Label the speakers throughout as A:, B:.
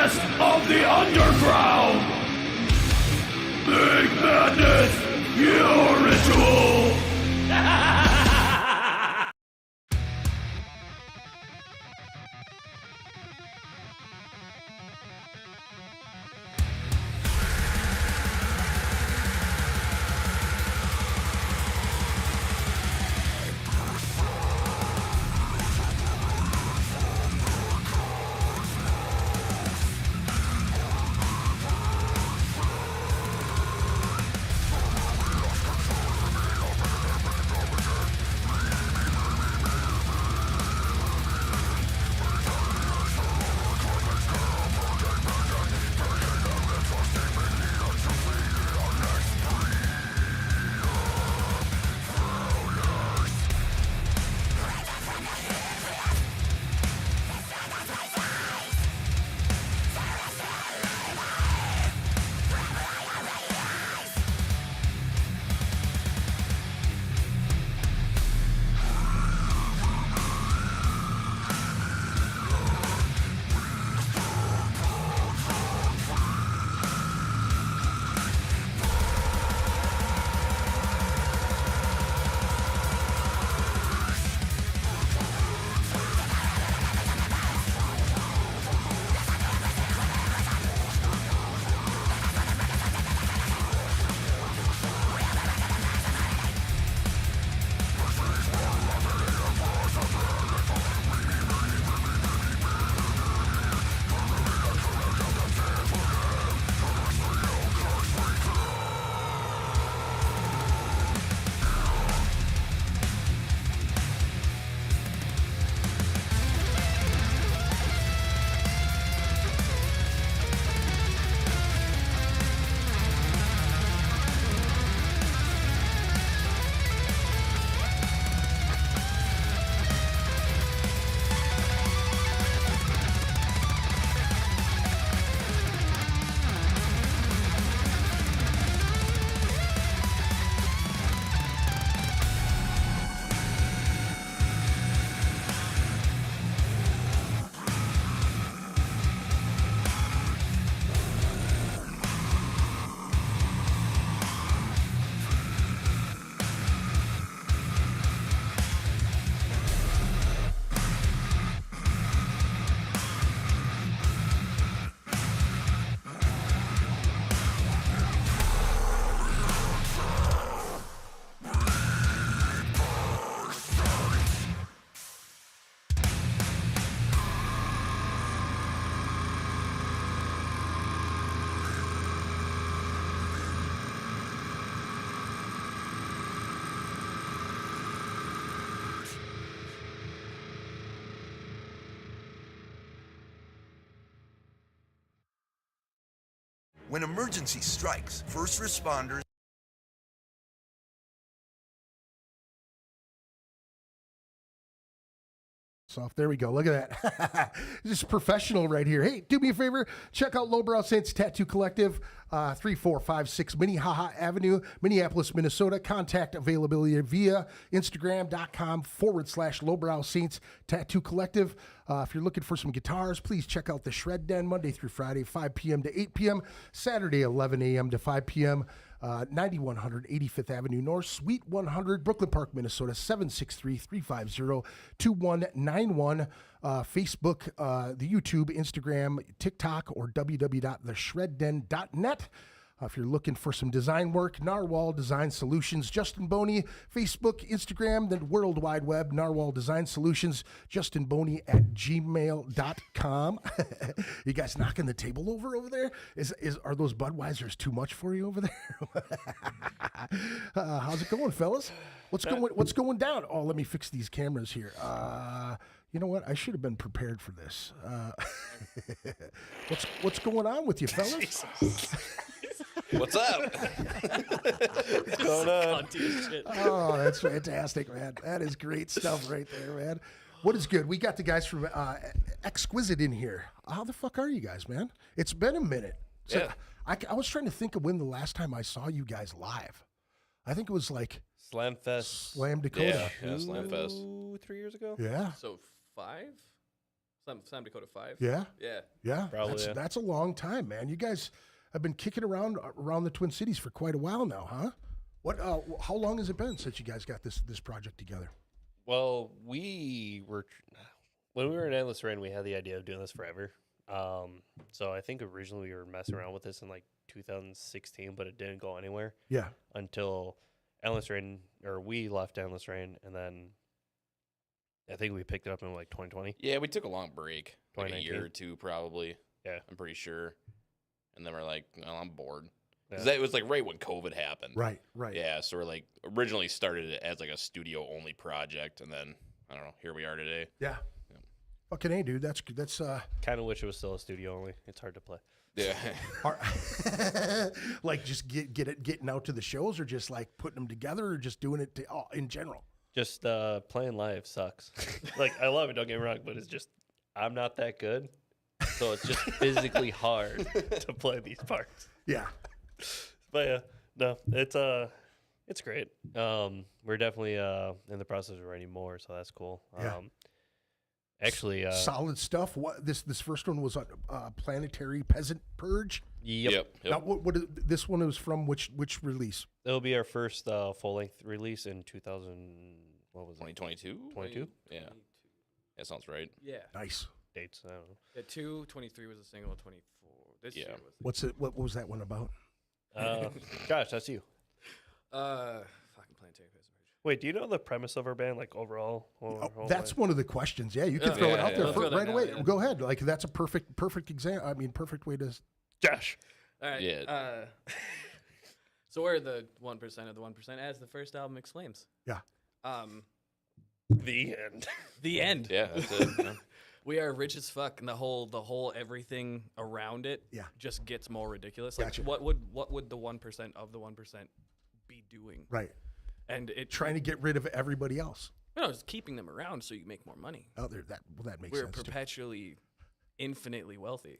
A: best of the underground. Make madness your ritual.
B: When emergency strikes, first responders
C: off. There we go. Look at that. Just professional right here. Hey, do me a favor. Check out Lowbrow Saints Tattoo Collective, 3456 Minnehaha Avenue, Minneapolis, Minnesota. Contact availability via Instagram.com/Lowbrow Saints Tattoo Collective. If you're looking for some guitars, please check out the Shred Den Monday through Friday, 5 p.m. to 8 p.m., Saturday, 11 a.m. to 5 p.m. 9100 85th Avenue North, Suite 100, Brooklyn Park, Minnesota, 763-350-2191. Facebook, the YouTube, Instagram, TikTok, or www.theshredden.net. If you're looking for some design work, Narwhal Design Solutions, Justin Boney, Facebook, Instagram, the World Wide Web, Narwhal Design Solutions, Justin Boney at gmail.com. You guys knocking the table over there? Are those Budweisers too much for you over there? How's it going, fellas? What's going down? Oh, let me fix these cameras here. You know what? I should have been prepared for this. What's going on with you, fellas?
D: What's up? What's going on?
C: Oh, that's fantastic, man. That is great stuff right there, man. What is good? We got the guys from Xkwizite in here. How the fuck are you guys, man? It's been a minute. So
D: Yeah.
C: I was trying to think of when the last time I saw you guys live. I think it was like
D: Slamfest.
C: Slam Dakota.
D: Yeah, Slamfest.
E: 3 years ago.
C: Yeah.
E: So 5? Sam Dakota 5.
C: Yeah,
E: Yeah.
D: Probably,
C: that's a long time, man. You guys have been kicking around the Twin Cities for quite a while now, huh? What? How long has it been since you guys got this project together?
D: Well, when we were in Endless Rain, we had the idea of doing this forever. So I think originally we were messing around with this in like 2016, but it didn't go anywhere
C: Yeah,
D: until Endless Rain, or we left Endless Rain, and then I think we picked it up in like 2020.
F: Yeah, we took a long break, like a
D: 2019.
F: year or two probably.
D: Yeah.
F: I'm pretty sure. And then we're like, well, I'm bored.
D: Yeah.
F: Because that was like right when COVID happened.
C: right.
F: Yeah, so we're like originally started it as like a studio only project, and then I don't know, here we are today.
C: Yeah. Fucking A, dude. That's
D: Kind of wish it was still a studio only. It's hard to play.
F: Yeah.
C: like just getting out to the shows, or just like putting them together, or just doing it in general.
D: Just playing live sucks. Like, I love it, don't get me wrong, but it's just, I'm not that good. So it's just physically hard to play these parts.
C: Yeah.
D: But yeah, no, it's great. We're definitely in the process of writing more, so that's cool.
C: Yeah.
D: Actually,
C: Solid stuff. What this first one was on Planetary Peasant Purge.
D: yep.
C: Now, this one was from which release?
D: It'll be our first full length release in
F: 2022?
D: 22?
F: Yeah. That sounds right.
E: Yeah.
C: Nice.
D: Dates, I don't know.
E: Yeah, 23 was a single, 24. This
F: Yeah.
E: year was.
C: What's it? What was that one about?
D: Josh, that's you.
E: Fucking Planetary Peasant.
D: Wait, do you know the premise of our band, like overall?
C: That's one of the questions. Yeah, you can
E: Yeah.
C: throw it
F: Yeah,
C: out there
F: yeah.
E: Throw that
C: right
E: now,
C: away.
E: yeah.
C: Go ahead. Like that's a perfect example. I mean, perfect way to.
D: Josh.
E: All right.
F: Yeah.
E: So we're the 1% of the 1%, as the first album exclaims.
C: Yeah.
D: The end.
E: The end.
F: Yeah, that's it. Yeah.
E: We are rich as fuck, and the whole everything around it
C: Yeah.
E: just gets more ridiculous. Like,
C: Gotcha.
E: what would the 1% of the 1% be doing?
C: Right.
E: And it
C: Trying to get rid of everybody else
E: it's keeping them around so you make more money.
C: out there. That makes
E: We're
C: sense. too.
E: perpetually, infinitely wealthy.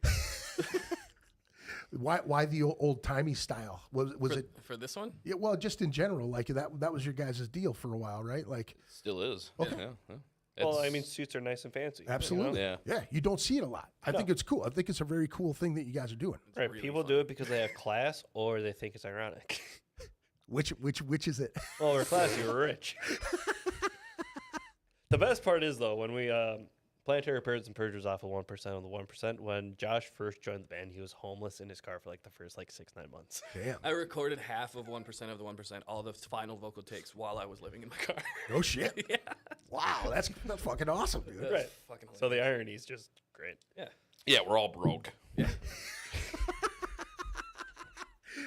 C: Why the old timey style? Was it?
E: For this one?
C: Yeah, well, just in general, like that was your guys' deal for a while, right? Like,
F: Still is.
C: Okay.
F: Yeah.
D: Well, I
F: It's-
D: mean, suits are nice and fancy.
C: absolutely.
F: Yeah.
C: Yeah, you don't see it a lot. I think it's cool. I think it's a very cool thing that you guys are doing.
D: Right,
E: really
D: people
E: fun.
D: do it because they have class or they think it's ironic.
C: Which is it?
D: Well, we're classy, we're rich. The best part is, though, when we Planetary Purge and Purge was off of 1% of the 1%. When Josh first joined the band, he was homeless in his car for like the first 6-9 months.
C: Damn.
E: I recorded half of 1% of the 1%, all the final vocal takes while I was living in my car.
C: No shit.
E: Yeah.
C: Wow, that's fucking awesome, dude.
E: That's
D: Right.
E: fucking
D: So the irony is just great.
E: yeah.
F: Yeah, we're all broke.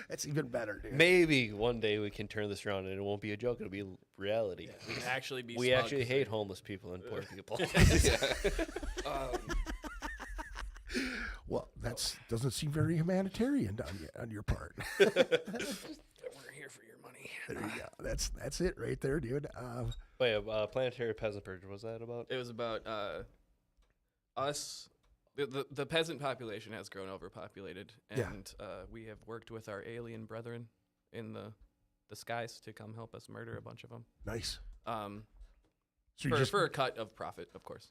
C: That's even better, dude.
D: Maybe one day we can turn this around and it won't be a joke. It'll be reality.
E: We can actually be
D: We
E: smug.
D: actually hate homeless people and poor people.
C: Well, that's doesn't seem very humanitarian on your part.
E: We're here for your money.
C: There you go. That's it right there, dude.
D: But yeah, Planetary Peasant Purge, what was that about?
E: It was about us. The peasant population has grown overpopulated, and
C: Yeah.
E: we have worked with our alien brethren in the skies to come help us murder a bunch of them.
C: Nice.
E: So
C: So you just
E: for a cut of profit, of course.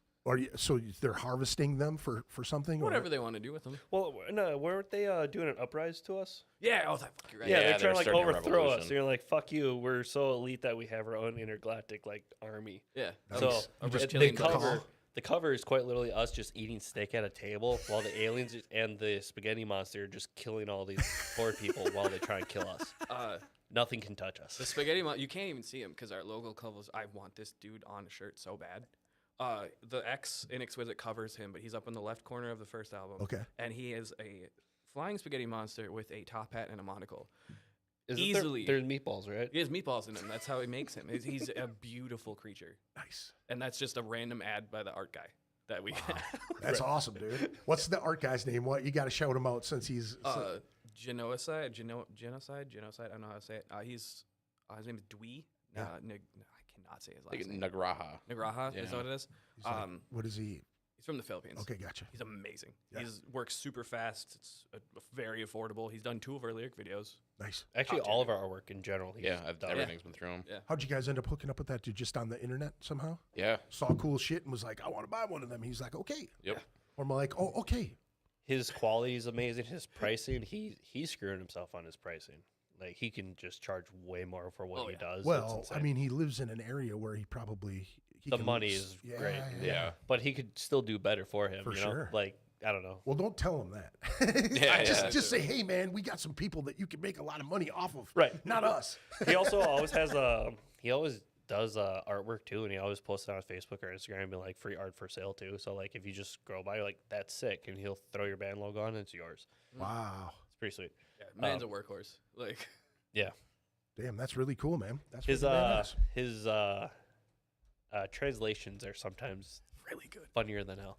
C: so they're harvesting them for something. or-
E: Whatever they want to do with them.
D: Well, no, weren't they doing an uprise to us?
E: Yeah, oh, that fuck, you're right.
D: Yeah,
F: Yeah,
D: they're trying
F: they're
D: to like
F: starting a
D: overthrow us.
F: revolution.
D: You're like, fuck you. We're so elite that we have our own intergalactic like army.
E: Yeah.
D: So
E: A
D: the
E: reptilian
D: cover,
E: base.
D: the cover is quite literally us just eating steak at a table while the aliens and the spaghetti monster are just killing all these poor people while they try and kill us. Nothing can touch us.
E: The spaghetti, you can't even see him because our logo covers. I want this dude on a shirt so bad. The X in Xkwizite covers him, but he's up in the left corner of the first album.
C: Okay.
E: And he is a flying spaghetti monster with a top hat and a monocle.
D: Isn't
E: easily.
D: There's meatballs, right?
E: He has meatballs in him. That's how he makes him. He's a beautiful creature.
C: Nice.
E: And that's just a random ad by the art guy that we
C: That's awesome, dude. What's the art guy's name? What you got to shout him out since he's
E: Genocide. I don't know how to say it. His name is Dwee.
C: Yeah.
E: I cannot say his last
F: Like
E: name.
F: Nagraha.
E: Nagraha
F: Yeah.
E: is that what it is?
C: he's like, what is he?
E: He's from the Philippines.
C: Okay, gotcha.
E: He's amazing.
C: Yeah.
E: He works super fast. It's very affordable. He's done 2 of our lyric videos.
C: Nice.
D: Actually, all of our artwork in general. he's done.
F: Everything's been through him.
E: Yeah.
C: How'd you guys end up hooking up with that dude? Just on the internet somehow?
F: Yeah.
C: Saw cool shit and was like, I want to buy one of them. He's like, okay.
F: Yep.
C: Or I'm like, oh, okay.
D: His quality is amazing. His pricing, he's screwing himself on his pricing. Like he can just charge way more for what he does.
C: Well,
D: It's
C: I
D: insane.
C: mean, he lives in an area where he probably
D: the
C: can
D: money
C: lose-
D: is
C: yeah,
D: great.
F: Yeah.
D: But he could still do better for him.
C: For
D: you know?
C: sure.
D: Like I don't know.
C: Well, don't tell him that.
F: Yeah,
C: just say, hey, man, we got some people that you can make a lot of money off of.
D: Right.
C: Not us.
D: He also always has he always does artwork too, and he always posts it on Facebook or Instagram, and be like free art for sale too. So like if you just scroll by, you're like that's sick, and he'll throw your band logo on, and it's yours.
C: Wow.
D: It's pretty sweet.
E: Yeah, man's a workhorse. Like,
D: Yeah.
C: Damn, that's really cool, man. That's
D: His
C: really badass.
D: his translations are sometimes
E: really good.
D: funnier than hell.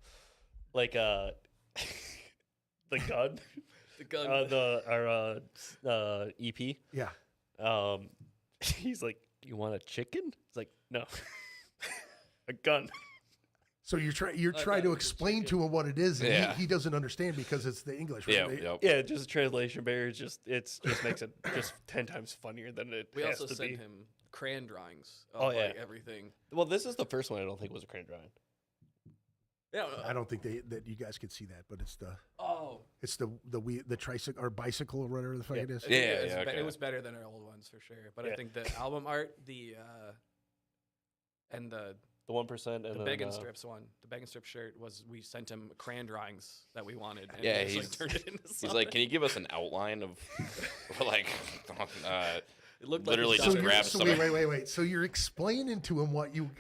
D: Like the gun,
E: The gun.
D: our EP.
C: Yeah.
D: He's like, "You want a chicken?" It's like, "No, a gun."
C: So you're trying to
E: thought
C: explain to him what it is, and
F: Yeah.
C: he doesn't understand because it's the English. Right?
F: Yeah. Yep.
D: Yeah, just a translation barrier. Just makes it just 10 times funnier than it
E: We
D: has
E: also
D: to
E: sent
D: be.
E: him crayon drawings of
D: Oh, yeah.
E: like everything.
D: Well, this is the first one I don't think was a crayon drawing.
E: Yeah.
C: I don't think that you guys could see that, but it's the tricycle or bicycle or whatever the fuck it is.
F: Yeah,
E: It was better than our old ones for sure. But
D: Yeah.
E: I think the album art, and the
D: 1% and
E: the
D: then,
E: Bacon Strips one, the Bacon Strip shirt we sent him crayon drawings that we wanted. And
F: Yeah,
E: he
F: he's-
E: actually turned it into
F: He's
E: something.
F: like, can you give us an outline of, like,
E: It looked
F: literally
E: like
F: just
C: you're-
F: grab
C: so
F: some.
C: wait. So you're explaining to him what you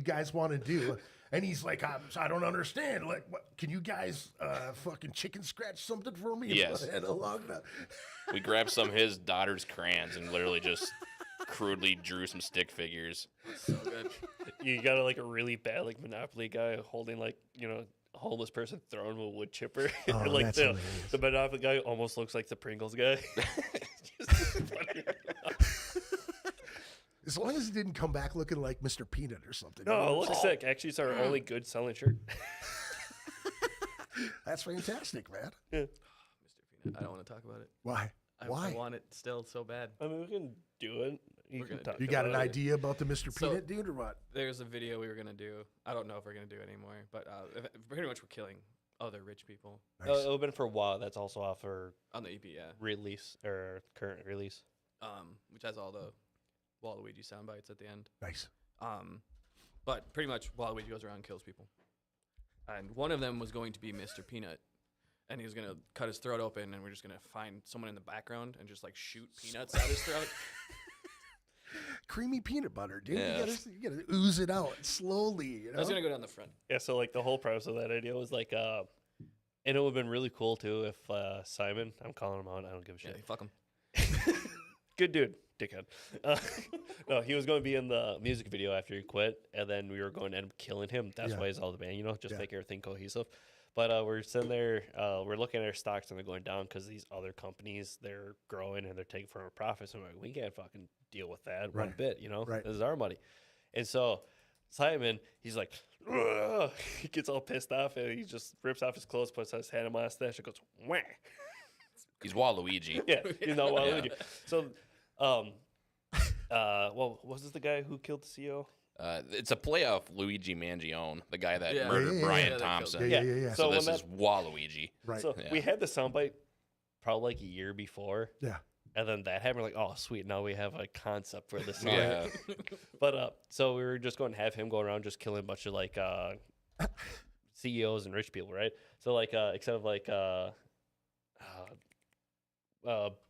C: guys want to do, and he's like, I don't understand. Like, what, can you guys fucking chicken scratch something for me?
F: Yes.
C: And along the-
F: We grabbed some of his daughter's crayons and literally just crudely drew some stick figures.
E: so good.
D: You got like a really bad like Monopoly guy holding like a homeless person throwing a wood chipper.
C: Oh,
D: And, like
C: that's
D: the
C: hilarious.
D: the Monopoly guy almost looks like the Pringles guy. Just funny.
C: As long as he didn't come back looking like Mr. Peanut or something.
D: No, it looks sick. Actually, it's our only good selling shirt.
C: That's fantastic, man.
E: Mr. Peanut. I don't want to talk about it.
C: Why? Why?
E: I want it still so bad.
D: I mean, we can do it.
E: We're
D: Can
E: gonna
D: talk
C: You got an
D: about it.
C: idea about the Mr.
E: So-
C: Peanut dude or what?
E: There's a video we were gonna do. I don't know if we're gonna do it anymore, but pretty much we're killing other rich people
C: Nice.
D: It'll been for a while. That's also off for
E: on the EP, yeah.
D: release or current release.
E: Which has all the Waluigi sound bites at the end.
C: Nice.
E: But pretty much Waluigi goes around and kills people. And one of them was going to be Mr. Peanut. And he was going to cut his throat open, and we're just going to find someone in the background and just like shoot peanuts out his throat.
C: Creamy peanut butter, dude.
F: Yeah.
C: You gotta ooze it out slowly. You know?
E: I was going to go down the front.
D: Yeah, so like the whole premise of that idea was like, and it would have been really cool too if Simon, I'm calling him out, I don't give a
E: Yeah,
D: shit.
E: fuck him.
D: Good dude, dickhead. No, he was going to be in the music video after he quit, and then we were going to end up killing him. That's
C: Yeah.
D: why he's all the band, just
C: Yeah.
D: make everything cohesive. But we're sitting there, we're looking at our stocks and they're going down because these other companies, they're growing and they're taking from our profits. And we're like, we can't fucking deal with that one
C: Right.
D: bit,
C: Right.
D: This is our money. And so Simon, he's like, "Ugh." He gets all pissed off and he just rips off his clothes, puts his hand in my mustache and goes, wah.
F: He's Waluigi.
D: Yeah, you know what I mean? So, well, was this the guy who killed the CEO?
F: It's a play off Luigi Mangione, the guy that
E: Yeah.
F: murdered
C: Yeah,
F: Brian
E: that killed
F: Thompson.
C: Yeah, yeah, yeah.
F: So
D: when
F: this is Waluigi.
C: Right.
D: So
F: Yeah.
D: we had the soundbite probably like a year before.
C: Yeah.
D: And then that happened. We're like, oh, sweet. Now we have a concept for this song.
F: Yeah.
D: But so we were just going to have him go around just killing a bunch of like CEOs and rich people, right? So like except of like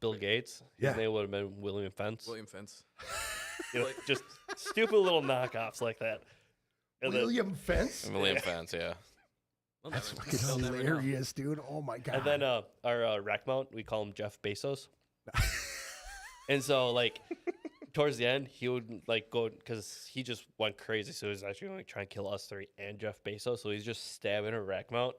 D: Bill Gates,
C: Yeah.
D: his name would have been William Fence.
E: William Fence.
D: Just stupid little knockoffs like that. And then-
C: William Fence?
F: William Fence, yeah.
E: Well,
C: That's
E: never-
C: fucking
E: they'll never know.
C: hilarious, dude. Oh my god.
D: And then our rack mount, we call him Jeff Bezos. And so like towards the end, he would like go because he just went crazy. So he was actually going to try and kill us three and Jeff Bezos. So he's just stabbing a rack mount.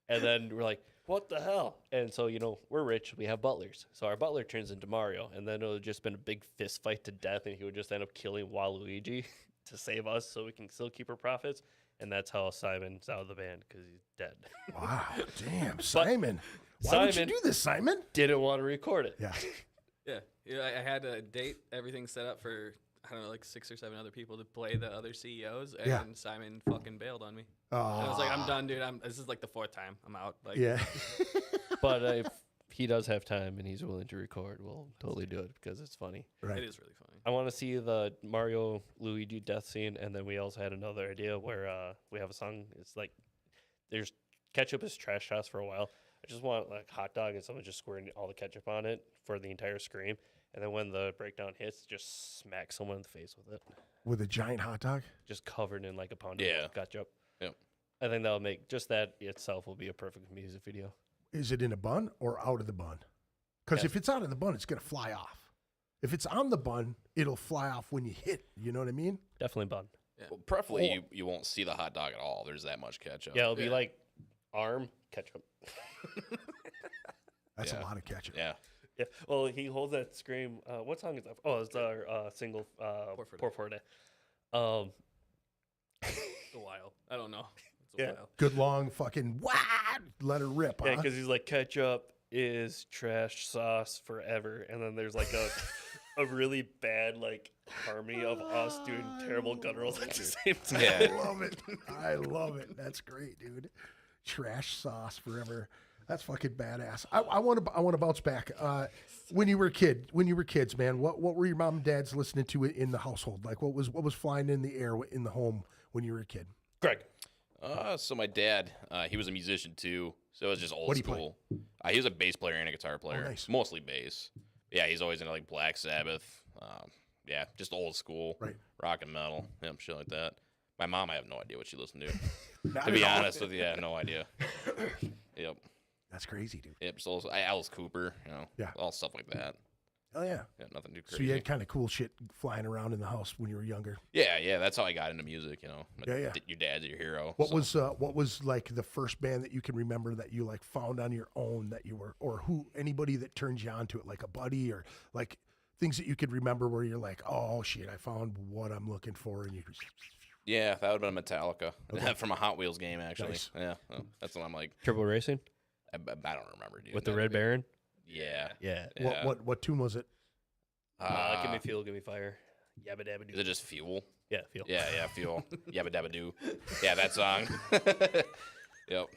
D: And then we're like, what the hell? And so, we're rich. We have butlers. So our butler turns into Mario. And then it would have just been a big fist fight to death. And he would just end up killing Waluigi to save us so we can still keep our profits. and that's how Simon's out of the band because he's dead.
C: Wow, damn, Simon. Why would you
D: Simon-
C: do this, Simon?
D: Didn't want to record it.
C: Yeah.
E: Yeah, I had a date, everything set up for, I don't know, like 6 or 7 other people to play the other CEOs, and
C: Yeah.
E: Simon fucking bailed on me.
C: Oh,
E: And I was like, I'm done, dude. This is like the 4th time I'm out. Like,
C: yeah.
D: But if he does have time and he's willing to record, we'll totally do it because it's funny.
C: Right.
E: it is really funny.
D: I want to see the Mario Luigi death scene, and then we also had another idea where we have a song. It's like there's ketchup is trash sauce for a while. I just want like hot dog and someone just squirting all the ketchup on it for the entire scream, and then when the breakdown hits, just smack someone in the face with it,
C: With a giant hot dog?
D: just covered in like a pound
F: Yeah.
D: of ketchup.
F: Yep.
D: I think that'll make just that itself will be a perfect music video.
C: Is it in a bun or out of the bun? Because
D: Yes.
C: if it's out of the bun, it's going to fly off. If it's on the bun, it'll fly off when you hit. You know what I mean?
D: Definitely bun.
F: Well, preferably you won't see the hot dog at all. There's that much ketchup.
D: Yeah, it'll be like arm ketchup.
C: That's a
F: Yeah.
C: lot of ketchup.
F: Yeah.
D: Yeah. Well, he holds that scream. What song is that? Oh, it's our single
E: Pour for a Day.
D: Pour for a Day.
E: It's a while. I don't know. It's a
D: Yeah.
E: while.
C: Good long fucking what? Let her rip,
D: Yeah,
C: huh?
D: because he's like ketchup is trash sauce forever, and then there's like a really bad like harmony of us doing terrible gutturals at the same time.
F: Yeah.
C: I love it. I love it. That's great, dude. Trash sauce forever. That's fucking badass. I want to bounce back. When you were kids, man, what were your mom and dads listening to in the household? Like what was flying in the air in the home when you were a kid?
D: Greg.
F: So my dad, he was a musician too. So it was just old
C: What'd he play?
F: school. He was a bass player and a guitar player.
C: nice.
F: Mostly bass. Yeah, he's always into like Black Sabbath. Yeah, just old school.
C: Right.
F: Rock and metal. Yeah, shit like that. My mom, I have no idea what she listened to.
C: Not
F: To be
C: at all.
F: honest with you, I have no idea. Yep.
C: That's crazy, dude.
F: Yep. So Alice Cooper,
C: Yeah.
F: all stuff like that.
C: Oh yeah.
F: Yeah, nothing too
C: So
F: crazy.
C: you had kind of cool shit flying around in the house when you were younger.
F: Yeah, that's how I got into music.
C: Yeah.
F: Your dad's your hero.
C: What
F: so.
C: was like the first band that you can remember that you like found on your own that you were, or who, anybody that turned you on to it, like a buddy or like things that you could remember where you're like, oh shit, I found what I'm looking for, and you.
F: Yeah, that would have been Metallica from a Hot Wheels game, actually.
C: Nice.
F: Yeah, that's what I'm like.
D: Turbo Racing
F: I don't remember, dude.
D: with the
F: That-
D: Red Baron.
F: Yeah.
D: Yeah.
F: Yeah.
C: What tune was it?
D: Give me fuel, give me fire. Yabba dabba
F: Is
D: doo.
F: it just Fuel?
D: Yeah, fuel.
F: Yeah, Fuel. Yabba Dabba Doo. Yeah, that song. Yep.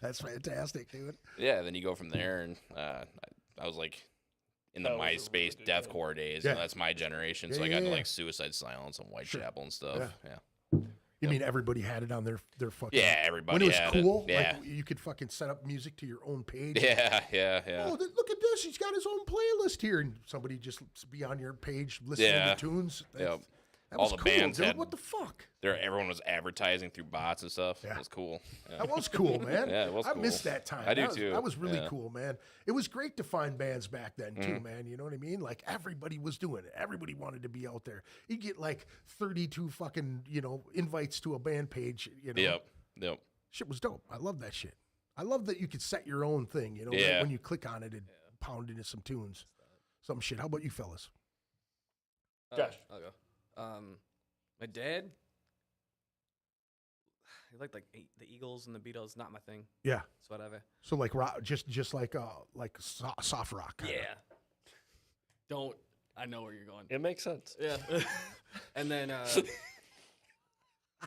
C: That's fantastic, dude.
F: Yeah, then you go from there, and I was like in the
D: That was a
F: MySpace
D: really good
F: deathcore days.
C: Yeah.
F: That's my generation.
C: Yeah,
F: So I
C: yeah,
F: got into
C: yeah.
F: like Suicide Silence and Whitechapel and stuff.
C: Yeah.
F: Yeah.
C: You mean everybody had it on their fucking?
F: Yeah, everybody
C: When it was
F: had it.
C: cool,
F: Yeah.
C: like you could fucking set up music to your own page.
F: Yeah.
C: Oh, look at this! He's got his own playlist here, and somebody just be on your page listening
F: Yeah.
C: to tunes.
F: Yep.
C: That
F: All
C: was
F: the
C: cool,
F: bands
C: dude.
F: had-
C: What the fuck?
F: Everyone was advertising through bots and stuff.
C: Yeah.
F: It was cool. Yeah.
C: That was cool, man.
F: Yeah, it was
C: I
F: cool.
C: missed that time.
F: I do
C: that was,
F: too.
C: That was really
F: Yeah.
C: cool, man. It was great to find bands back then
F: Mm-hmm.
C: too, man. You know what I mean? Like everybody was doing it. Everybody wanted to be out there. You get like 32 fucking invites to a band page.
F: Yep.
C: Shit was dope. I love that shit. I love that you could set your own thing. Right
F: Yeah.
C: when you click on it and pound into some tunes, some shit. How about you fellas?
D: Josh.
E: I'll go. My dad, he liked like the Eagles and the Beatles. Not my thing.
C: Yeah.
E: It's whatever.
C: So like rock, just like soft rock. kinda.
E: Yeah. Don't. I know where you're going.
D: It makes sense.
E: Yeah. And then,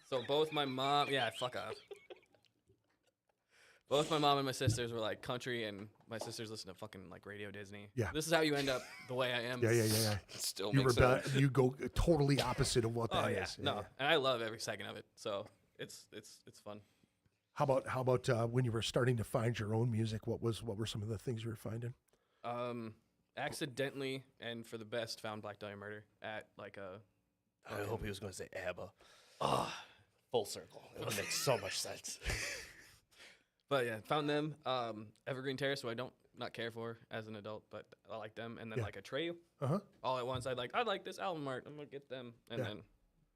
E: so both my mom, fuck off. Both my mom and my sisters were like country, and my sisters listen to fucking like Radio Disney.
C: Yeah.
E: This is how you end up the way I am.
C: Yeah.
F: It still
C: You
F: makes
C: rebel.
F: sense.
C: You go totally opposite of what
E: Oh
C: that
E: yeah.
C: is.
E: No, and I love every second of it. So it's fun.
C: How about when you were starting to find your own music? What were some of the things you were finding?
E: Accidentally and for the best found Black Dahlia Murder at like a.
D: I hope he was going to say ABBA. Ah, full circle. It would make so much sense.
E: But yeah, found them. Evergreen Terrace, who I don't not care for as an adult, but I like them. And then
C: Yeah.
E: like Atreyu.
C: Uh-huh.
E: All at once, I like this album art. I'm gonna get them, and
C: Yeah.
E: then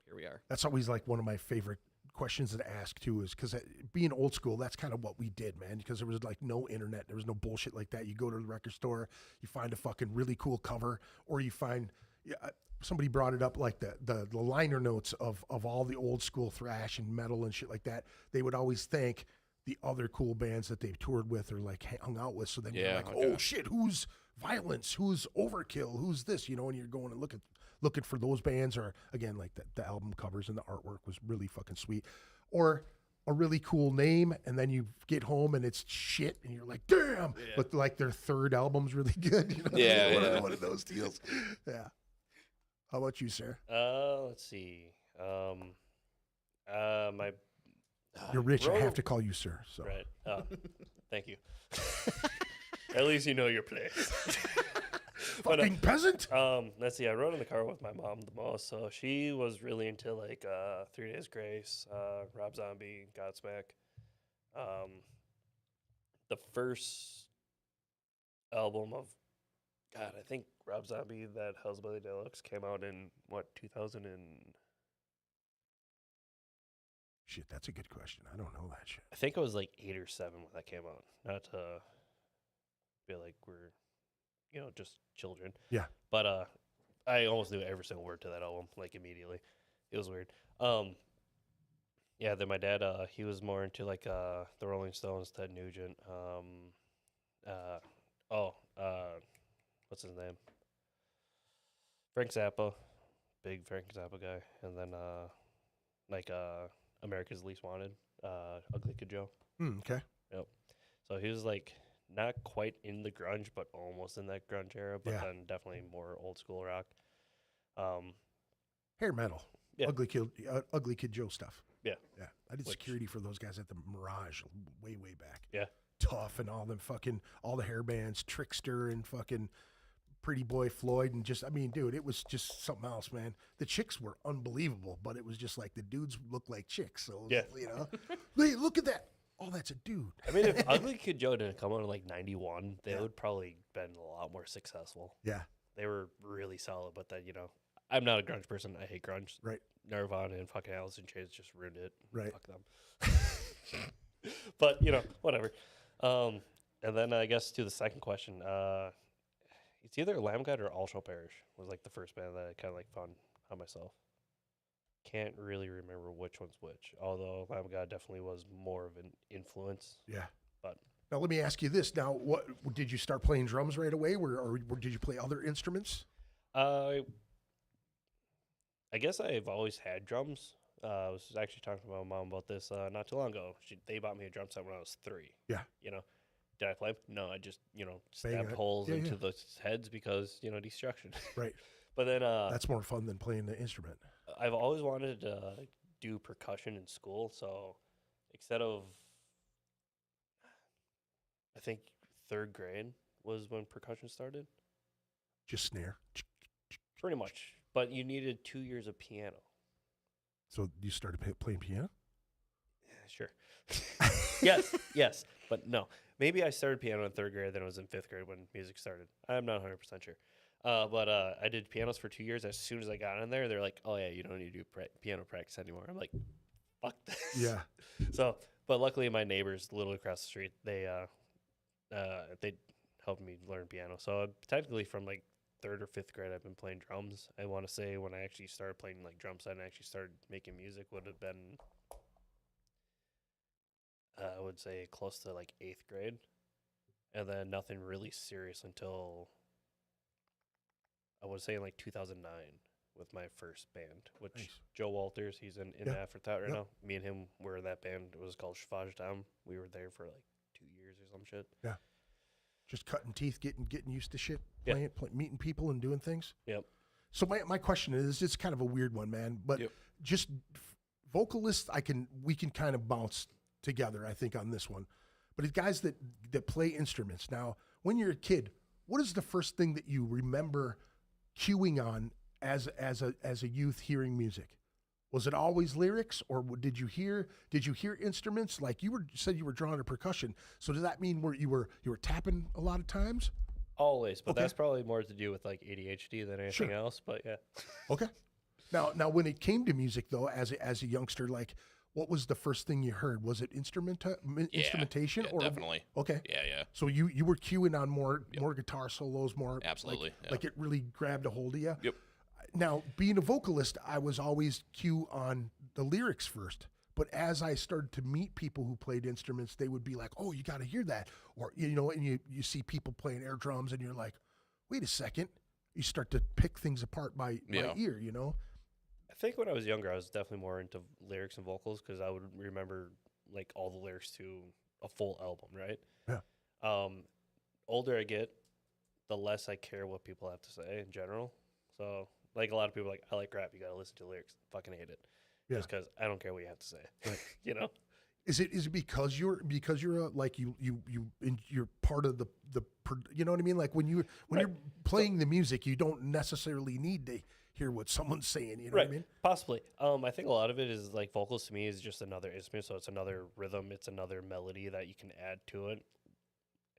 E: here we are.
C: That's always like one of my favorite questions to ask too, is because being old school, that's kind of what we did, man. Because there was like no internet, there was no bullshit like that. You go to the record store, you find a fucking really cool cover, or you find Yeah, somebody brought it up like the liner notes of all the old school thrash and metal and shit like that. They would always thank the other cool bands that they've toured with or like hung out with. So then you're like, oh shit, who's Violence? Who's Overkill? Who's this? You know, and you're going and looking for those bands. Or again, like the album covers and the artwork was really fucking sweet. Or a really cool name, and then you get home and it's shit, and you're like, damn. Yeah. But like their third album's really good. You know? One of those deals. Yeah. How about you, sir?
D: Let's see.
C: You're rich. I have to call you sir. So.
D: Right. Oh, thank you. At least you know your place.
C: Fucking peasant.
D: Let's see. I rode in the car with my mom the most, so she was really into like 3 Days Grace, Rob Zombie, Godsmack. The first album of God, I think Rob Zombie, that Hellbilly Deluxe, came out in what 2000 and.
C: Shit, that's a good question. I don't know that shit.
D: I think it was like 8 or 7 when that came out. Not to feel like we're, just children.
C: Yeah.
D: But I almost knew every single word to that album, like immediately. It was weird. Yeah. Then my dad, he was more into like the Rolling Stones, Ted Nugent. What's his name? Frank Zappa, big Frank Zappa guy, and then America's Least Wanted, Ugly Kid Joe.
C: Okay.
D: Yep. So he was like not quite in the grunge, but almost in that grunge era, but then definitely more old school rock.
C: Hair metal.
D: Yeah.
C: Ugly Kid Joe stuff.
D: Yeah.
C: Yeah. I did security for those guys at the Mirage way back.
D: Yeah.
C: Tough and all the hair bands, Trickster and fucking Pretty Boy Floyd, and just, I mean, dude, it was just something else, man. The chicks were unbelievable, but it was just like the dudes looked like chicks. So, hey, look at that. Oh, that's a dude.
D: I mean, if Ugly Kid Joe didn't come out in like 91, they would probably been a lot more successful.
C: Yeah.
D: They were really solid, but then, I'm not a grunge person. I hate grunge.
C: Right.
D: Nirvana and fucking Alice in Chains just ruined it.
C: Right.
D: Fuck them. But, whatever. And then I guess to the second question, it's either Lamb God or All Shall Perish was like the first band that I kind of like found on myself. Can't really remember which one's which, although Lamb God definitely was more of an influence.
C: Yeah.
D: But
C: now let me ask you this: now, what did you start playing drums right away, or did you play other instruments?
D: I guess I've always had drums. I was actually talking to my mom about this not too long ago. They bought me a drum set when I was 3.
C: Yeah.
D: Did I play? No, I just, stabbed holes into those heads because, destruction.
C: Right.
D: But then
C: that's more fun than playing the instrument.
D: I've always wanted to do percussion in school, so instead of, I think 3rd grade was when percussion started.
C: Just snare.
D: Pretty much, but you needed 2 years of piano.
C: So you started playing piano?
D: Yeah, sure. yes, but no. Maybe I started piano in 3rd grade, then it was in 5th grade when music started. I'm not 100% sure. But I did pianos for 2 years. As soon as I got in there, they're like, oh, yeah, you don't need to do piano practice anymore. I'm like, fuck this.
C: Yeah.
D: So, but luckily my neighbors literally across the street, they helped me learn piano. So technically from like 3rd or 5th grade, I've been playing drums. I want to say when I actually started playing like drum set and actually started making music would have been, I would say close to like 8th grade. And then nothing really serious until I would say in like 2009 with my first band, which Joe Walters, he's in Afterthought right now. Me and him were in that band. It was called Xkwizite. We were there for like 2 years or some shit.
C: Yeah. Just cutting teeth, getting used to shit, meeting people and doing things.
D: Yep.
C: So my question is, it's kind of a weird one, man, but just vocalists, we can kind of bounce together, I think, on this one. But it's guys that play instruments. Now, when you're a kid, what is the first thing that you remember cueing on as a youth hearing music? Was it always lyrics, or did you hear instruments? Like you said you were drawn to percussion. So does that mean you were tapping a lot of times?
D: Always, but that's probably more to do with like ADHD than anything else. But yeah.
C: Okay. Now when it came to music though, as a youngster, like what was the first thing you heard? Was it instrumentation?
F: Yeah, definitely.
C: Okay.
F: Yeah.
C: So you were cueing on more guitar solos, more
F: absolutely.
C: like it really grabbed a hold of you.
F: Yep.
C: Now, being a vocalist, I was always cue on the lyrics first. But as I started to meet people who played instruments, they would be like, "Oh, you got to hear that," or and you see people playing air drums, and you're like, "Wait a second." You start to pick things apart by ear,
D: I think when I was younger, I was definitely more into lyrics and vocals because I would remember like all the lyrics to a full album, right?
C: Yeah.
D: Older I get, the less I care what people have to say in general. So, like a lot of people, like I like rap, you gotta listen to lyrics. Fucking hate it, just because I don't care what you have to say.
C: Right.
D: Is
C: it because you're you're part of the you know what I mean? Like when you're playing the music, you don't necessarily need to hear what someone's saying. You know what I mean?
D: Possibly. I think a lot of it is like vocals to me is just another instrument, so it's another rhythm, it's another melody that you can add to it.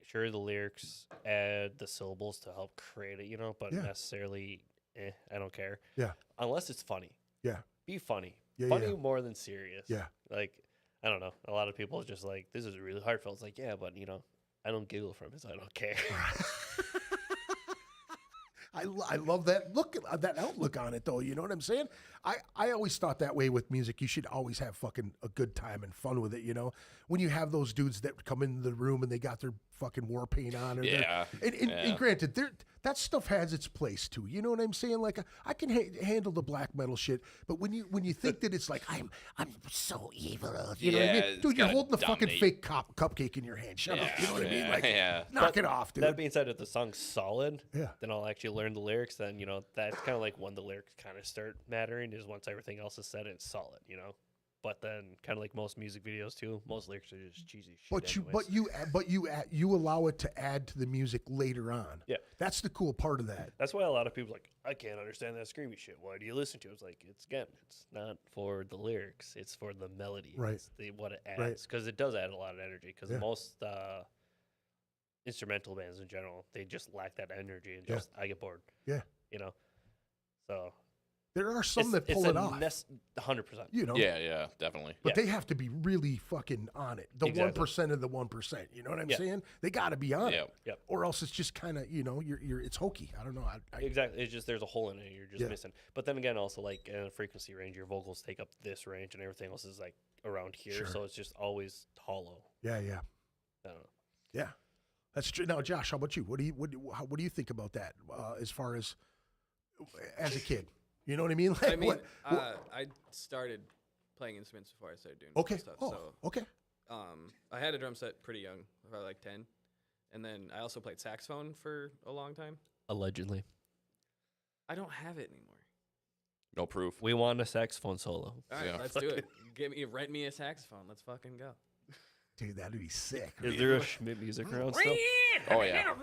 D: Sure, the lyrics add the syllables to help create it, but necessarily, I don't care.
C: Yeah.
D: Unless it's funny.
C: Yeah.
D: Be funny.
C: Yeah,
D: Funny
C: yeah.
D: more than serious.
C: Yeah.
D: Like, I don't know. A lot of people are just like, this is really heartfelt. It's like, yeah, but, I don't giggle from it, so I don't care.
C: I love that look, that outlook on it, though. You know what I'm saying? I always thought that way with music. You should always have fucking a good time and fun with it. When you have those dudes that come into the room and they got their fucking war paint on, and granted, that stuff has its place too. You know what I'm saying? Like I can handle the black metal shit, but when you think that it's like I'm so evil, you know what I mean? Dude, you're holding the fucking fake cupcake in your hand. Shut up. You know what I mean? Like knock it off, dude.
D: That being said, if the song's solid,
C: Yeah.
D: then I'll actually learn the lyrics. Then that's kind of like when the lyrics kind of start mattering is once everything else is said and it's solid. But then, kind of like most music videos too, most lyrics are just cheesy shit.
C: But you allow it to add to the music later on.
D: Yeah,
C: that's the cool part of that.
D: That's why a lot of people are like, I can't understand that screamy shit. Why do you listen to it? It's like it's not for the lyrics, it's for the melody,
C: right?
D: It's what it adds because it does add a lot of energy. Because most instrumental bands in general, they just lack that energy and just I get bored.
C: Yeah,
D: so.
C: There are some that pull it off.
D: 100%.
F: Yeah, definitely.
C: But they have to be really fucking on it. The 1% of the 1%. You know what I'm saying? They got to be on it.
D: Yep.
C: Or else it's just kind of, it's hokey. I don't know.
D: Exactly. It's just there's a hole in it. You're just missing. But then again, also like in a frequency range, your vocals take up this range and everything else is like around here.
C: Sure.
D: So it's just always hollow.
C: Yeah.
D: I don't know.
C: Yeah. That's true. Now, Josh, how about you? What do you think about that as far as a kid? You know what I mean? Like,
E: I started playing instruments before I started doing stuff.
C: Oh,
E: so,
C: okay.
E: I had a drum set pretty young, about like 10. And then I also played saxophone for a long time.
D: Allegedly.
E: I don't have it anymore.
F: No proof.
D: We want a saxophone solo.
E: All right, let's do it. Rent me a saxophone. Let's fucking go.
C: Dude, that'd be sick.
D: Is there a Schmidt music around still?
F: Oh, yeah.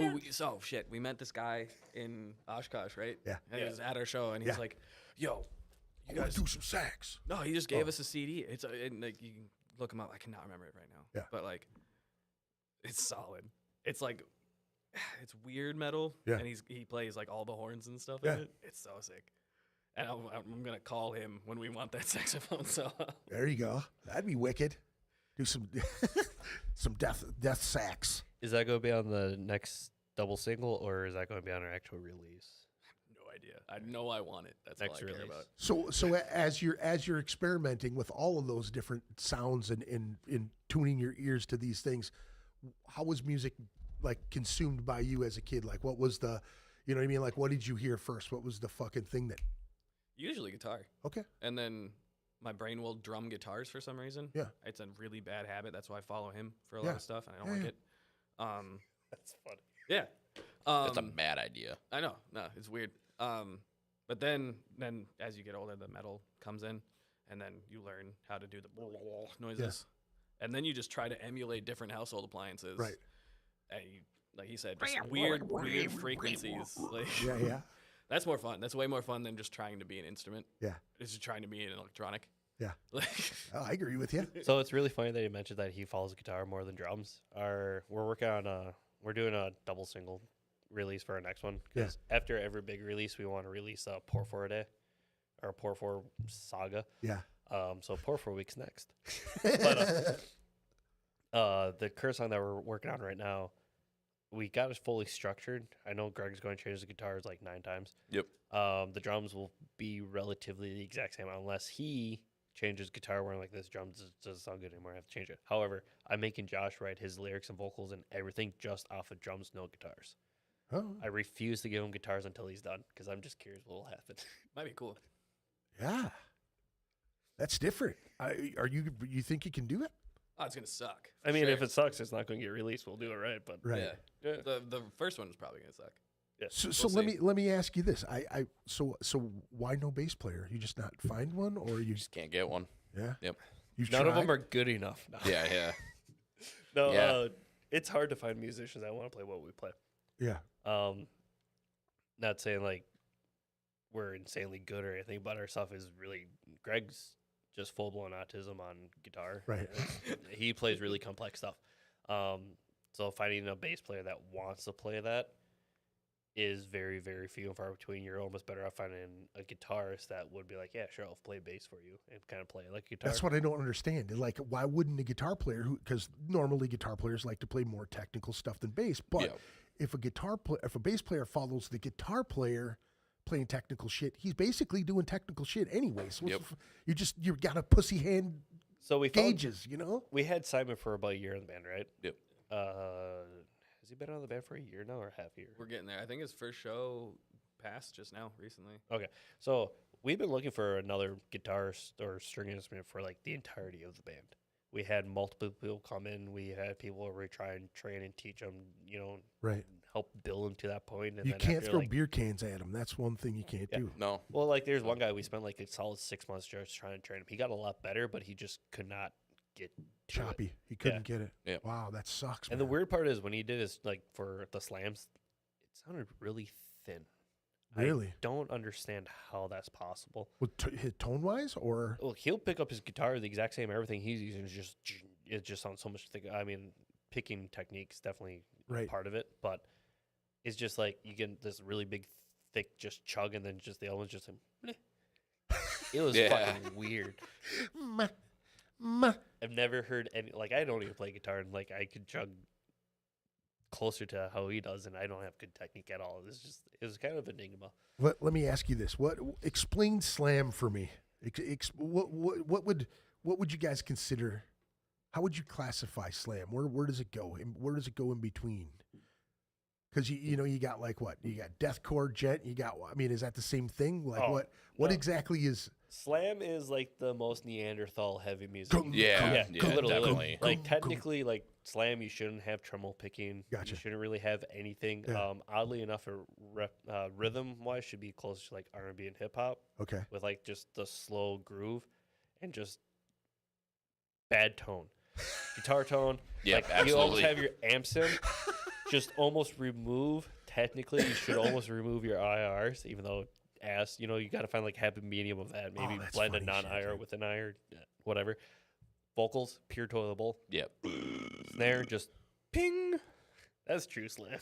E: Ooh, shit. We met this guy in Oshkosh, right?
C: Yeah.
E: And he was at our show, and he's like, yo,
C: you guys do some sax.
E: No, he just gave us a CD. It's like you can look him up. I cannot remember it right now.
C: Yeah.
E: But like, it's solid. It's like, it's weird metal.
C: Yeah.
E: And he plays like all the horns and stuff
C: Yeah.
E: in it. It's so sick. And I'm gonna call him when we want that saxophone solo.
C: There you go. That'd be wicked. Do some some death sax.
D: Is that going to be on the next double single or is that going to be on our actual release?
E: No idea. I know I want it. That's
D: Next
E: all I
D: release.
E: care about.
C: So as you're experimenting with all of those different sounds and in tuning your ears to these things, how was music like consumed by you as a kid? Like what was the, you know what I mean? Like what did you hear first? What was the fucking thing that?
E: Usually guitar.
C: Okay.
E: And then my brain will drum guitars for some reason.
C: Yeah.
E: It's a really bad habit. That's why I follow him for a lot of stuff, and I don't like it.
D: That's funny.
E: Yeah.
F: That's a bad idea.
E: I know. No, it's weird. But then as you get older, the metal comes in, and then you learn how to do the noises. And then you just try to emulate different household appliances.
C: Right.
E: And you, like he said, just weird frequencies. Like,
C: Yeah.
E: That's more fun. That's way more fun than just trying to be an instrument.
C: Yeah.
E: It's just trying to be an electronic.
C: Yeah.
E: Like,
C: Oh, I agree with you.
D: So it's really funny that you mentioned that he follows guitar more than drums. We're working on we're doing a double single release for our next one because after every big release, we want to release a Pour For a Day or a Pour For Saga.
C: Yeah.
D: So Pour For Week's next. But the curse song that we're working on right now, we got it fully structured. I know Greg's going to change the guitars like 9 times.
F: Yep.
D: The drums will be relatively the exact same unless he changes guitar where I'm like, this drum doesn't sound good anymore. I have to change it. However, I'm making Josh write his lyrics and vocals and everything just off of drums, no guitars.
C: Oh,
D: I refuse to give him guitars until he's done because I'm just curious what will happen.
E: Might be cool.
C: yeah. That's different. You think you can do it?
E: Oh, it's gonna suck.
D: I mean,
E: Sure.
D: if it sucks, it's not going to get released. We'll do it right, but
C: Right.
E: Yeah. The first one is probably gonna suck.
D: yeah.
C: So
E: We'll
C: let me ask you this. So why no bass player? You just not find one, or you
F: Just can't get one.
C: yeah?
F: Yep.
C: You've
D: None of
C: tried?
D: them are good enough. No,
F: Yeah.
D: no
F: Yeah.
D: it's hard to find musicians that want to play what we play.
C: Yeah.
D: Not saying like we're insanely good or anything, but our stuff is really Greg's just full blown autism on guitar.
C: Right.
D: He plays really complex stuff. So finding a bass player that wants to play that is very, very few and far between. You're almost better off finding a guitarist that would be like, yeah, sure, I'll play bass for you and kind of play it like guitar.
C: That's what I don't understand. Like, why wouldn't a guitar player because normally guitar players like to play more technical stuff than bass, but
F: Yeah.
C: if a bass player follows the guitar player playing technical shit, he's basically doing technical shit anyway. So
F: Yep.
C: you got a pussy hand
D: So we found,
C: gauges, you know?
D: we had Simon for about a year in the band, right?
F: Yep.
D: Has he been out of the band for a year now or half a year?
E: We're getting there. I think his first show passed just now, recently.
D: Okay, so we've been looking for another guitarist or string instrument for like the entirety of the band. We had multiple people come in. We had people where we try and train and teach them,
C: Right.
D: help build them to that point. And
C: You
D: then
C: can't
D: after,
C: throw
D: like,
C: beer cans at him. That's one thing you can't
D: Yeah.
C: do.
F: No.
D: Well, like there's one guy we spent like a solid 6 months just trying to train him. He got a lot better, but he just could not get to it.
C: Choppy. He couldn't get it.
F: Yeah.
C: Wow, that sucks.
D: And the
C: man.
D: weird part is when he did his like for the slams, it sounded really thin.
C: Really?
D: I don't understand how that's possible.
C: Hit tone wise or
D: Well, he'll pick up his guitar the exact same everything he's using. It just sounds so much thicker. I mean, picking technique's definitely
C: Right.
D: part of it, but it's just like you get this really big, thick, just chug, and then just the other one's just. Bleh. It was
F: Yeah.
D: fucking weird.
C: Ma- ma-
D: I've never heard any like I don't even play guitar, and like I could chug closer to how he does, and I don't have good technique at all. It was kind of an enigma.
C: Let me ask you this. Explain slam for me. What would you guys consider? How would you classify slam? Where does it go? Where does it go in between? Because you got like what? You got deathcore, gent. You got. I mean, is that the same thing? Like
D: Oh,
C: what
D: no.
C: exactly is?
D: Slam is like the most Neanderthal heavy music.
F: Yeah,
D: literally.
F: definitely.
D: Like technically, like slam, you shouldn't have tremolo picking.
C: Gotcha.
D: You shouldn't really have anything.
C: Yeah.
D: Oddly enough, rhythm wise, should be closer to like R&B and hip hop
C: Okay.
D: with like just the slow groove and just bad tone, guitar tone.
F: Yep,
D: like, you almost
F: absolutely.
D: have your amps in. Just almost remove. Technically, you should almost remove your IRs, even though. You got to find like happy medium of that. Maybe
C: that's
D: blend a
C: funny shit,
D: non-IR
C: dude.
D: with an IR, whatever. Vocals, pure toilet bowl.
F: Yep.
D: Snare, just ping. That's true slam.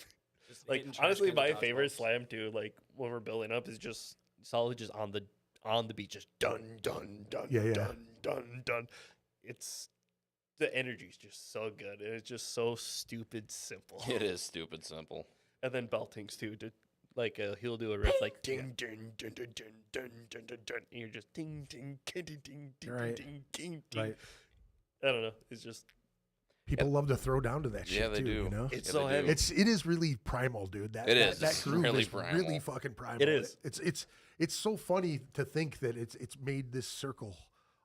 E: Just
D: Like
E: hitting trash
D: honestly,
E: cans
D: my
E: with
D: favorite
E: dodgeballs.
D: slam too, like when we're building up, is just solid, just on the beat, just dun dun dun
C: Yeah, yeah.
D: dun dun dun. It's the energy's just so good. And it's just so stupid simple.
F: It is stupid simple.
D: And then beltings too. Like he'll do a riff like ding ding ding ding ding ding ding ding ding, and you're just ding ding ding ding ding ding
C: Right.
D: ding ding ding.
C: Right.
D: I don't know. It's just
C: People love to throw down to that shit
F: Yeah, they
C: too.
F: do.
C: You know.
D: it's
F: Yeah,
D: so
F: they do.
D: heavy.
C: It is really primal, dude. That
F: It
C: that,
F: is.
C: That
F: It's
C: groove
F: really
C: is
F: primal.
C: really fucking primal.
D: It is.
C: It's so funny to think that it's made this circle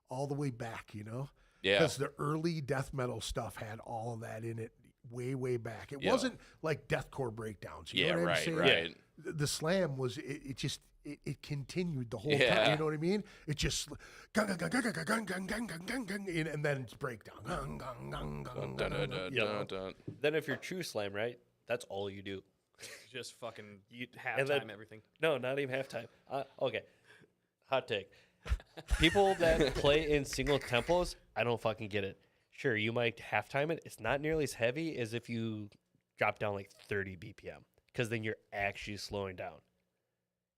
C: all the way back.
F: Yeah.
C: Because the early death metal stuff had all of that in it way back. It
F: Yeah.
C: wasn't like deathcore breakdowns. You
F: Yeah,
C: know what I'm
F: right,
C: saying?
F: right.
C: The slam was it continued the whole
F: Yeah.
C: time. You know what I mean? It just gung, gung, gung, gung, gung, gung, gung, gung, gung, gung, gung, and then it's breakdown. Gung, gung, gung, gung,
F: Dun,
C: gung,
F: dun,
C: gung,
F: dun,
C: gung.
F: dun, dun.
D: Then if you're true slam, right? That's all you do.
E: Just fucking
D: and
E: halftime
D: then-
E: everything.
D: No, not even halftime. Okay. Hot take. People that play in single tempos, I don't fucking get it. Sure, you might halftime it. It's not nearly as heavy as if you drop down like 30 BPM, because then you're actually slowing down.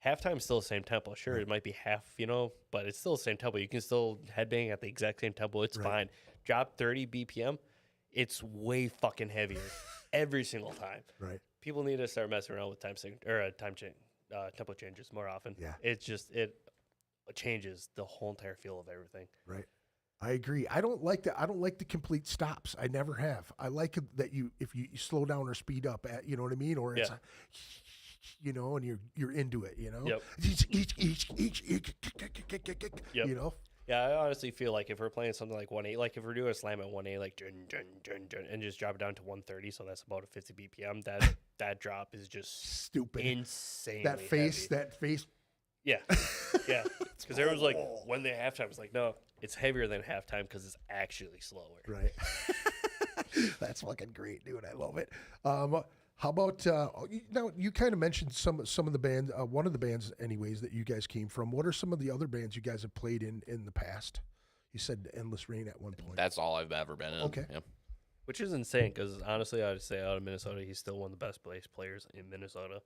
D: Halftime's still the same tempo. Sure, it might be half, but it's still the same tempo. You can still headbang at the exact same tempo. It's
C: Right.
D: fine. Drop 30 BPM, it's way fucking heavier. every single time.
C: Right.
D: People need to start messing around with tempo changes more often.
C: Yeah.
D: It changes the whole entire feel of everything.
C: Right. I agree. I don't like the complete stops. I never have. I like it that if you slow down or speed up at, you know what I mean? Or it's, and you're into it, you know?
D: Yep. Yep.
C: You know?
D: Yeah, I honestly feel like if we're playing something like 1.8, like if we're doing a slam at 1.8, like dun, dun, dun, dun, and just drop it down to 130, so that's about a 50 BPM, that drop is just
C: Stupid.
D: insane.
C: That face.
D: Yeah. Yeah. Because there was like, when the halftime was like, no, it's heavier than halftime because it's actually slower.
C: Right. That's fucking great, dude. I love it. How about now? You kind of mentioned some of the bands. One of the bands, anyways, that you guys came from. What are some of the other bands you guys have played in the past? You said Endless Rain at one point.
F: That's all I've ever been in.
C: Okay.
F: Yep.
D: Which is insane because honestly, I'd say out of Minnesota, he's still one of the best bass players in Minnesota.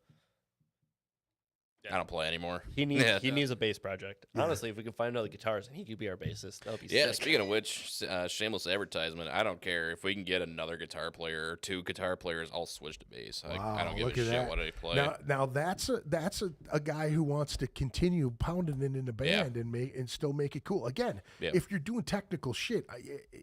F: I don't play anymore.
D: He needs a bass project. Yeah. Honestly, if we can find another guitarist and he could be our bassist, that would be sick.
F: Speaking of which, shameless advertisement. I don't care if we can get another guitar player or 2 guitar players. I'll switch to bass.
C: Wow,
F: I don't give a shit what I play.
C: Now that's a guy who wants to continue pounding it in the band and still make it cool. Again, if you're doing technical shit,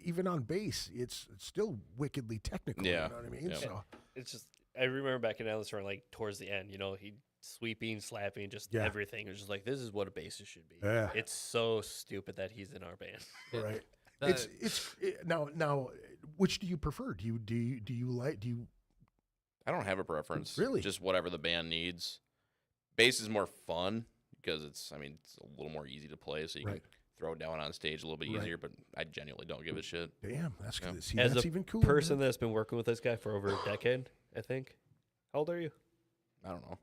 C: even on bass, it's still wickedly technical.
F: Yeah.
C: You know what I mean?
F: Yeah.
C: So
D: it's just I remember back in Ellis, like towards the end, he sweeping, slapping, just everything. It was just like, this is what a bassist should be.
C: Yeah.
D: It's so stupid that he's in our band.
C: Right. Now, which do you prefer? Do you like?
F: I don't have a preference.
C: Really?
F: Just whatever the band needs. Bass is more fun because it's a little more easy to play, so you can throw it down on stage a little bit easier. But I genuinely don't give a shit.
C: Damn, that's good. See,
D: As
C: that's
D: a
C: even cooler.
D: Person that's been working with this guy for over a decade, I think. How old are you?
F: I don't know.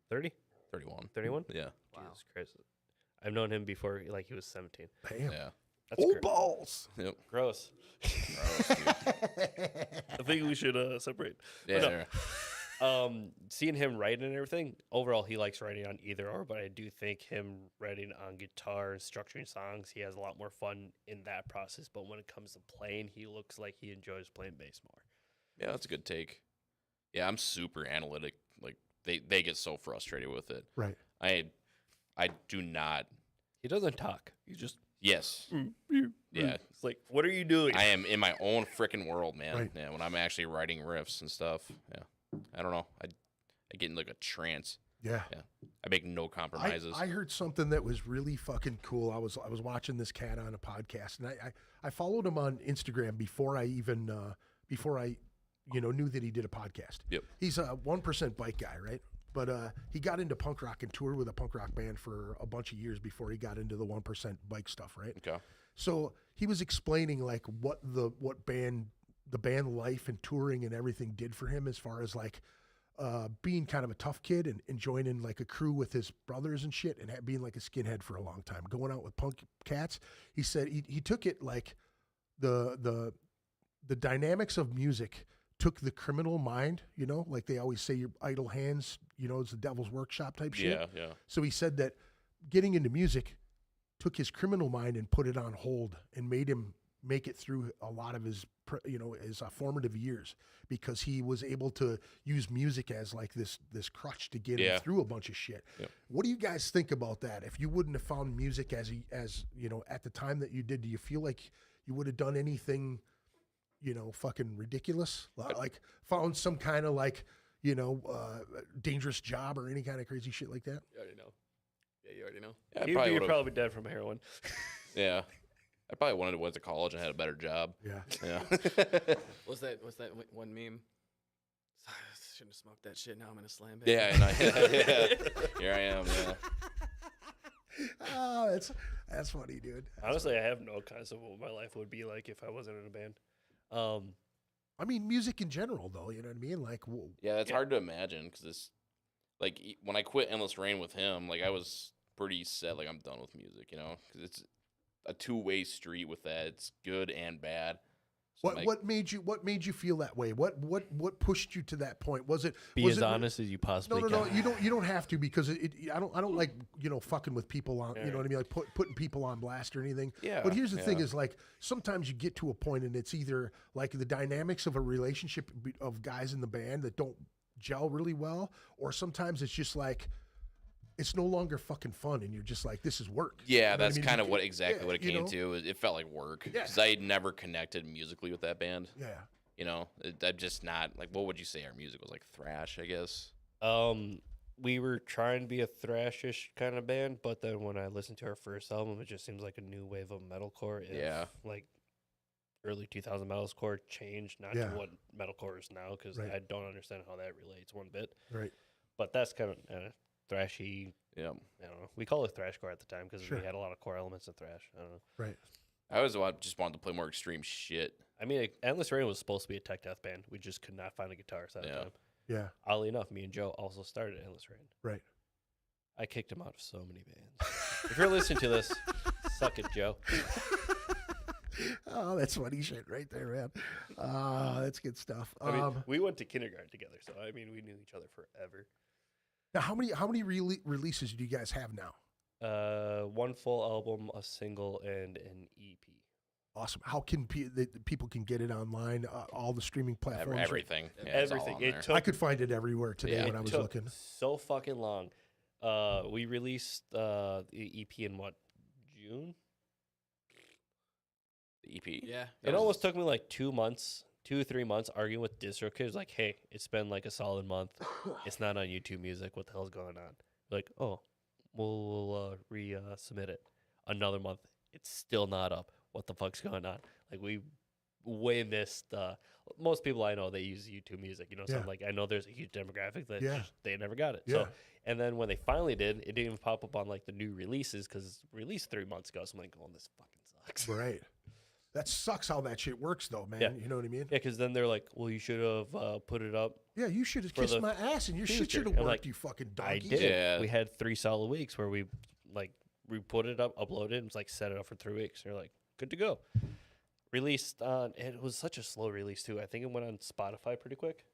D: 30?
F: 31.
D: 31?
F: Yeah.
D: Wow. Jesus Christ. I've known him before, like, he was 17.
C: Damn.
F: Yeah.
D: That's
C: old balls.
F: Yep.
D: Gross.
F: Gross, dude.
D: I think we should separate.
F: Yeah.
D: Seeing him writing and everything, overall, he likes writing on either or, but I do think him writing on guitar and structuring songs, he has a lot more fun in that process. But when it comes to playing, he looks like he enjoys playing bass more.
F: Yeah, that's a good take. Yeah, I'm super analytic. Like, they get so frustrated with it.
C: Right.
F: I do not.
D: He doesn't talk. He just
F: Yes. Yeah.
D: It's like, what are you doing?
F: I am in my own freaking world, man.
C: Right.
F: Yeah, when I'm actually writing riffs and stuff. Yeah. I don't know. I get in like a trance.
C: Yeah.
F: Yeah. I make no compromises.
C: I heard something that was really fucking cool. I was watching this cat on a podcast, and I followed him on Instagram before I even knew that he did a podcast.
F: Yep.
C: He's a 1% bike guy, right? But he got into punk rock and toured with a punk rock band for a bunch of years before he got into the 1% bike stuff, right?
F: Okay.
C: So he was explaining like what the band life and touring and everything did for him as far as like being kind of a tough kid and joining like a crew with his brothers and shit and being like a skinhead for a long time, going out with punk cats. He said he took it like the dynamics of music took the criminal mind, like they always say, your idle hands, it's the devil's workshop type shit.
F: Yeah, yeah.
C: So he said that getting into music took his criminal mind and put it on hold and made him make it through a lot of his formative years because he was able to use music as like this crutch to get him through a bunch of shit.
F: Yep.
C: What do you guys think about that? If you wouldn't have found music as at the time that you did, do you feel like you would have done anything fucking ridiculous? Like found some kind of like, dangerous job or any kind of crazy shit like that?
E: You already know. Yeah, you already know.
F: Yeah,
D: You're probably dead from heroin.
F: Yeah. I probably wanted to went to college and had a better job.
C: Yeah.
F: Yeah.
E: What's that one meme? Shouldn't have smoked that shit. Now I'm in a slam band.
F: Yeah, and yeah. Here I am, yeah.
C: Oh, that's funny, dude.
D: Honestly, I have no concept of what my life would be like if I wasn't in a band.
C: I mean, music in general, though, you know what I mean? Like,
F: Yeah, it's hard to imagine because it's like when I quit Endless Rain with him, like I was pretty set, like I'm done with music, because it's a two-way street with that. It's good and bad. So
C: What made you feel that way? What pushed you to that point? Was it
D: Be as honest as you possibly
C: No.
D: can.
C: You don't have to, because I don't like fucking with people on, you know what I mean, like putting people on blast or anything.
F: Yeah,
C: But here's the thing: is like sometimes you get to a point and it's either like the dynamics of a relationship of guys in the band that don't gel really well, or sometimes it's just like it's no longer fucking fun, and you're just like, this is work.
F: Yeah,
C: You know
F: that's
C: I mean?
F: kind of
C: You-
F: what exactly what it
C: you
F: came
C: know?
F: to. It felt like work
C: Yeah.
F: because I had never connected musically with that band.
C: Yeah.
F: You know, I'm just not like. What would you say our music was like? Thrash, I guess.
D: We were trying to be a thrashish kind of band, but then when I listened to our first album, it just seems like a new wave of metalcore.
F: Yeah.
D: Like early 2000 metalcore changed, not
C: Yeah.
D: to what metalcore is now, because
C: Right.
D: I don't understand how that relates one bit.
C: Right.
D: But that's kind of thrashy.
F: Yeah.
D: I don't know. We call it thrashcore at the time because
C: Sure.
D: we had a lot of core elements in thrash. I don't know.
C: Right.
F: I always just wanted to play more extreme shit.
D: I mean, Endless Rain was supposed to be a tech death band. We just could not find a guitarist at the
F: Yeah.
D: time.
C: Yeah.
D: Oddly enough, me and Joe also started Endless Rain.
C: Right.
D: I kicked him out of so many bands. If you're listening to this, suck it, Joe.
C: Oh, that's funny shit right there, man. That's good stuff.
D: I mean, we went to kindergarten together, so I mean, we knew each other forever.
C: Now, how many releases do you guys have now?
D: One full album, a single, and an E EP.
C: Awesome. How can people can get it online? All the streaming platforms.
F: Everything. Yeah, it's all
D: Everything.
F: on
D: It
F: there.
D: took
C: I could find it everywhere today
F: Yeah.
C: when I
D: It
C: was
D: took
C: looking.
D: so fucking long. We released the EP in what, June?
F: The EP.
E: Yeah.
D: It almost took me like 2 months, 2 or 3 months arguing with DistroKid. Like, hey, it's been like a solid month. It's not on YouTube Music. What the hell's going on? Like, oh, we'll resubmit it. Another month. It's still not up. What the fuck's going on? Like, we way missed. Most people I know, they use YouTube Music. You know, so
C: Yeah.
D: I'm like, I know there's a huge demographic that
C: Yeah.
D: they never got it.
C: Yeah.
D: So, and then when they finally did, it didn't even pop up on like the new releases because released 3 months ago. So I'm like, oh, this fucking sucks.
C: Right. That sucks how that shit works, though, man.
D: Yeah.
C: You know what I mean?
D: Yeah, because then they're like, well, you should have put it up.
C: Yeah, you should have
D: For
C: kissed
D: the
C: my ass, and your shit
D: future.
C: should have
D: I'm
C: worked,
D: like,
C: you fucking
D: I
C: donkeys.
D: did.
F: Yeah.
D: We had 3 solid weeks where we put it up, uploaded it, and like set it up for 3 weeks. They're like, good to go. Released on, and it was such a slow release too. I think it went on Spotify pretty quick.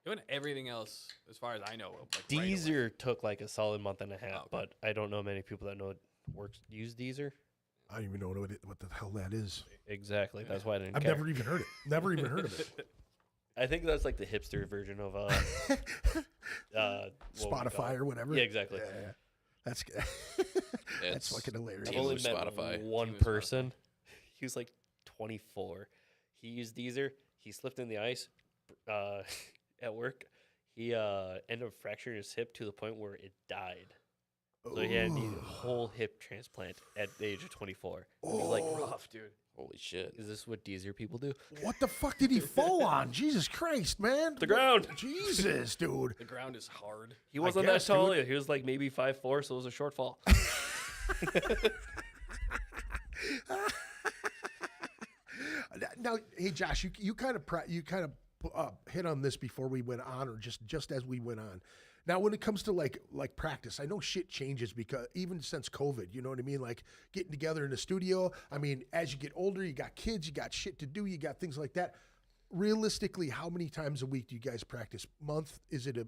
E: Doing everything else, as far as I know, like right away.
D: Deezer took like a solid month and a half,
E: Oh, okay.
D: but I don't know many people that know it use Deezer.
C: I don't even know what the hell that is.
D: Exactly. That's why I didn't
C: I've
D: care.
C: never even heard it. Never even heard of it.
D: I think that's like the hipster version of what would we call
C: Spotify
D: it?
C: or whatever.
D: Yeah, exactly.
C: Yeah. That's
F: It's
C: fucking hilarious.
D: I've
F: Team
D: only
F: with
D: met
F: Spotify.
D: one
E: Team with
D: person. He was like 24. He used Deezer. He slipped in the ice at work. He ended up fracturing his hip to the point where it died. So he had to need a whole hip transplant at the age of 24. He was like,
E: Rough, dude.
F: Holy shit.
D: is this what Deezer people do?
C: What the fuck did he fall on? Jesus Christ, man.
D: The ground.
C: Jesus, dude.
E: The ground is hard.
D: He wasn't
C: guess,
D: that tall.
C: dude.
D: He was like maybe 5'4", so it was a short fall.
C: Now, hey Josh, you kind of hit on this before we went on, or just as we went on. Now, when it comes to like practice, I know shit changes because even since COVID, you know what I mean? Like getting together in the studio. I mean, as you get older, you got kids, you got shit to do, you got things like that. Realistically, how many times a week do you guys practice? Month? Is it?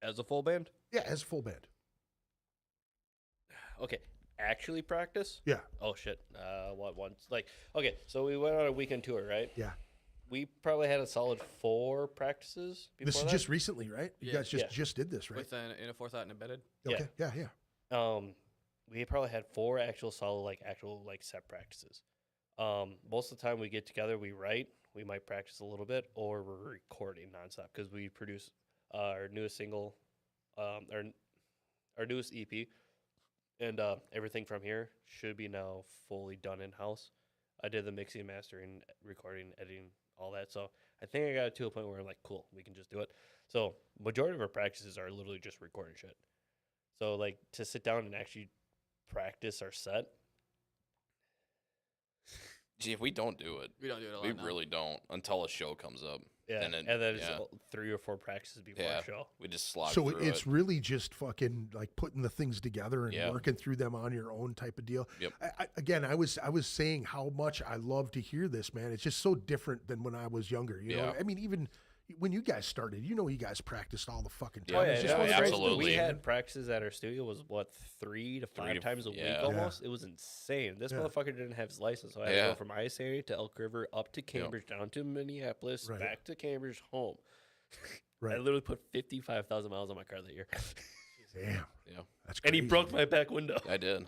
D: As a full band?
C: Yeah, as a full band.
D: Okay. Actually practice?
C: Yeah,
D: Oh, shit. What once? Like, okay, so we went on a weekend tour, right?
C: yeah.
D: We probably had a solid 4 practices before
C: This is
D: that.
C: just recently, right? You
E: Yeah.
C: guys
D: Yeah.
C: just did this, right?
E: With in a forethought and embedded.
C: Okay, yeah.
D: We probably had 4 actual solid, actual set practices. Most of the time we get together, we write, we might practice a little bit, or we're recording nonstop because we produce our newest single, our newest EP, and everything from here should be now fully done in house. I did the mixing, mastering, recording, editing, all that. So I think I got it to a point where I'm like, cool, we can just do it. So majority of our practices are literally just recording shit. So like to sit down and actually practice our set.
F: Gee, if we don't do it,
E: We don't do it a lot
F: we
E: now.
F: really don't until a show comes up.
D: Yeah,
F: And then-
D: then it's
F: yeah.
D: 3 or 4 practices before
F: Yeah.
D: a show.
F: We just slog
C: So
F: through
C: it's
F: it.
C: really just fucking like putting the things together and
F: Yeah.
C: working through them on your own type of deal.
F: Yep.
C: Again, I was saying how much I love to hear this, man. It's just so different than when I was younger. You know,
F: Yeah.
C: I mean, even when you guys started, you guys practiced all the fucking time.
F: Yeah.
C: It's just
F: Yeah,
C: one of those things,
F: absolutely.
D: We
C: man.
D: had practices at our studio was what 3 to 5
F: to-
D: times a week
F: yeah.
D: almost. It was insane. This
C: Yeah.
D: motherfucker didn't have his license, so I had to
F: Yeah.
D: go from Ice Area to Elk River up to Cambridge, down to Minneapolis,
C: Right.
D: back to Cambridge, home. I
C: Right.
D: literally put 55,000 miles on my car that year,
C: Damn,
F: Yeah,
C: that's
D: and
C: crazy.
D: he broke my back window.
F: I did.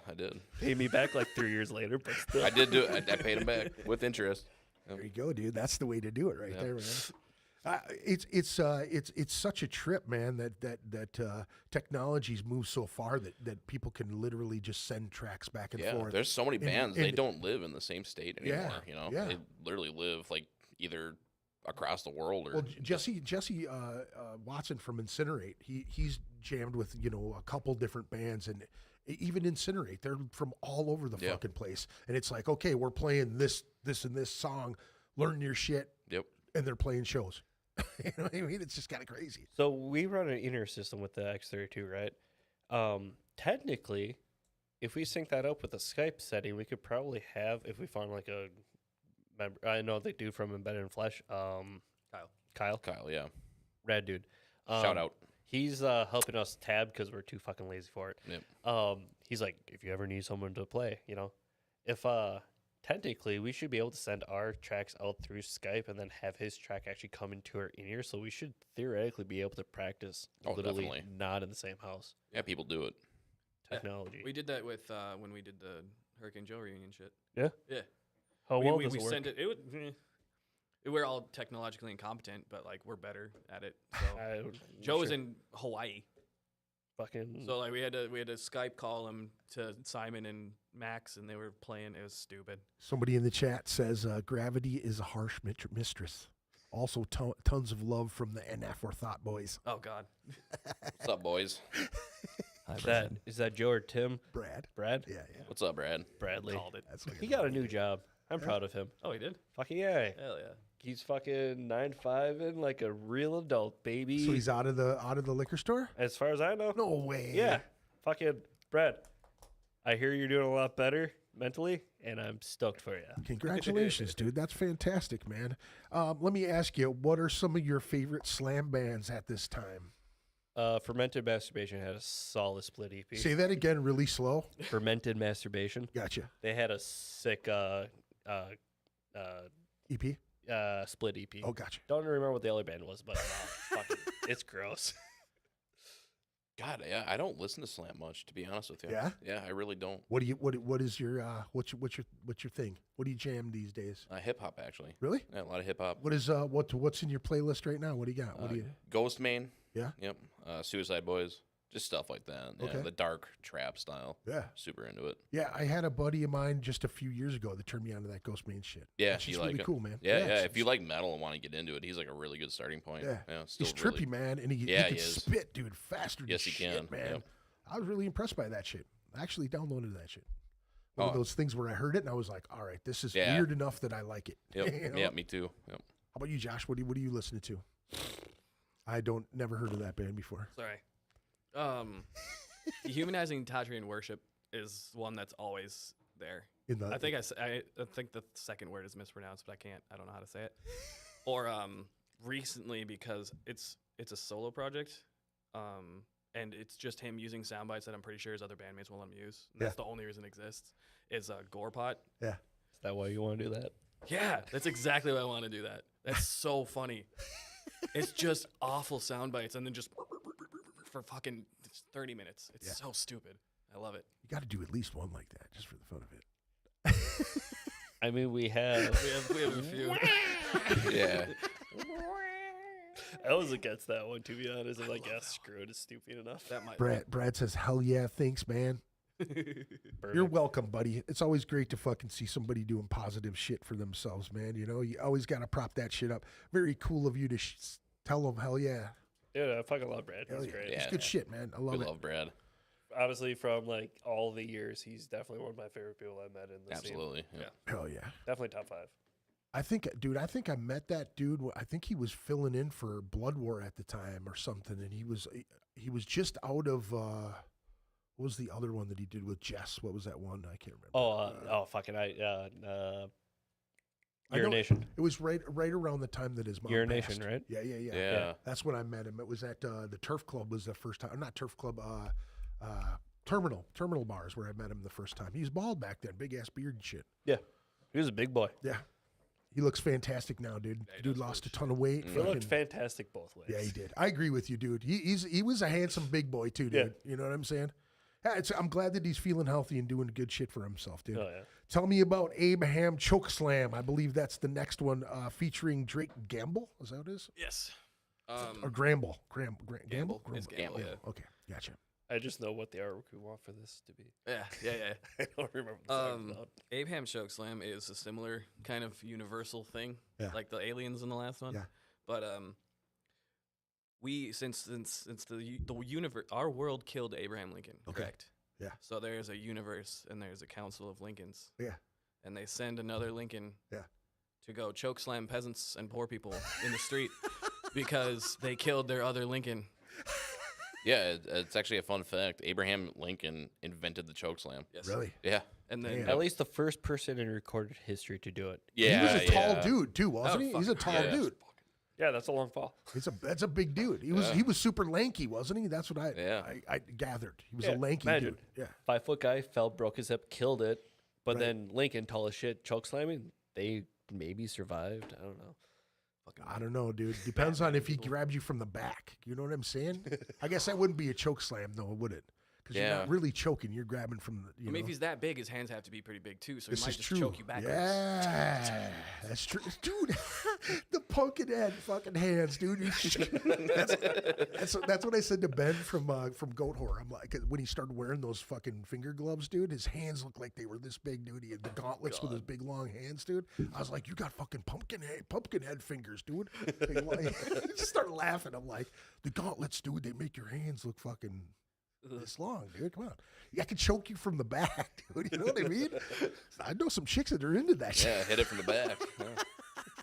D: Paid me back like 3 years later, but still.
F: I did do it. I paid him back with interest.
C: There you go, dude. That's the way to do it, right
F: Yeah.
C: there, man. It's such a trip, man. That technology's moved so far that people can literally just send tracks back and
F: Yeah,
C: forth.
F: there's so many
C: And-
F: bands. They
C: and-
F: don't live in the same state anymore.
C: Yeah,
F: You know,
C: yeah.
F: they literally live like either across the world or
C: Well, Jesse Watson from Incinerate, he's jammed with a couple different bands, and even Incinerate, they're from all over the
F: Yeah.
C: fucking place. And it's like, okay, we're playing this and this song, learn your shit,
F: Yep.
C: and they're playing shows. You know what I mean? It's just kind of crazy.
D: So we run an inner system with the X32, right? Technically, if we sync that up with a Skype setting, we could probably have, if we found like a member, I know the dude from Embedded in Flesh, Kyle,
F: Kyle, yeah.
D: rad dude.
F: Shout out.
D: He's helping us tab because we're too fucking lazy for it.
F: Yep.
D: He's like, if you ever need someone to play, if technically we should be able to send our tracks out through Skype and then have his track actually come into our in-ear, so we should theoretically be able to practice
F: Oh,
D: literally
F: definitely.
D: not in the same house.
F: Yeah, people do it.
D: Technology.
E: We did that with when we did the Hurricane Joe reunion shit.
D: Yeah?
E: Yeah.
D: How
E: we
D: well
E: we,
D: does
E: we
D: it work?
E: sent it. It would. We're all technologically incompetent, but like we're better at it. So Joe was in Hawaii,
D: fucking.
E: so like we had to Skype call him to Simon and Max, and they were playing. It was stupid.
C: Somebody in the chat says gravity is a harsh mistress. Also, tons of love from the NF or Thought Boys.
E: Oh God.
F: What's up, boys?
D: is that Joe or Tim?
C: Brad.
D: Brad?
C: Yeah.
F: What's up, Brad?
D: Bradley.
E: Called it.
C: That's what
D: He got a new job. I'm proud of him.
E: Oh, he did.
D: Fucking yeah.
E: Hell yeah.
D: He's fucking 9'5" and like a real adult, baby.
C: So he's out of the liquor store?
D: As far as I know.
C: No way.
D: Yeah. Fucking Brad. I hear you're doing a lot better mentally, and I'm stoked for you.
C: Congratulations, dude. That's fantastic, man. Let me ask you, what are some of your favorite slam bands at this time?
D: Fermented Masturbation had a solid split EP.
C: Say that again really slow.
D: Fermented Masturbation.
C: Gotcha.
D: They had a sick
C: EP?
D: split EP.
C: Oh, gotcha.
D: Don't remember what the other band was, but fucking, it's gross.
F: God, yeah, I don't listen to slam much, to be honest with you.
C: Yeah?
F: Yeah, I really don't.
C: What is your what's your thing? What do you jam these days?
F: Hip hop, actually.
C: Really?
F: Yeah, a lot of hip hop.
C: What is what's in your playlist right now? What do you got? What do you?
F: Ghost Main.
C: Yeah.
F: Yep. Suicide Boys. Just stuff like that. Yeah,
C: Okay.
F: the dark trap style.
C: Yeah.
F: Super into it.
C: Yeah, I had a buddy of mine just a few years ago that turned me onto that Ghost Main shit.
F: Yeah,
C: That's
F: you
C: just
F: like
C: really
F: it.
C: cool, man.
F: Yeah, yeah.
C: it's-
F: If you like metal and want to get into it, he's like a really good starting point.
C: Yeah.
F: Still
C: he's
F: really-
C: trippy, man, and he
F: Yeah,
C: can
F: he is.
C: spit, dude, faster than
F: Yes, he
C: shit,
F: can.
C: man.
F: Yep.
C: I was really impressed by that shit. I actually downloaded that shit. One of
F: Oh.
C: those things where I heard it and I was like, all right, this is
F: Yeah.
C: weird enough that I like it.
F: Yep.
C: You know?
F: Yeah, me too. Yep.
C: How about you, Josh? What are you listening to? I never heard of that band before.
E: Sorry. Dehumanizing Tatrian worship is one that's always there.
C: In the
E: I think I think the second word is mispronounced, but I don't know how to say it. Or recently, because it's a solo project, and it's just him using sound bites that I'm pretty sure his other bandmates will let him use. And that's the only reason it exists. Is Gorepot.
C: yeah.
D: Is that why you want to do that?
E: Yeah, that's exactly why I want to do that. That's so funny. It's just awful sound bites, and then just for fucking 30 minutes. It's so stupid. I love it.
C: You got to do at least one like that just for the fun of it.
D: I mean, we have.
E: We have a few.
F: Yeah.
D: I was against that one, to be honest. I'm like, yeah, screw it. It's stupid enough.
E: That might.
C: Brad says, hell yeah, thanks, man. You're welcome, buddy. It's always great to fucking see somebody doing positive shit for themselves, man. You know, you always got to prop that shit up. Very cool of you to tell them, hell yeah.
D: Yeah, I fucking love Brad.
C: Hell
D: He's
C: yeah.
D: great.
C: It's
F: Yeah.
C: good shit, man. I
F: We
C: love it.
F: love Brad.
D: Honestly, from like all the years, he's definitely one of my favorite people I met in the scene.
F: Absolutely. Yeah.
D: Yeah.
C: Hell yeah.
D: Definitely top 5.
C: I think I met that dude. I think he was filling in for Blood War at the time or something, and he was just out of. What was the other one that he did with Jess? What was that one? I can't remember.
D: Urination.
C: It was right around the time that his mom
D: Urination,
C: passed.
D: right?
C: Yeah. That's when I met him. It was at the Turf Club. Was the first time? Not Turf Club. Terminal Bars where I met him the first time. He was bald back then, big ass beard and shit.
D: Yeah. He was a big boy.
C: Yeah. He looks fantastic now, dude. Dude lost a ton of weight.
D: He looked fantastic both ways.
C: Yeah, he did. I agree with you, dude. He was a handsome big boy too, dude.
D: Yeah.
C: You know what I'm saying? Yeah, I'm glad that he's feeling healthy and doing good shit for himself, dude.
D: Oh, yeah.
C: Tell me about Abraham Chokeslam. I believe that's the next one featuring Drake Gamble. Is that what it is?
E: Yes.
C: Or Gramble.
E: Gamble.
C: Gramble?
E: It's Gamble, yeah.
C: Okay, gotcha.
D: I just know what the artwork we want for this to be.
E: Yeah.
D: I don't remember what the song's about.
E: Abraham Chokeslam is a similar kind of universal thing, like the aliens in the last one.
C: Yeah.
E: But we since the universe, our world killed Abraham Lincoln, correct?
C: Yeah.
E: So there's a universe and there's a council of Lincolns.
C: Yeah.
E: And they send another Lincoln.
C: Yeah.
E: To go chokeslam peasants and poor people in the street because they killed their other Lincoln.
F: Yeah, it's actually a fun fact. Abraham Lincoln invented the chokeslam.
E: Yes.
C: Really?
F: Yeah.
E: And then
D: At least the first person in recorded history to do it.
F: Yeah.
C: He was a tall dude too, wasn't he? He's a tall dude.
D: Yeah, that's a long fall.
C: That's a big dude. He was super lanky, wasn't he? That's what I gathered. He was a lanky
D: imagine.
C: dude. Yeah.
D: 5 foot guy fell, broke his hip, killed it. But then Lincoln, tall as shit, choke slamming. They maybe survived. I don't know.
C: I don't know, dude. Depends on if he grabs you from the back. You know what I'm saying? I guess that wouldn't be a choke slam, though, would it? Because you're not really choking. You're grabbing from the.
E: I mean, if he's that big, his hands have to be pretty big too. So
C: This
E: he might
C: is
E: just
C: true.
E: choke you backwards.
C: Yeah, that's true, dude. The pumpkin head fucking hands, dude. That's what I said to Ben from Goat Whore. I'm like, when he started wearing those fucking finger gloves, dude, his hands looked like they were this big, dude. He had the gauntlets with his big long hands, dude. I was like, you got fucking pumpkin head fingers, dude. He just started laughing. I'm like, the gauntlets, dude, they make your hands look fucking this long, dude. Come on. I can choke you from the back, dude. You know what I mean? I know some chicks that are into that shit.
F: Yeah, hit it from the back. Yeah.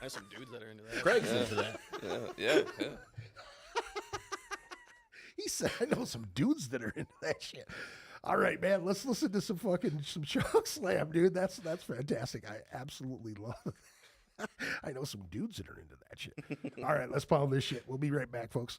E: I have some dudes that are into that.
D: Craig's into that.
F: Yeah.
C: He said, I know some dudes that are into that shit. All right, man. Let's listen to some choke slam, dude. That's fantastic. I absolutely love it. I know some dudes that are into that shit. All right, let's pound this shit. We'll be right back, folks.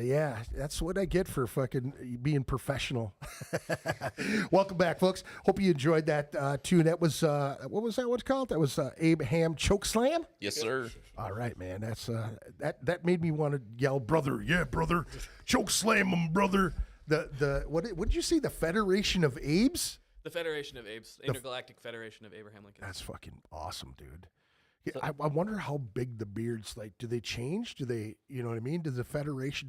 C: Yeah, that's what I get for fucking being professional. Welcome back, folks. Hope you enjoyed that tune. That was what was that? What's called? That was Abraham Chokeslam.
F: Yes, sir.
C: All right, man. That's that made me want to yell, brother. Yeah, brother. Chokeslam him, brother. The what did you say? The Federation of Abes.
E: The Federation of Apes, Intergalactic Federation of Abraham Lincoln.
C: That's fucking awesome, dude. Yeah, I wonder how big the beards, like, do they change? Do they, you know what I mean? Does the Federation,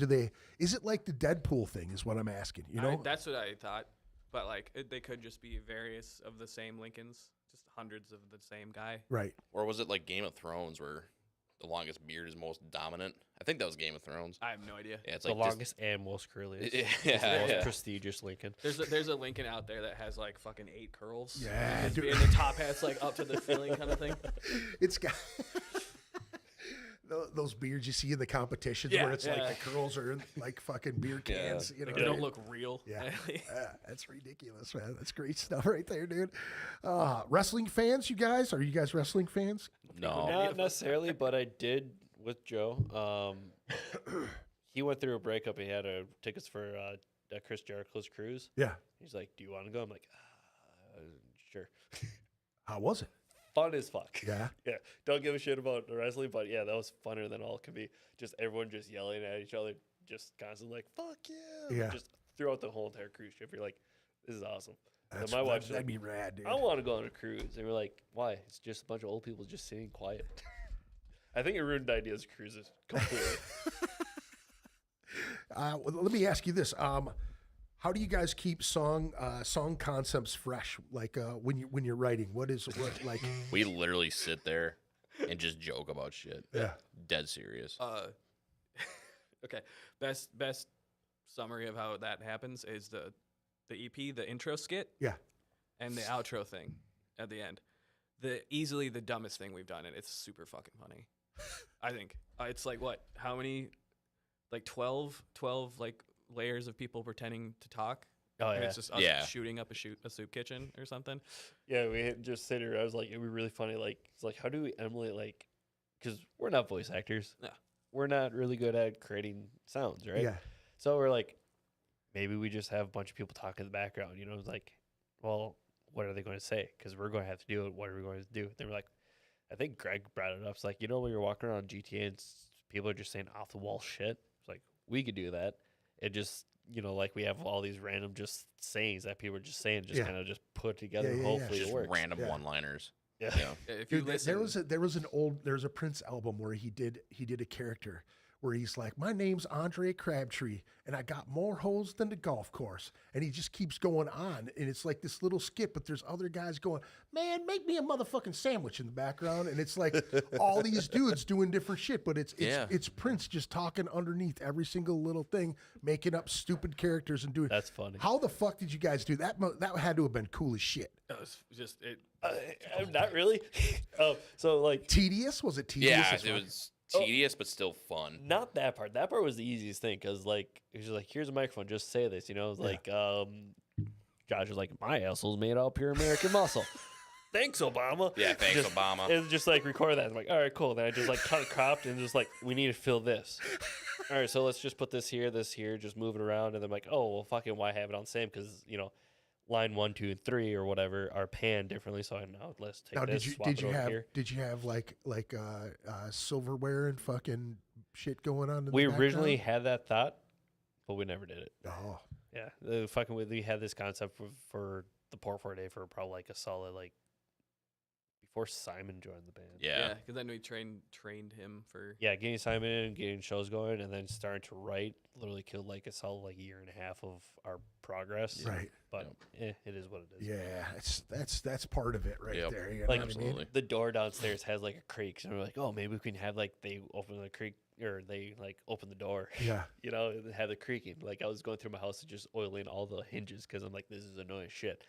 C: is it like the Deadpool thing is what I'm asking, you know?
E: That's what I thought. But, like, they could just be various of the same Lincolns, just hundreds of the same guy.
C: Right.
F: Or was it like Game of Thrones where the longest beard is most dominant? I think that was Game of Thrones.
E: I have no idea.
F: Yeah, it's
D: The
F: like
D: longest and most curliest.
F: Yeah,
D: It's the most
F: yeah.
D: prestigious Lincoln.
E: There's a Lincoln out there that has, like, fucking 8 curls.
C: Yeah,
E: And
C: dude.
E: the top hat's, like, up to the ceiling kind of thing.
C: It's got those beards you see in the competitions
E: Yeah,
C: where it's like
E: yeah.
C: the curls are in like fucking beer
F: Yeah.
C: cans. You know,
E: They don't look real.
C: Yeah. Yeah, that's ridiculous, man. That's great stuff right there, dude. Wrestling fans, you guys? Are you guys wrestling fans?
F: No.
D: Not necessarily, but I did with Joe. He went through a breakup. He had tickets for Chris Jericho's cruise.
C: Yeah.
D: He's like, "Do you want to go?" I'm like, "Sure."
C: How was it?
D: Fun as fuck.
C: Yeah.
D: Yeah. Don't give a shit about the wrestling, but yeah, that was funner than all can be. Just everyone just yelling at each other, just constantly like, "Fuck yeah!"
C: Yeah.
D: Just throughout the whole entire cruise trip, you're like, "This is awesome."
C: That's,
D: my wife was
C: that'd
D: like,
C: be rad, dude.
D: I want to go on a cruise. And we're like, why? It's just a bunch of old people just sitting quiet. I think it ruined ideas of cruises completely.
C: Well, let me ask you this: how do you guys keep song concepts fresh? Like when you're writing, what like?
F: We literally sit there and just joke about shit.
C: Yeah.
F: Dead serious.
E: Okay. Best summary of how that happens is the EP, the intro skit,
C: Yeah.
E: and the outro thing at the end. Easily the dumbest thing we've done, and it's super fucking funny. I think it's like what? How many? Like 12 like layers of people pretending to talk.
D: Oh,
E: And
D: yeah.
E: it's just us
F: Yeah.
E: shooting up a soup kitchen or something.
D: Yeah, we had just sit here. I was like, it'd be really funny. Like, it's like, how do we emulate, like, because we're not voice actors.
E: Yeah.
D: We're not really good at creating sounds, right?
C: Yeah.
D: So we're like, maybe we just have a bunch of people talking in the background. You know, it's like, well, what are they going to say? Because we're going to have to do it. What are we going to do? They were like, I think Greg brought it up. It's like, you know, when you're walking around GTA and people are just saying off the wall shit. It's like, we could do that. It just, you know, like we have all these random just sayings that people are just saying, just
C: Yeah.
D: kind of just put together.
C: Yeah,
D: And
C: yeah, yeah.
D: hopefully
F: just
D: it works.
F: random
C: Yeah.
F: one-liners.
D: Yeah.
F: You know?
E: If you
C: Dude,
E: listen,
C: there was a Prince album where he did a character where he's like, my name's Andre Crabtree and I got more holes than the golf course, and he just keeps going on, and it's like this little skit, but there's other guys going, man, make me a motherfucking sandwich in the background, and it's like all these dudes doing different shit, but it's
F: Yeah.
C: it's Prince just talking underneath every single little thing, making up stupid characters and doing.
D: That's funny.
C: How the fuck did you guys do that? That had to have been cool as shit.
E: it was just it.
D: Not really. Oh, so like
C: Tedious? Was it tedious?
F: Yeah,
C: as
F: it
C: fuck?
F: was tedious but still fun.
D: not that part. That part was the easiest thing because like it was just like, here's a microphone, just say this. You know, it's like Josh was like, my asshole's made out of pure American muscle. Thanks, Obama.
F: Yeah, thanks,
D: Just-
F: Obama.
D: It was just like record that. I'm like, all right, cool. Then I just like cut it cropped and just like, we need to fill this. All right, so let's just put this here, just move it around. And then I'm like, oh, well, fucking why have it on the same? Because, you know, line 1, 2, and 3 or whatever are panned differently. So I know, let's take
C: Now,
D: this, swap it over here.
C: did you have like silverware and fucking shit going on? In
D: We
C: the
D: originally
C: background?
D: had that thought, but we never did it.
C: Oh,
D: Yeah, we had this concept for the Port 4 Day for probably like a solid like before Simon joined the band.
F: Yeah.
E: Because then we trained him for.
D: Yeah, getting Simon in, getting shows going, and then starting to write literally killed like a solid like year and a half of our progress.
C: right.
D: But it is what it is.
C: Yeah, that's part of it right
F: Yep.
C: there. You know
D: Like,
C: what I mean?
F: Absolutely.
D: The door downstairs has like a creak, and we're like, oh, maybe we can have like they open the creak or they like open the door.
C: Yeah.
D: You know, and have the creaking. Like I was going through my house and just oiling all the hinges because I'm like, this is annoying shit.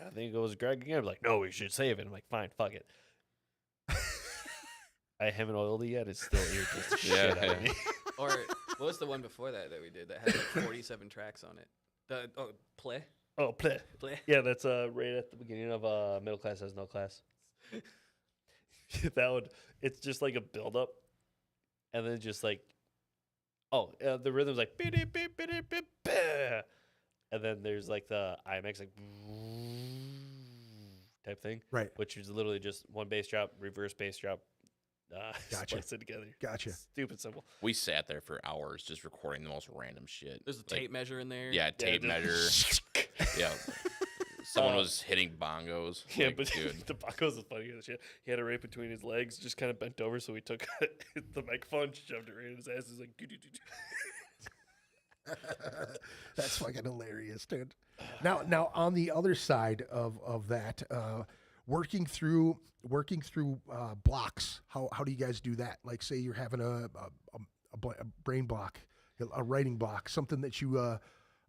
D: I think it was Greg again. I'm like, no, we should save it. I'm like, fine, fuck it. I haven't oiled it yet. It's still irritates the shit out of me.
E: Or what was the one before that we did that had like 47 tracks on it? Play.
D: Oh, play. Yeah, that's right at the beginning of Middle Class Has No Class. It's just like a build up, and then just like Oh, the rhythm's like beep, beep, beep, beep, beep, bah. And then there's like the IMX like type thing,
C: Right.
D: which is literally just one bass drop, reverse bass drop,
C: Gotcha.
D: splice it together.
C: Gotcha.
D: Stupid simple.
F: We sat there for hours just recording the most random shit.
E: There's a tape measure in there.
F: Yeah, tape measure. Yeah. Someone was hitting bongos.
D: Yeah,
F: Like,
D: but
F: dude.
D: the Bongos is funny as shit. He had it right between his legs, just kind of bent over, so he took the microphone, shoved it right in his ass. He's like,
C: That's fucking hilarious, dude. Now on the other side of that, working through blocks. How do you guys do that? Like, say you're having a brain block, a writing block, something that you.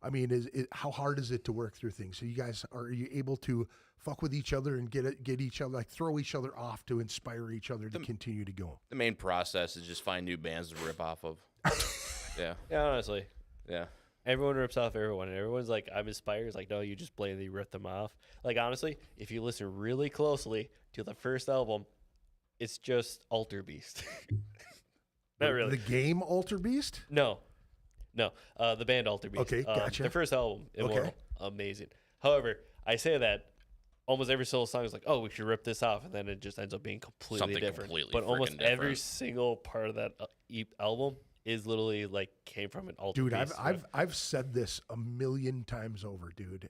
C: I mean, how hard is it to work through things? So you guys, are you able to fuck with each other and get each other, like throw each other off to inspire each other to continue to go?
F: The main process is just find new bands to rip off of. Yeah.
D: yeah, honestly.
F: Yeah.
D: Everyone rips off everyone, and everyone's like, I'm inspired. It's like, no, you just blatantly rip them off. Like, honestly, if you listen really closely to the first album, it's just Alter Beast. Not really.
C: The game Alter Beast?
D: No. The band Alter Beast.
C: Okay, gotcha.
D: The first album, Immortal, amazing. However, I say that almost every single song is like, oh, we should rip this off, and then it just ends up being completely
F: Something
D: different.
F: completely
D: But almost
F: freaking
D: every
F: different.
D: single part of that album is literally like came from an Alter
C: Dude,
D: Beast.
C: I've said this a million times over, dude.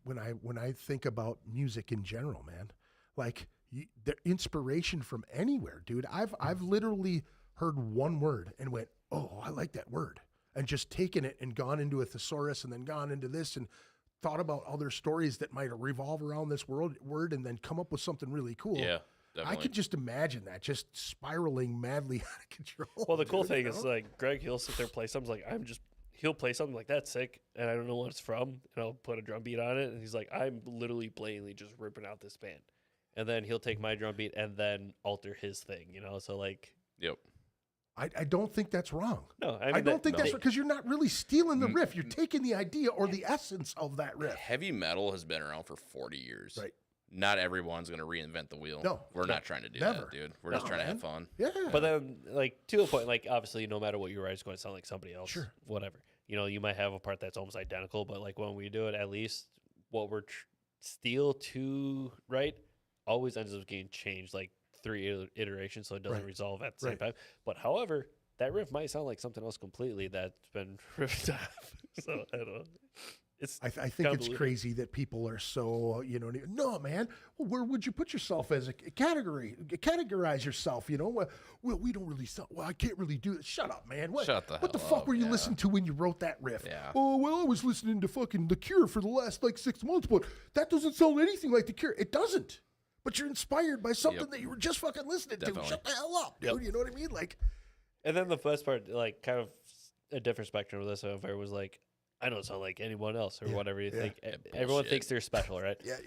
C: When I think about music in general, man, like the inspiration from anywhere, dude. I've literally heard one word and went, oh, I like that word, and just taken it and gone into a thesaurus and then gone into this and thought about other stories that might revolve around this word and then come up with something really cool.
F: Yeah. Definitely.
C: I could just imagine that just spiraling madly out of control.
D: Well, the cool
C: dude,
D: thing
C: you
D: is
C: know?
D: like Greg, he'll sit there play something like he'll play something like that's sick, and I don't know what it's from, and I'll put a drum beat on it, and he's like, I'm literally blatantly just ripping out this band, and then he'll take my drum beat and then alter his thing, you know. So like,
F: Yep.
C: I don't think that's wrong.
D: no,
C: I don't think that's
D: they-
C: because you're not really stealing the riff. You're taking the idea or the essence of that riff.
F: Heavy metal has been around for 40 years.
C: Right.
F: Not everyone's going to reinvent the wheel.
C: No.
F: We're not trying to do
C: Never.
F: that, dude. We're just
C: No,
F: trying to
C: man.
F: have fun.
C: Yeah.
D: But then, like, to a point, like, obviously, no matter what you write, it's going to sound like somebody else.
C: Sure.
D: Whatever. You know, you might have a part that's almost identical, but, like, when we do it, at least what we're steal to write always ends up getting changed, like, 3 iterations, so it doesn't
C: Right.
D: resolve at the same
C: Right.
D: time. But, however, that riff might sound like something else completely that's been ripped off. So, I don't know. It's
C: I think it's
D: convoluted.
C: crazy that people are so, no, man, well, where would you put yourself as a category? Categorize yourself, Well, we don't really sound, well, I can't really do it. Shut up, man.
F: Shut the
C: What the
F: hell
C: fuck
F: up,
C: were you
F: yeah.
C: listening to when you wrote that riff?
F: Yeah.
C: Oh, well, I was listening to fucking The Cure for the last, 6 months, but that doesn't sound anything like The Cure. It doesn't. But you're inspired by something
F: Yep.
C: that you were just fucking listening
F: Definitely.
C: to. Shut the hell up, dude.
D: Yep.
C: You know what I mean?
D: And then the best part, like, kind of a different spectrum of this, if it was like, I don't sound like anyone else or
C: Yeah,
D: whatever you
C: yeah.
D: think.
F: Yeah,
D: Everyone
F: bullshit.
D: thinks they're special, right?
C: Yeah.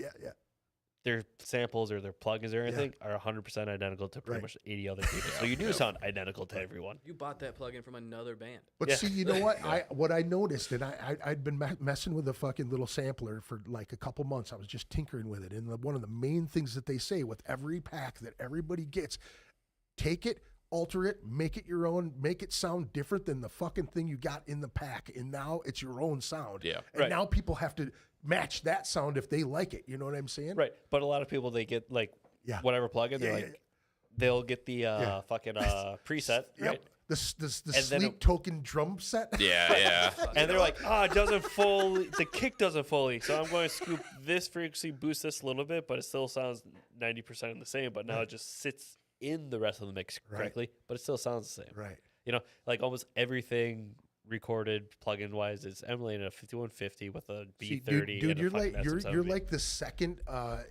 D: Their samples or their plugins or anything are 100% identical to pretty
C: Right.
D: much 80 other people. So you do sound identical to everyone.
E: You bought that plugin from another band.
C: But
D: Yeah.
C: see, you know what? What I noticed, and I'd been messing with a fucking little sampler for like a couple months. I was just tinkering with it, and one of the main things that they say with every pack that everybody gets, take it, alter it, make it your own, make it sound different than the fucking thing you got in the pack, and now it's your own sound.
F: Yeah.
C: And
D: Right.
C: now people have to match that sound if they like it. You know what I'm saying?
D: Right. But a lot of people, they get like
C: Yeah.
D: whatever plugin, they're
C: Yeah,
D: like,
C: yeah.
D: they'll get the fucking preset,
C: Yep.
D: right?
C: The
D: And then
C: sleep token drum set.
F: Yeah.
D: And they're like, it doesn't fully, the kick doesn't fully. So I'm going to scoop this frequency, boost this a little bit, but it still sounds 90% the same. But now it just sits in the rest of the mix
C: Right.
D: correctly, but it still sounds the same.
C: Right.
D: You know, like almost everything recorded plugin wise is emulating a 5150 with a
C: See,
D: B30.
C: dude,
D: and a
C: you're
D: fucking
C: like you're
D: SM70.
C: like the second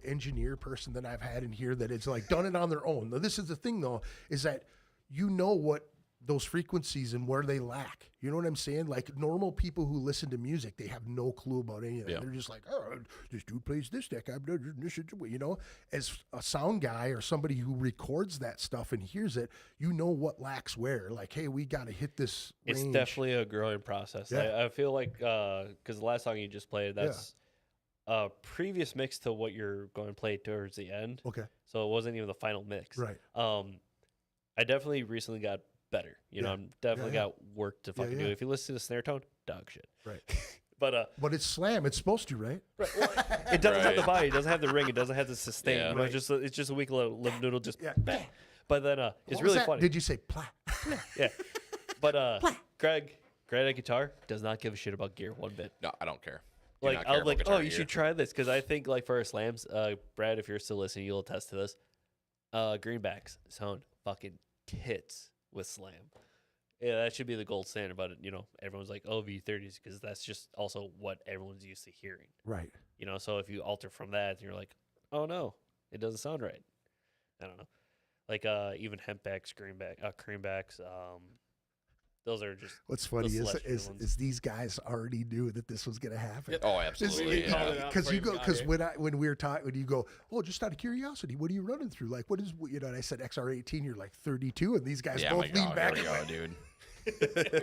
C: engineer person that I've had in here that it's like done it on their own. Now, this is the thing though, is that you know what those frequencies and where they lack. You know what I'm saying? Like normal people who listen to music, they have no clue about any of that.
F: Yeah.
C: They're just like, oh, this dude plays this deck. You know, as a sound guy or somebody who records that stuff and hears it, you know what lacks where. Like, hey, we got to hit this
D: It's
C: range.
D: definitely a growing process.
C: Yeah.
D: I feel like because the last song you just played, that's a previous mix to what you're going to play towards the end.
C: Okay.
D: So it wasn't even the final mix.
C: Right.
D: I definitely recently got better. You know, I'm definitely got work to fucking do. If you listen to the snare tone, dog shit.
C: Right.
D: But
C: it's slam. It's supposed to, right?
D: it doesn't have the body. It doesn't have the ring. It doesn't have the sustain.
F: Yeah.
D: You know, it's just a weak little noodle. Just bang. But then it's
C: What was
D: really
C: that?
D: funny.
C: Did you say plat?
D: Yeah. But Greg at guitar does not give a shit about gear one bit.
F: No, I don't care. Do
D: Like
F: not
D: I
F: care
D: was
F: about
D: like,
F: guitar
D: oh, you
F: gear.
D: should try this because I think like for our slams, Brad, if you're still listening, you'll attest to this. Greenbacks sound fucking tits with slam. Yeah, that should be the gold standard. But you know, everyone's like, oh, V30s because that's just also what everyone's used to hearing.
C: Right.
D: You know, so if you alter from that, you're like, oh no, it doesn't sound right. I don't know. Like even hempbacks, creambacks, those are just.
C: What's funny
D: the
C: is,
D: celestial ones.
C: is these guys already knew that this was going to happen.
F: Oh, absolutely. Yeah.
C: Because when we were talking, when you go, oh, just out of curiosity, what are you running through? Like, what is, you know? And I said XR18, you're like 32, and these guys both lean back.
F: Here we go, dude.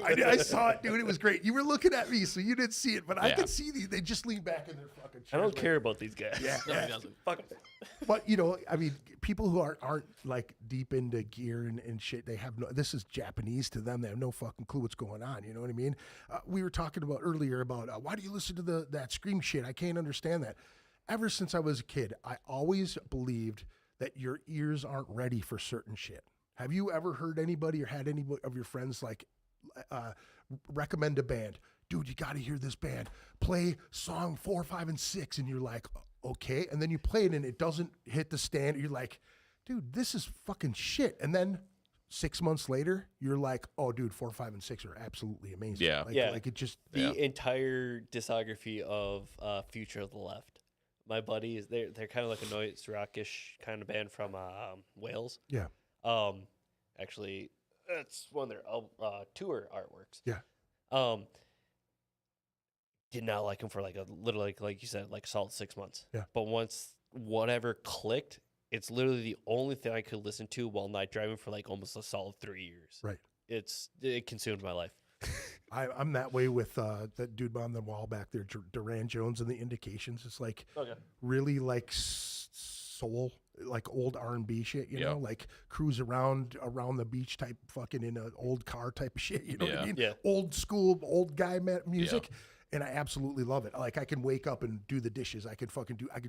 C: I saw it, dude. It was great. You were looking at me, so you didn't see it, but I
F: Yeah.
C: could see these. They just lean back in their fucking chairs.
D: I don't
C: like-
D: care about these guys.
C: Yeah,
E: No,
C: yeah.
E: he doesn't.
D: Fuck 'em.
C: But you know, I mean, people who aren't like deep into gear and shit, they have no. This is Japanese to them. They have no fucking clue what's going on. You know what I mean? We were talking about earlier about why do you listen to that scream shit? I can't understand that. Ever since I was a kid, I always believed that your ears aren't ready for certain shit. Have you ever heard anybody or had any of your friends like recommend a band? Dude, you got to hear this band. Play song 4, 5, and 6, and you're like, okay. And then you play it, and it doesn't hit the standard. You're like, dude, this is fucking shit. And then 6 months later, you're like, oh, dude, 4, 5, and 6 are absolutely amazing.
F: Yeah.
C: Like it just
D: The entire discography of Future of the Left. My buddies, they're kind of like a noise rockish kind of band from Wales.
C: yeah,
D: Actually, that's one of their tour artworks.
C: yeah,
D: Did not like them for like a literally like you said, like solid 6 months.
C: Yeah.
D: But once whatever clicked, it's literally the only thing I could listen to while night driving for like almost a solid 3 years.
C: right.
D: It consumed my life.
C: I'm that way with that dude on the wall back there, Duran Jones and the Indications. It's like really like soul, like old R&B shit, you know, like cruise around the beach type fucking in an old car type of shit, you know what I mean?
D: Yeah.
C: Old school, old guy music. And I absolutely love it. Like I can wake up and do the dishes. I could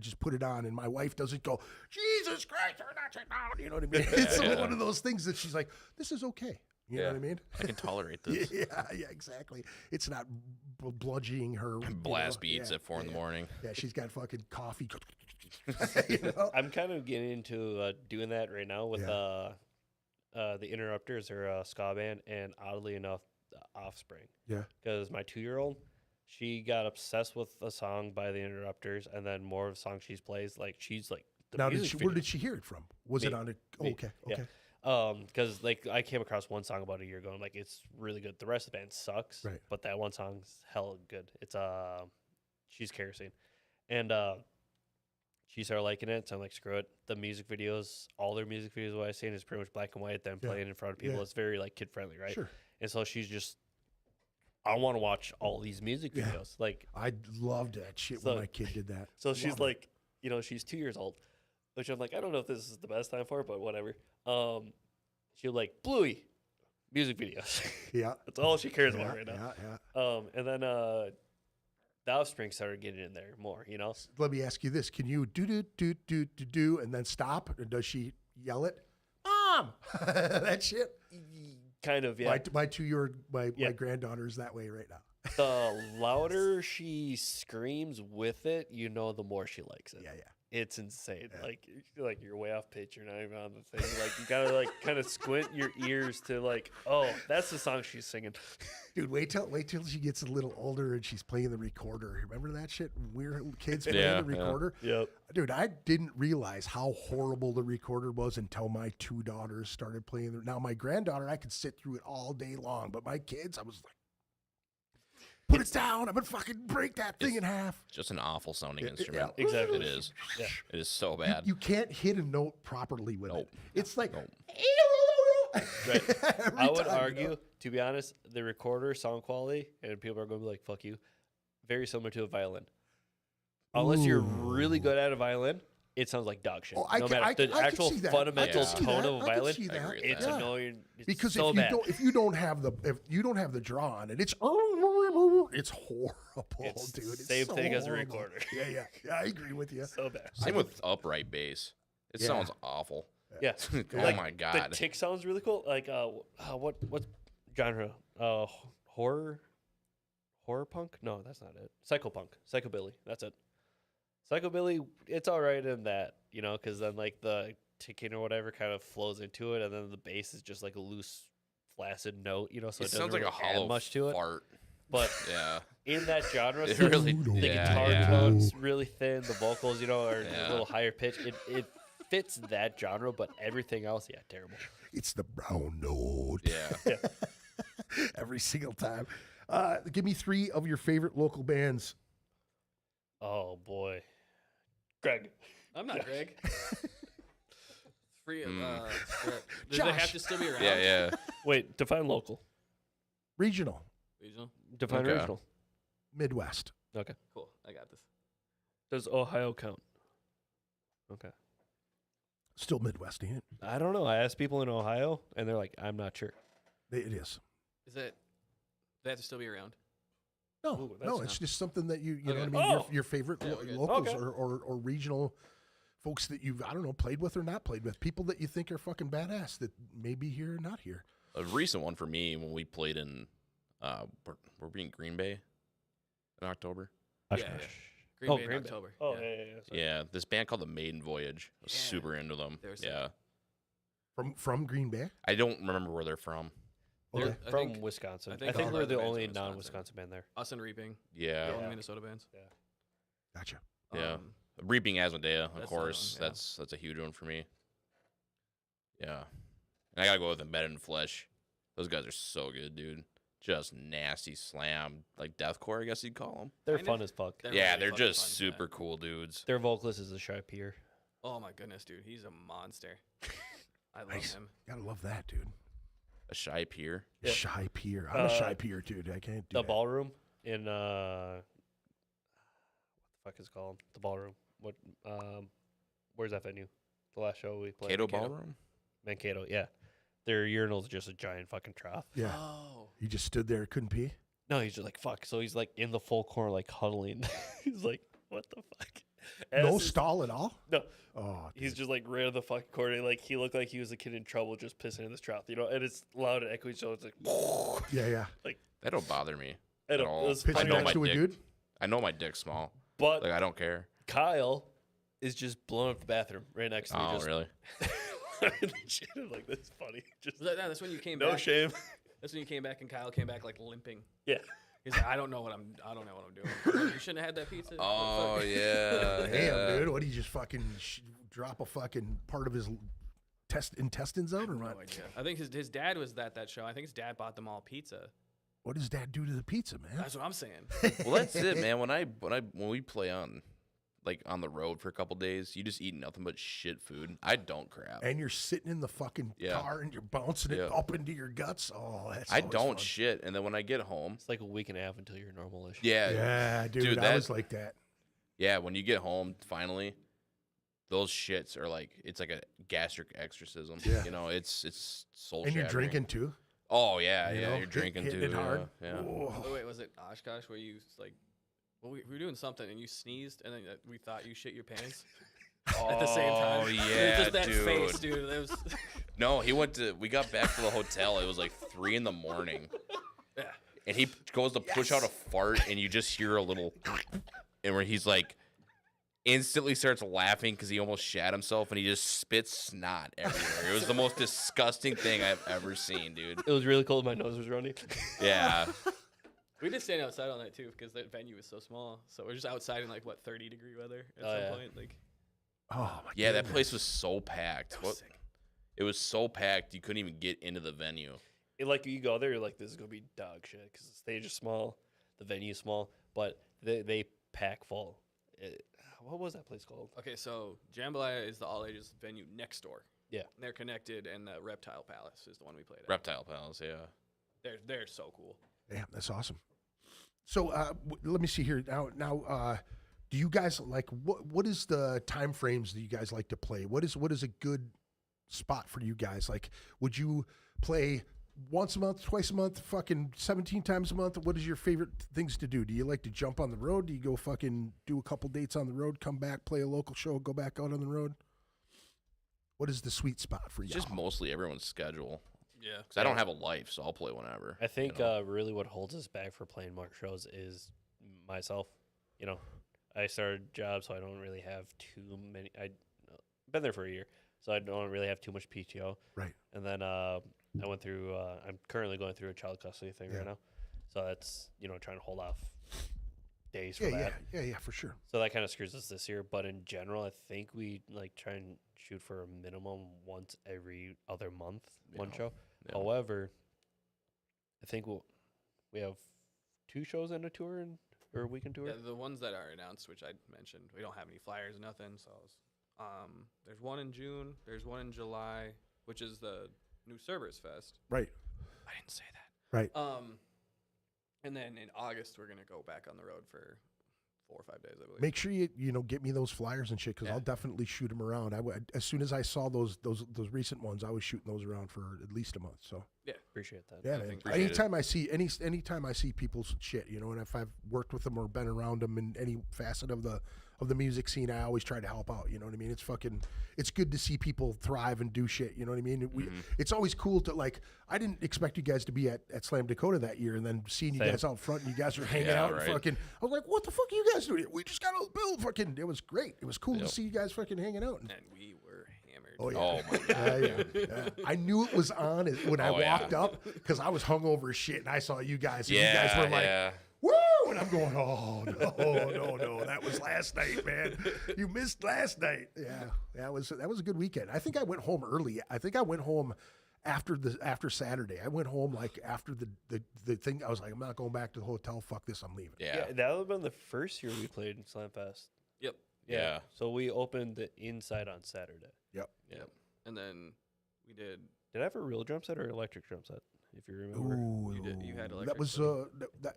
C: just put it on and my wife doesn't go, Jesus Christ, turn that shit down. You know what I mean? It's one of those things that she's like, this is okay. You know what I mean?
F: I can tolerate this.
C: Yeah, exactly. It's not bludgeoning her.
F: Blast beats at 4 in the morning.
C: Yeah, she's got fucking coffee. You know?
D: I'm kind of getting into doing that right now with the Interrupters or a ska band, and oddly enough, Offspring.
C: Yeah.
D: Because my 2-year-old, she got obsessed with a song by the Interrupters, and then more of the songs she plays, like she's like.
C: Now, where did she hear it from? Was it on a? Oh, okay.
D: Yeah. Because like I came across one song about a year ago, and like it's really good. The rest of the band sucks,
C: Right.
D: But that one song's hella good. It's She's Kerosene, and she started liking it. So I'm like, screw it. The music videos, all their music videos, what I've seen is pretty much black and white. Them playing in front of people.
C: Yeah.
D: It's very like kid friendly, right?
C: Sure.
D: And so she's just, I want to watch all these music videos. Like,
C: I loved that shit
D: So-
C: when my kid did that.
D: so she's
C: Loved it.
D: like, you know, she's 2 years old, which I'm like, I don't know if this is the best time for it, but whatever. She'll like Bluey music videos.
C: yeah,
D: That's all she cares
C: yeah,
D: about right now.
C: yeah.
D: And then the Offspring started getting in there more, you know.
C: Let me ask you this: can you do and then stop? Or does she yell it, Mom? That shit.
D: Kind of, yeah.
C: My 2-year-old, my granddaughter is that way right now.
D: The louder she screams with it, you know, the more she likes it.
C: Yeah.
D: It's insane. Like you're way off pitch. You're not even on the thing. Like you gotta like kind of squint your ears to like, oh, that's the song she's singing.
C: Dude, wait till she gets a little older and she's playing the recorder. Remember that shit? We're kids playing
F: Yeah,
C: the recorder.
D: Yep.
C: Dude, I didn't realize how horrible the recorder was until my 2 daughters started playing. Now my granddaughter, I could sit through it all day long, but my kids, I was like, put it down. I'm gonna fucking break that thing in half.
F: Just an awful sounding instrument.
D: yeah, exactly.
F: It is.
D: Yeah.
F: It is so bad.
C: You can't hit a note properly with it. It's like,
D: Right.
C: every
D: I would
C: time, you
D: argue,
C: know?
D: to be honest, the recorder sound quality, and people are going to be like, fuck you, very similar to a violin. Unless you're really good at a violin, it sounds like dog shit.
C: Oh, I
D: no
C: can-
D: matter
C: I
D: the
C: can
D: actual
C: see that.
D: fundamental
C: I can see
D: tone
C: that.
D: of
C: I can
D: violence,
C: see that.
F: agree with
D: it's
F: that.
D: annoying. It's
C: Because
D: so bad.
C: if you don't have the draw on it, it's horrible,
D: It's
C: dude. It's
D: same
C: so
D: thing as a
C: horrible.
D: recorder.
C: Yeah, I agree with you.
D: so bad.
F: Same with upright bass. It
C: Yeah.
F: sounds awful.
D: Yeah.
F: Oh
D: Like,
F: my god.
D: The tick sounds really cool. Like what genre? Horror punk? No, that's not it. Psychopunk. Psychobilly. That's it. Psychobilly, it's all right in that, because then like the ticking or whatever kind of flows into it, and then the bass is just like a loose, flaccid note, so it,
F: it
D: doesn't
F: sounds like
D: really
F: a hollow
D: add much to it.
F: fart.
D: But
F: Yeah.
D: in that genre,
F: It
D: since
F: really-
D: the
F: yeah,
D: guitar
F: yeah.
D: tone's really thin, the vocals, are
F: Yeah.
D: a little higher pitched. It fits that genre, but everything else, yeah, terrible.
C: It's the brown note.
F: Yeah.
C: Every single time. Give me 3 of your favorite local bands.
D: Oh boy, Greg.
E: I'm not Greg. Free.
F: Mm.
E: Does they have
C: Josh.
E: to still be around?
F: Yeah.
D: Wait, define local.
C: Regional,
E: Regional?
D: Define
F: Okay.
D: regional.
C: Midwest.
D: Okay.
E: Cool. I got this.
D: Does Ohio count? Okay.
C: Still Midwest, ain't it?
D: I don't know. I asked people in Ohio, and they're like, "I'm not sure."
C: It is.
E: Is it? They have to still be around.
C: No,
D: Ooh,
C: no,
D: that's
C: it's just something that you know
E: Okay.
C: what I mean.
D: Oh!
C: Your favorite
E: Yeah, we're good.
C: locals
D: Okay.
C: or regional folks that you've played with or not played with. People that you think are fucking badass that may be here or not here.
F: A recent one for me when we played in were we in Green Bay in October?
E: Yeah. Green
D: Oh,
E: Bay in
D: Green Bay.
E: October.
D: Oh,
E: yeah.
D: yeah. Sorry.
F: Yeah, this band called the Maiden Voyage. I was
E: Yeah.
F: super into them.
E: They were sick.
F: Yeah.
C: From Green Bay.
F: I don't remember where they're from.
E: They're-
C: Okay.
E: I
D: From
E: think
D: Wisconsin.
E: I
D: I
E: think
D: think,
E: all
D: we're
E: the
D: the
E: bands
D: only
E: from Wisconsin.
D: non-Wisconsin band there.
E: Us and Reaping.
F: Yeah.
E: The only
D: Yeah.
E: Minnesota bands.
C: Gotcha.
F: Yeah.
E: Um,
F: Reaping Asmodea, of
E: That's
F: course.
E: another one,
F: That's a huge one for me. Yeah. And I gotta go with Embedded in Flesh. Those guys are so good, dude. Just nasty slam, like deathcore, I guess you'd call them.
D: They're
E: Kind
D: fun
E: of.
D: as fuck.
E: They're
F: Yeah,
E: really
F: they're
E: fucking
F: just
E: fun, yeah.
F: super cool dudes.
D: Their vocalist is a shy peer.
E: Oh my goodness, dude. He's a monster. I love
C: Nice.
E: him.
C: Gotta love that, dude.
F: A shy peer.
D: Yeah.
C: Shy peer. I'm a shy peer, dude. I can't do
D: The
C: that.
D: ballroom in what the fuck is it called? The ballroom. What? Where's that venue? The last show we played.
F: Cato
E: Mankato.
F: Ballroom?
D: Mankato. Yeah, their urinal's just a giant fucking trough.
C: Yeah.
E: Oh.
C: He just stood there, couldn't pee.
D: No, he's just like fuck. So he's like in the full corner, like huddling. He's like, what the fuck?
C: No
D: As-
C: stall at all.
D: No,
C: Oh,
D: he's
C: dude.
D: just like right in the fucking corner. Like he looked like he was a kid in trouble, just pissing in this trough, And it's loud and echoey, so it's like,
C: yeah.
F: That don't bother me.
D: I
F: at
D: don't.
F: all.
D: It was
C: Pitch
F: I know
C: next
F: my
C: to a
F: dick.
C: dude.
F: I know my dick's small.
D: But
F: Like I don't care.
D: Kyle is just blowing up the bathroom right next to me.
F: Oh,
D: Just
F: really?
D: shit, I'm like, this is funny. Just
E: That's when you came
D: no
E: back.
D: shame.
E: That's when you came back and Kyle came back like limping.
D: Yeah.
E: He's like, I don't know what I'm doing. You shouldn't have had that pizza.
F: Oh
E: What the fuck?
F: yeah.
C: Damn,
F: yeah.
C: dude. What did he just fucking drop a fucking part of his intestines out or
E: No
C: what?
E: idea. I think his dad was at that show. I think his dad bought them all pizza.
C: What does dad do to the pizza, man?
E: That's what I'm saying.
F: Well, that's it, man. When we play on the road for a couple days, you just eat nothing but shit food. I don't crap.
C: And you're sitting in the fucking
F: Yeah.
C: car and you're bouncing it
F: Yeah.
C: up into your guts. Oh, that's
F: I
C: always
F: don't
C: fun.
F: shit, and then when I get home,
D: It's like a week and a half until you're normal-ish.
F: yeah,
C: Yeah, dude,
F: Dude,
C: I
F: that-
C: was like that.
F: yeah. When you get home, finally, those shits are like it's like a gastric exorcism.
C: Yeah.
F: It's soul.
C: And you're
F: shattering.
C: drinking too.
F: Oh yeah,
C: you
F: yeah.
C: know?
F: You're drinking
C: Hitting
F: too.
C: it hard.
F: Yeah.
C: Oh.
E: Oh, wait, was it Oshkosh where you like? Well, we were doing something and you sneezed and then we thought you shit your pants at the same time.
F: Oh
E: It was
F: yeah,
E: just that
F: dude.
E: face, dude. It was.
F: No, we got back to the hotel. It was like 3 a.m.
E: Yeah.
F: And he goes to push out a fart, and you just hear a little, and where he's like, instantly starts laughing because he almost shat himself, and he just spits snot everywhere. It was the most disgusting thing I've ever seen, dude.
D: It was really cold. My nose was running.
F: Yeah,
E: We did stand outside all night too because that venue was so small. So we're just outside in like what 30-degree weather at
D: Oh,
E: some
D: yeah.
E: point. Like,
C: Oh my
F: yeah. That
C: goodness.
F: place was so packed.
E: that was sick.
F: It was so packed you couldn't even get into the venue.
D: Like you go there, you're like, this is gonna be dog shit because the stage is small, the venue is small, but they pack full. What was that place called?
E: Okay, so Jambalaya is the all ages venue next door.
D: Yeah.
E: They're connected, and the Reptile Palace is the one we played at.
F: Reptile Palace, yeah.
E: They're so cool.
C: Damn, that's awesome. So let me see here now. Do you guys like what is the time frames that you guys like to play? What is a good spot for you guys? Like, would you play once a month, twice a month, fucking 17 times a month? What is your favorite things to do? Do you like to jump on the road? Do you go fucking do a couple dates on the road, come back, play a local show, go back out on the road? What is the sweet spot for you?
F: Just mostly everyone's schedule.
E: Yeah.
F: Because I don't have a life, so I'll play whenever.
D: I think
F: you know?
D: really what holds us back for playing more shows is myself. You know, I started jobs, so I don't really have too many. I've been there for a year, so I don't really have too much PTO.
C: Right.
D: And then I went through. I'm currently going through a child custody thing right now, so that's trying to hold off days for that.
C: Yeah, for sure.
D: So that kind of screws us this year. But in general, I think we like try and shoot for a minimum once every other month, one show.
F: Yeah.
D: However, I think we have 2 shows and a tour or a weekend tour.
E: Yeah, the ones that are announced, which I mentioned, we don't have any flyers, nothing. So, there's one in June. There's one in July, which is the New Servers Fest.
C: Right.
E: I didn't say that.
C: Right.
E: And then in August we're gonna go back on the road for 4 or 5 days, I believe.
C: Make sure you get me those flyers and shit, because I'll definitely shoot them around. As soon as I saw those recent ones, I was shooting those around for at least a month. So
E: Yeah.
D: Appreciate that.
C: yeah,
E: I
C: man.
E: think-
F: Appreciate
C: Anytime I see anytime I see people's shit, and if I've worked with them or been around them in any facet of the music scene, I always try to help out. You know what I mean? It's good to see people thrive and do shit. You know what I mean? It's always cool to I didn't expect you guys to be at Slam Dakota that year, and then seeing you
D: Same.
C: guys out front and you guys are hanging
F: Yeah,
C: out and
F: right.
C: fucking. I was like, what the fuck are you guys doing? We just got a bill. Fucking, it was great. It was cool to see you guys fucking hanging out.
E: And we were hammered.
C: Oh yeah.
F: Oh my god.
C: Yeah. I knew it was on when I
F: Oh, yeah.
C: walked up, because I was hungover as shit, and I saw you guys. And
F: Yeah,
C: you guys were like,
F: yeah.
C: "Woo!" And I'm going, "Oh no, that was last night, man. You missed last night." Yeah, that was a good weekend. I think I went home early. I think I went home after Saturday. I went home like after the thing. I was like, I'm not going back to the hotel. Fuck this. I'm leaving.
F: Yeah.
D: That would have been the first year we played in Slam Fest.
E: Yep.
F: Yeah.
D: So we opened the inside on Saturday.
C: Yep.
E: Yep. And then we did.
D: Did I have a real drum set or electric drum set? If you remember.
C: Ooh,
E: You had
C: that
E: electric
C: was
E: slide.
C: that.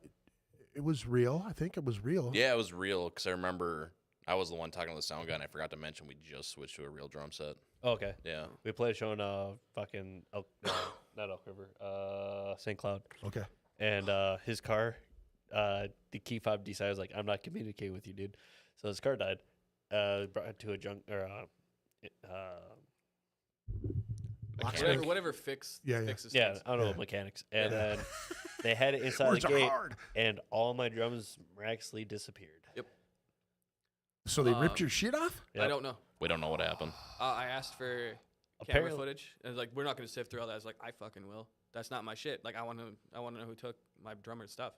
C: It was real. I think it was real.
F: Yeah, it was real because I remember I was the one talking to the sound guy, and I forgot to mention we just switched to a real drum set.
D: Oh, okay.
F: Yeah.
D: We played a show in fucking not Elk River, St. Cloud.
C: Okay.
D: And his car, the key fob decided, like, I'm not communicating with you, dude. So his car died. Brought it to a junk or
E: Whatever fixes
C: Fixes
E: things.
D: I don't know, mechanics. And then they had it inside
C: Words
D: the
C: are
D: gate,
C: hard.
D: and all my drums miraculously disappeared.
C: So they ripped your shit off?
D: Yep.
E: I don't know.
F: We don't know what happened.
E: I asked for camera
D: Apparently-
E: footage, and like, we're not gonna sift through all that. I was like, I fucking will. That's not my shit. Like, I want to know who took my drummer's stuff.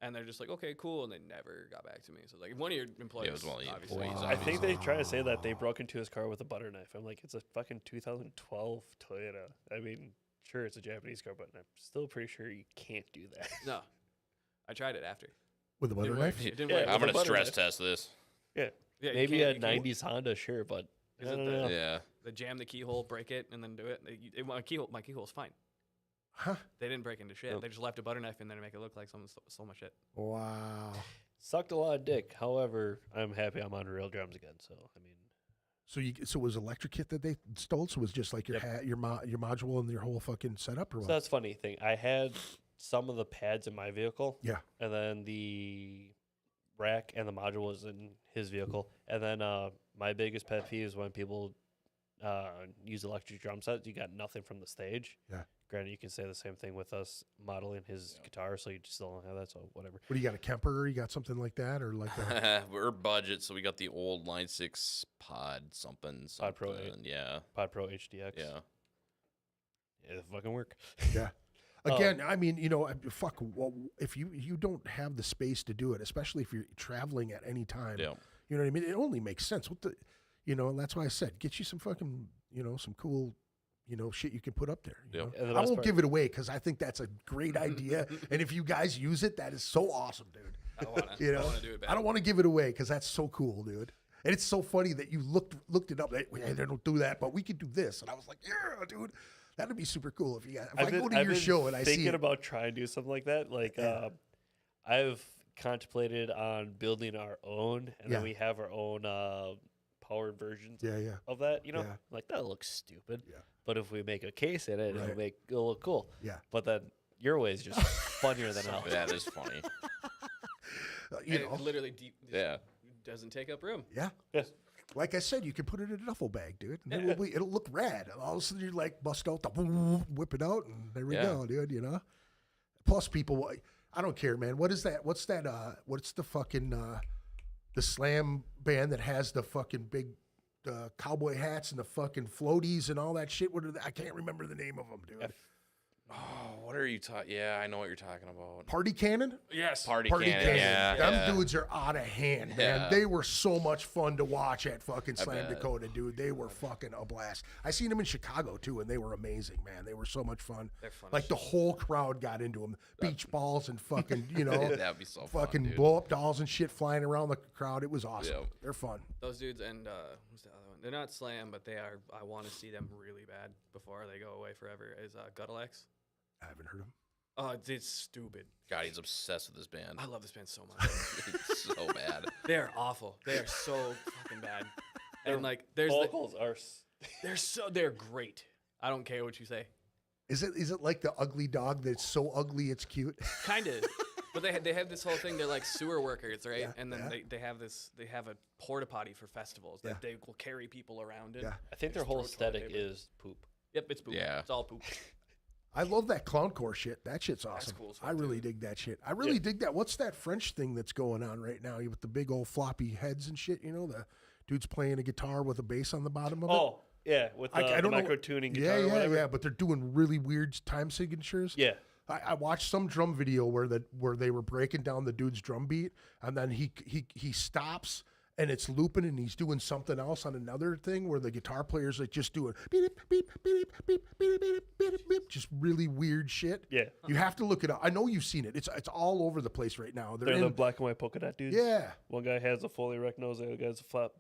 E: And they're just like, okay, cool, and they never got back to me. So like, one of your employees,
F: it was one of your
E: obviously.
F: employees,
D: I think they try to say that they broke into his car with a butter knife. I'm like, it's a fucking 2012 Toyota. I mean, sure, it's a Japanese car, but I'm still pretty sure you can't do that.
E: No, I tried it after.
C: With a butter
E: Didn't
C: knife?
E: work. It didn't
D: Yeah,
E: work.
F: I'm
D: with a
F: gonna
D: butter
F: stress
D: knife.
F: test this.
D: Yeah,
E: Yeah, you
D: maybe
E: can't-
D: a
E: you can't-
D: '90s Honda, sure, but
E: Is
D: I
E: it
D: don't
E: the-
D: know.
F: Yeah.
E: They jam the keyhole, break it, and then do it. My keyhole's fine.
C: Huh?
E: They didn't break into shit.
D: Nope.
E: They just left a butter knife in there to make it look like someone stole my shit.
C: Wow.
D: Sucked a lot of dick. However, I'm happy I'm on real drums again. So I mean,
C: So it was electric kit that they stole? So it was just like your
D: Yep.
C: your module and your whole fucking setup, or
D: so
C: what?
D: that's a funny thing. I had some of the pads in my vehicle.
C: Yeah.
D: And then the rack and the module was in his vehicle. And then my biggest pet peeve is when people use electric drum sets. You got nothing from the stage.
C: Yeah.
D: Granted, you can say the same thing with us modeling his guitar, so you just still don't have that. So whatever.
C: What do you got, a Kemper? You got something like that, or like a,
F: We're budget, so we got the old Line 6 Pod something.
D: Pod Pro
F: something. Yeah.
D: Pod Pro HDX.
F: Yeah.
D: It fucking work.
C: yeah? Again, I mean, fuck. Well, if you don't have the space to do it, especially if you're traveling at any time,
F: Yeah.
C: you know what I mean. It only makes sense. What the, and that's why I said, get you some fucking, some cool, shit you can put up there. you
F: Yep.
C: know?
D: And the
C: I
D: best
C: won't
D: part-
C: give it away because I think that's a great idea, and if you guys use it, that is so awesome, dude.
E: I don't want to.
C: You
E: I
C: know,
E: want to do it bad.
C: I don't want to give it away because that's so cool, dude. And it's so funny that you looked it up. Like, hey, they don't do that, but we could do this. And I was like, yeah, dude, that'd be super cool if I go to your show and I see
D: thinking
C: it.
D: about trying to do something like that. Like I've contemplated on building our own, and
C: Yeah.
D: then we have our own powered versions
C: Yeah, yeah.
D: of that. You know,
C: Yeah.
D: like that looks stupid.
C: Yeah.
D: But if we make a case in it,
C: Right.
D: it'll look cool.
C: Yeah.
D: But then your way is just funnier than ours.
F: That is funny.
C: You
E: And
C: know,
E: it literally
F: Yeah.
E: doesn't take up room.
C: yeah.
D: Yes.
C: Like I said, you can put it in a duffel bag, dude. And it'll look rad. And all of a sudden, you like bust out the whip it out, and there we
F: Yeah.
C: go, dude. You know. Plus, people, I don't care, man. What is that? What's that? What's the fucking the slam band that has the fucking big cowboy hats and the fucking floaties and all that shit? What are I can't remember the name of them, dude.
F: Oh, what are you talking? Yeah, I know what you're talking about.
C: Party Cannon?
E: Yes.
F: Party cannon. Yeah.
C: Them
F: yeah.
C: dudes are out of hand, man.
F: Yeah.
C: They were so much fun to watch at fucking Slam
F: bet.
C: Dakota, dude. They were fucking a blast. I seen them in Chicago too, and they were amazing, man. They were so much fun.
E: They're fun
C: Like
E: as
C: the whole crowd got into them. Beach balls and fucking,
F: That'd be so fun,
C: fucking
F: dude.
C: blow up dolls and shit flying around the crowd. It was awesome.
F: Yep.
C: They're fun.
E: Those dudes and who's the other one? They're not Slam, but they are. I want to see them really bad before they go away forever. Is Gutalex?
C: I haven't heard them.
E: Oh, it's stupid.
F: God, he's obsessed with this band.
E: I love this band so much.
F: It's so bad.
E: They are awful. They are so fucking bad.
D: Their
E: And like, there's
D: vocals are.
E: they're great. I don't care what you say.
C: Is it like the ugly dog that's so ugly it's cute?
E: Kind of. But they have this whole thing. They're like sewer workers, right?
C: Yeah,
E: and then
C: yeah.
E: they have this. They have a porta potty for festivals that
C: Yeah.
E: they will carry people around in.
C: Yeah.
D: I think their
E: Just
D: whole
E: throw toilet
D: aesthetic
E: paper.
D: is poop.
E: Yep, it's poop.
F: Yeah.
E: It's all poop.
C: I love that clowncore shit. That shit's awesome.
E: cool as
C: I
E: fuck,
C: really
E: too.
C: dig that shit. I really dig that. What's that French thing that's going on right now with the big old floppy heads and shit? You know, the dude's playing a guitar with a bass on the bottom of it.
D: Oh, yeah, with the,
C: I don't know.
D: micro tuning
C: Yeah,
D: guitar or
C: yeah,
D: whatever.
C: yeah. But they're doing really weird time signatures.
D: Yeah.
C: I watched some drum video where they were breaking down the dude's drum beat, and then he stops. And it's looping, and he's doing something else on another thing where the guitar player's like just doing beep, beep, beep, beep, beep, beep, beep, beep, just really weird shit.
D: Yeah.
C: You have to look it up. I know you've seen it. It's all over the place right now.
D: They're
C: in,
D: the black and white polka dot dudes.
C: yeah.
D: One guy has a fully erect nose, the other guy's a flap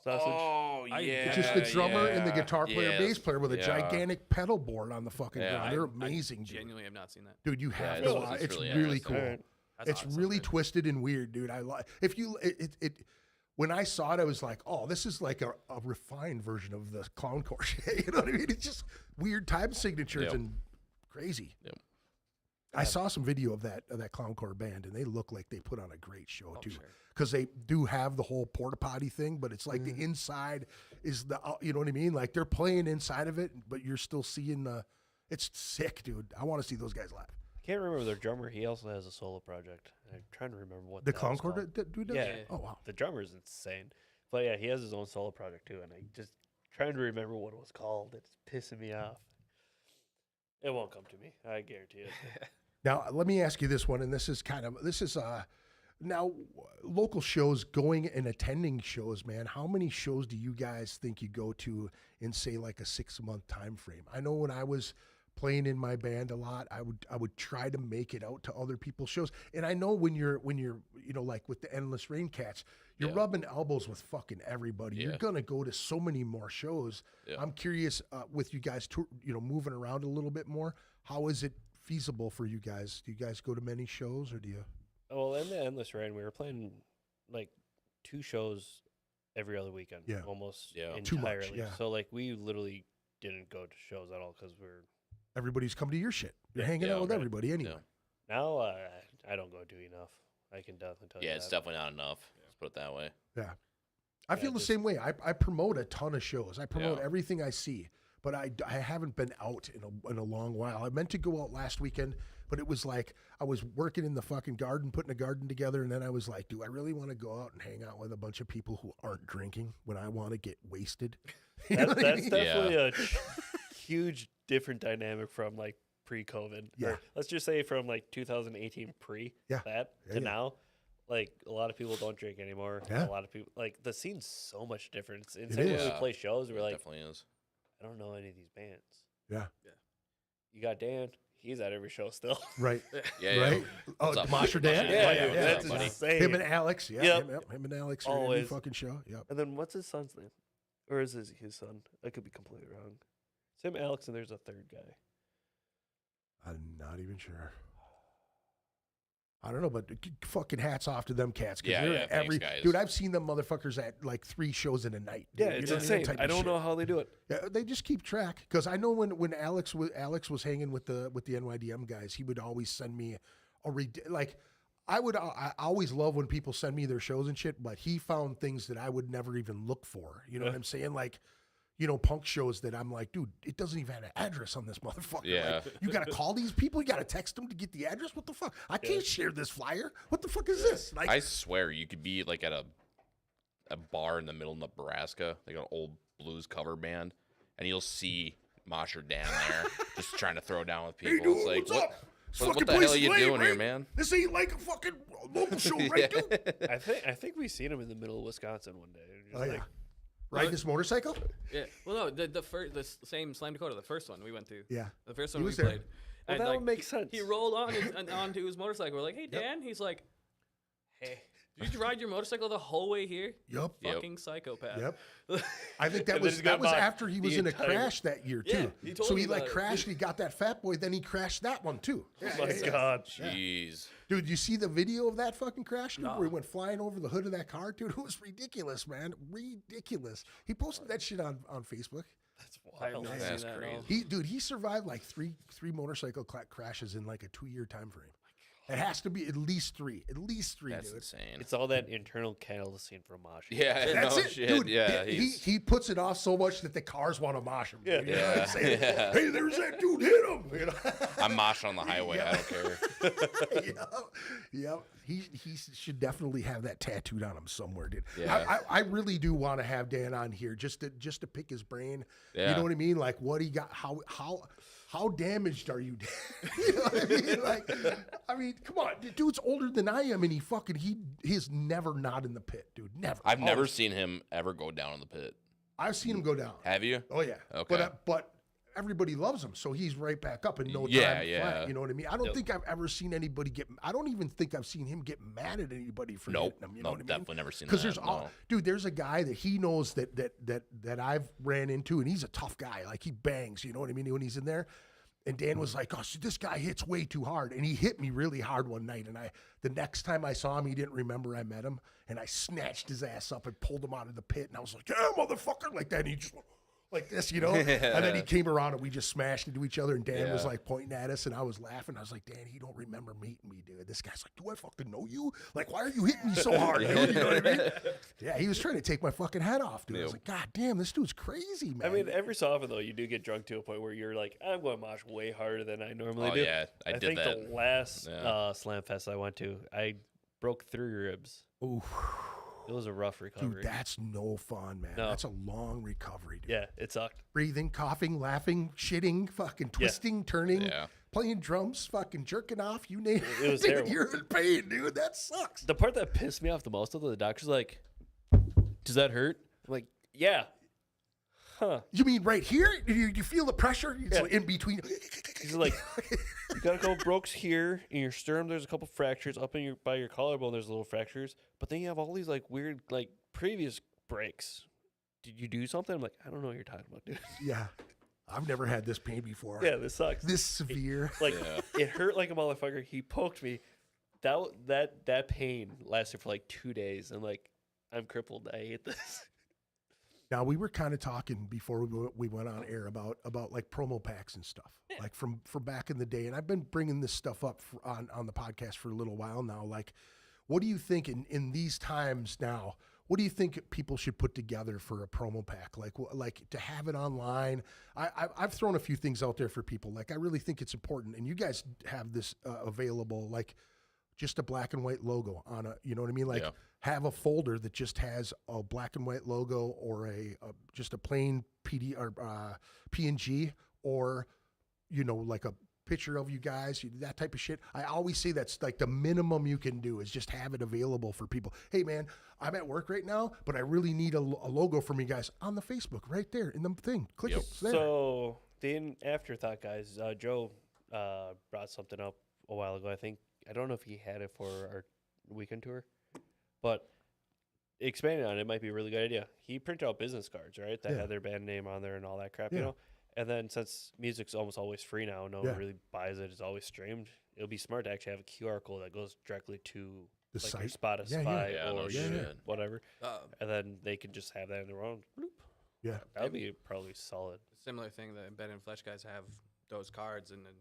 D: sausage.
F: Oh, yeah.
C: It's just the drummer and the guitar player,
F: yeah,
C: bass player with a
F: yeah.
C: gigantic pedal board on the fucking
F: Yeah.
C: ground. They're amazing, dude.
E: Genuinely have not seen that.
C: Dude, you have
F: it's-
C: to watch.
F: it's
C: It's
F: really
C: really
F: interesting.
C: cool.
D: Alright.
E: That's
C: It's
E: awesome,
C: really
E: dude.
C: twisted and weird, dude. I like if you it when I saw it, I was like, oh, this is like a refined version of the clowncore shit. You know what I mean? It's just weird time signatures
F: Yep.
C: and crazy.
F: Yep.
C: I saw some video of that clowncore band, and they look like they put on a great show too.
E: sure.
C: Because they do have the whole porta potty thing, but it's like the inside is the you know what I mean? Like they're playing inside of it, but you're still seeing the. It's sick, dude. I want to see those guys live.
D: Can't remember their drummer. He also has a solo project. I'm trying to remember what
C: The
D: the hell it's
C: clowncore
D: called.
C: dude does?
D: Yeah.
C: Oh wow.
D: The drummer's insane. But yeah, he has his own solo project too, and I just trying to remember what it was called. It's pissing me off. It won't come to me. I guarantee it.
C: Now, let me ask you this one, and this is now local shows, going and attending shows, man. How many shows do you guys think you go to in say like a 6-month time frame? I know when I was playing in my band a lot, I would try to make it out to other people's shows. And I know when you're like with the Endless Rain Cats, you're
F: Yeah.
C: rubbing elbows with fucking everybody. You're
F: Yeah.
C: gonna go to so many more shows.
F: Yeah.
C: I'm curious with you guys, moving around a little bit more. How is it feasible for you guys? Do you guys go to many shows, or do you?
D: Well, in the Endless Rain, we were playing like 2 shows every other weekend.
C: Yeah.
D: Almost
F: Yeah.
C: Too much,
D: entirely.
C: yeah.
D: So like we literally didn't go to shows at all because we're
C: Everybody's come to your shit. You're
D: Yeah,
C: hanging
F: yeah,
C: out with
D: right.
C: everybody anyway.
F: Yeah.
D: now I don't go do enough. I can definitely tell
F: Yeah,
D: you
F: it's
D: that.
F: definitely not enough. Let's put it that way.
C: Yeah. I
D: Yeah,
C: feel the
D: just-
C: same way. I promote a ton of shows. I promote
F: Yeah.
C: everything I see, but I haven't been out in a long while. I meant to go out last weekend, but it was like I was working in the fucking garden, putting a garden together, and then I was like, do I really want to go out and hang out with a bunch of people who aren't drinking when I want to get wasted? You know what I
D: That's
C: mean?
D: definitely a huge different dynamic from like pre-COVID.
C: Yeah.
D: Or let's just say from like 2018 pre
C: Yeah.
D: that
C: Yeah,
D: to
C: yeah.
D: now. Like a lot of people don't drink anymore.
C: Yeah.
D: A lot of people like the scene's so much different. It's
C: It
D: insane when
C: is.
D: we
F: Yeah.
D: play shows. We're
F: It
D: like,
F: definitely is.
D: I don't know any of these bands.
C: Yeah.
D: You got Dan. He's at every show still.
C: Right.
F: Yeah,
C: Right.
F: yeah.
C: Oh,
F: What's up,
C: Masher
F: buddy?
C: Dan.
D: Yeah,
C: yeah,
D: dude,
C: yeah,
D: that's
C: yeah.
D: insane.
C: Him and Alex. Yeah.
D: Yep.
C: Him and Alex are in a new
D: Always.
C: fucking show. Yep.
D: And then what's his son's name? Or is his son? I could be completely wrong. It's him, Alex, and there's a third guy.
C: I'm not even sure. I don't know, but fucking hats off to them cats. 'Cause
F: Yeah,
C: they're
F: yeah,
C: at
F: thanks, guys.
C: dude, I've seen them motherfuckers at like 3 shows in a night.
D: Yeah,
C: dude.
D: it's
C: You know, that
D: insane.
C: type
D: I
C: of
D: don't
C: shit.
D: know how they do it.
C: Yeah, they just keep track. Because I know when Alex was hanging with the NYDM guys, he would always send me like. I always love when people send me their shows and shit, but he found things that I would never even look for. You know what I'm saying? Like, punk shows that I'm like, dude, it doesn't even have an address on this motherfucker.
F: Yeah.
C: Like, you got to call these people. You got to text them to get the address. What the fuck? I can't share this flyer. What the fuck is this? Like,
F: I swear you could be like at a bar in the middle of Nebraska, like an old blues cover band, and you'll see Mosh or Dan there just trying to throw down with people.
C: dude,
F: It's like,
C: what's
F: what,
C: up? This
F: what
C: fucking
F: the hell
C: place
F: are
C: is
F: you
C: lame,
F: doing here,
C: right?
F: man?
C: This ain't like a fucking local show, right, dude?
D: I think we seen him in the middle of Wisconsin one day. Just
C: Oh,
D: like,
C: yeah. Ride this motorcycle?
E: Yeah. Well, no, the same Slam Dakota, the first one we went to.
C: Yeah.
E: The first
C: He
E: one we
C: was there.
E: played.
D: Well, that would make sense.
E: He rolled onto his motorcycle. We're like, hey, Dan. He's like, hey, did you ride your motorcycle the whole way here?
C: Yup.
E: Fucking psychopath.
C: Yep. I think that
D: And then
C: was
D: he's got mocked
C: after he was
D: the
C: in a
D: entire-
C: crash that year too.
E: Yeah, he told
C: so
E: me
C: he like
E: about it.
C: crashed. He got that Fat Boy. Then he crashed that one too.
D: Oh my God.
F: Jeez.
C: Dude, you see the video of that fucking crash, dude, where he went flying over the hood of that car, dude? It was ridiculous, man. Ridiculous. He posted that shit on Facebook.
D: That's
E: I have
D: wild.
E: not
F: That's
E: seen that at all.
F: crazy.
C: He survived like three motorcycle crashes in like a 2-year time frame. It has to be at least three. At least three,
F: That's
C: dude.
F: insane.
D: It's all that internal canvassing from Mosh.
F: Yeah,
C: That's
F: no
C: it,
F: shit.
C: dude.
F: Yeah,
C: He puts it off so much that the cars want to mosh him.
D: Yeah.
C: You know what I'm saying?
F: Yeah.
C: Hey, there's that dude. Hit him. You know?
F: I'm moshing on the highway. I don't care.
C: Yep. He should definitely have that tattooed on him somewhere, dude.
F: Yeah.
C: I really do want to have Dan on here just to pick his brain. You
F: Yeah.
C: know what I mean? Like what he got, how damaged are you? Dan? You know what I mean? Like, I mean, come on, the dude's older than I am, and he's never not in the pit, dude. Never.
F: I've never
C: Always.
F: seen him ever go down in the pit.
C: I've seen him go down.
F: Have you?
C: Oh yeah.
F: Okay.
C: But everybody loves him, so he's right back up in no
F: Yeah,
C: time
F: yeah.
C: flat. You know what I mean? I don't
D: Yep.
C: think I've ever seen anybody I don't even think I've seen him get mad at anybody for
F: Nope.
C: hitting him. You know
F: Nope,
C: what I mean?
F: definitely never seen
C: Because
F: that.
C: there's all, dude. There's a guy that he knows that I've ran into, and he's a tough guy. Like he bangs. You know what I mean? When he's in there. And Dan was like, "Oh, so this guy hits way too hard," and he hit me really hard one night. And the next time I saw him, he didn't remember I met him, and I snatched his ass up and pulled him out of the pit. And I was like, "Yeah, motherfucker!" like that. And he just went like this, you know. And then he came around, and we just smashed into each other. And Dan was
F: Yeah.
C: like pointing at us, and I was laughing. I was like, "Dan, he don't remember meeting me, dude." This guy's like, "Do I fucking know you? Like, why are you hitting me so hard, dude?" You know what I mean? Yeah, he was trying to take my fucking head off, dude. I was like, "God damn, this dude's crazy, man."
D: I mean, every so often though, you do get drunk to a point where you're like, I'm going to mosh way harder than I normally
F: Oh,
D: do.
F: yeah, I did
D: think
F: that.
D: the last
F: Yeah.
D: Slam Fest I went to, I broke 3 ribs.
C: Oof.
D: It was a rough recovery.
C: Dude, that's no fun, man.
D: No.
C: That's a long recovery, dude.
D: Yeah, it sucked.
C: Breathing, coughing, laughing, shitting, fucking twisting, turning,
F: Yeah.
C: playing drums, fucking jerking off, you name
D: It was
C: dude,
D: terrible.
C: You're in pain, dude. That sucks.
D: The part that pissed me off the most, though, the doctor's like, "Does that hurt?" I'm like, "Yeah." Huh.
C: You mean right here? You feel the pressure? It's
D: Yeah.
C: like in between.
D: He's like, "You got a couple brokes here in your sternum. There's a couple fractures up in by your collarbone. There's little fractures, but then you have all these like weird like previous breaks. Did you do something?" I'm like, "I don't know what you're talking about, dude."
C: Yeah. I've never had this pain before.
D: Yeah, this sucks.
C: This severe.
D: Like
F: Yeah.
D: it hurt like a motherfucker. He poked me. That pain lasted for like 2 days. I'm like, I'm crippled. I hate this.
C: Now we were kind of talking before we went on air about like promo packs and stuff, like from back in the day. And I've been bringing this stuff up on the podcast for a little while now. Like, what do you think in these times now? What do you think people should put together for a promo pack? Like to have it online. I've thrown a few things out there for people. Like I really think it's important, and you guys have this available. Like just a black and white logo on a, you know what I mean? Like
F: Yeah.
C: have a folder that just has a black and white logo or just a plain PD or PNG, or, you know, like a picture of you guys, that type of shit. I always say that's like the minimum you can do is just have it available for people. Hey man, I'm at work right now, but I really need a logo from you guys on the Facebook right there in the thing. Click
F: Yep.
C: it. It's there.
D: So the afterthought, guys. Joe brought something up a while ago. I don't know if he had it for our weekend tour, but expanding on it might be a really good idea. He printed out business cards, right? That
C: Yeah.
D: had their band name on there and all that crap,
C: Yeah.
D: you know. And then since music's almost always free now, no one really buys it. It's always streamed. It'll be smart to actually have a QR code that goes directly to
C: The
D: like
C: site.
D: your Spotify
F: Yeah, no
D: or
F: shit.
D: your whatever,
E: Um,
D: and then they can just have that in their own. Bloop.
C: Yeah.
D: That would be probably solid.
E: Similar thing, the Embedded and Flesh guys have those cards, and then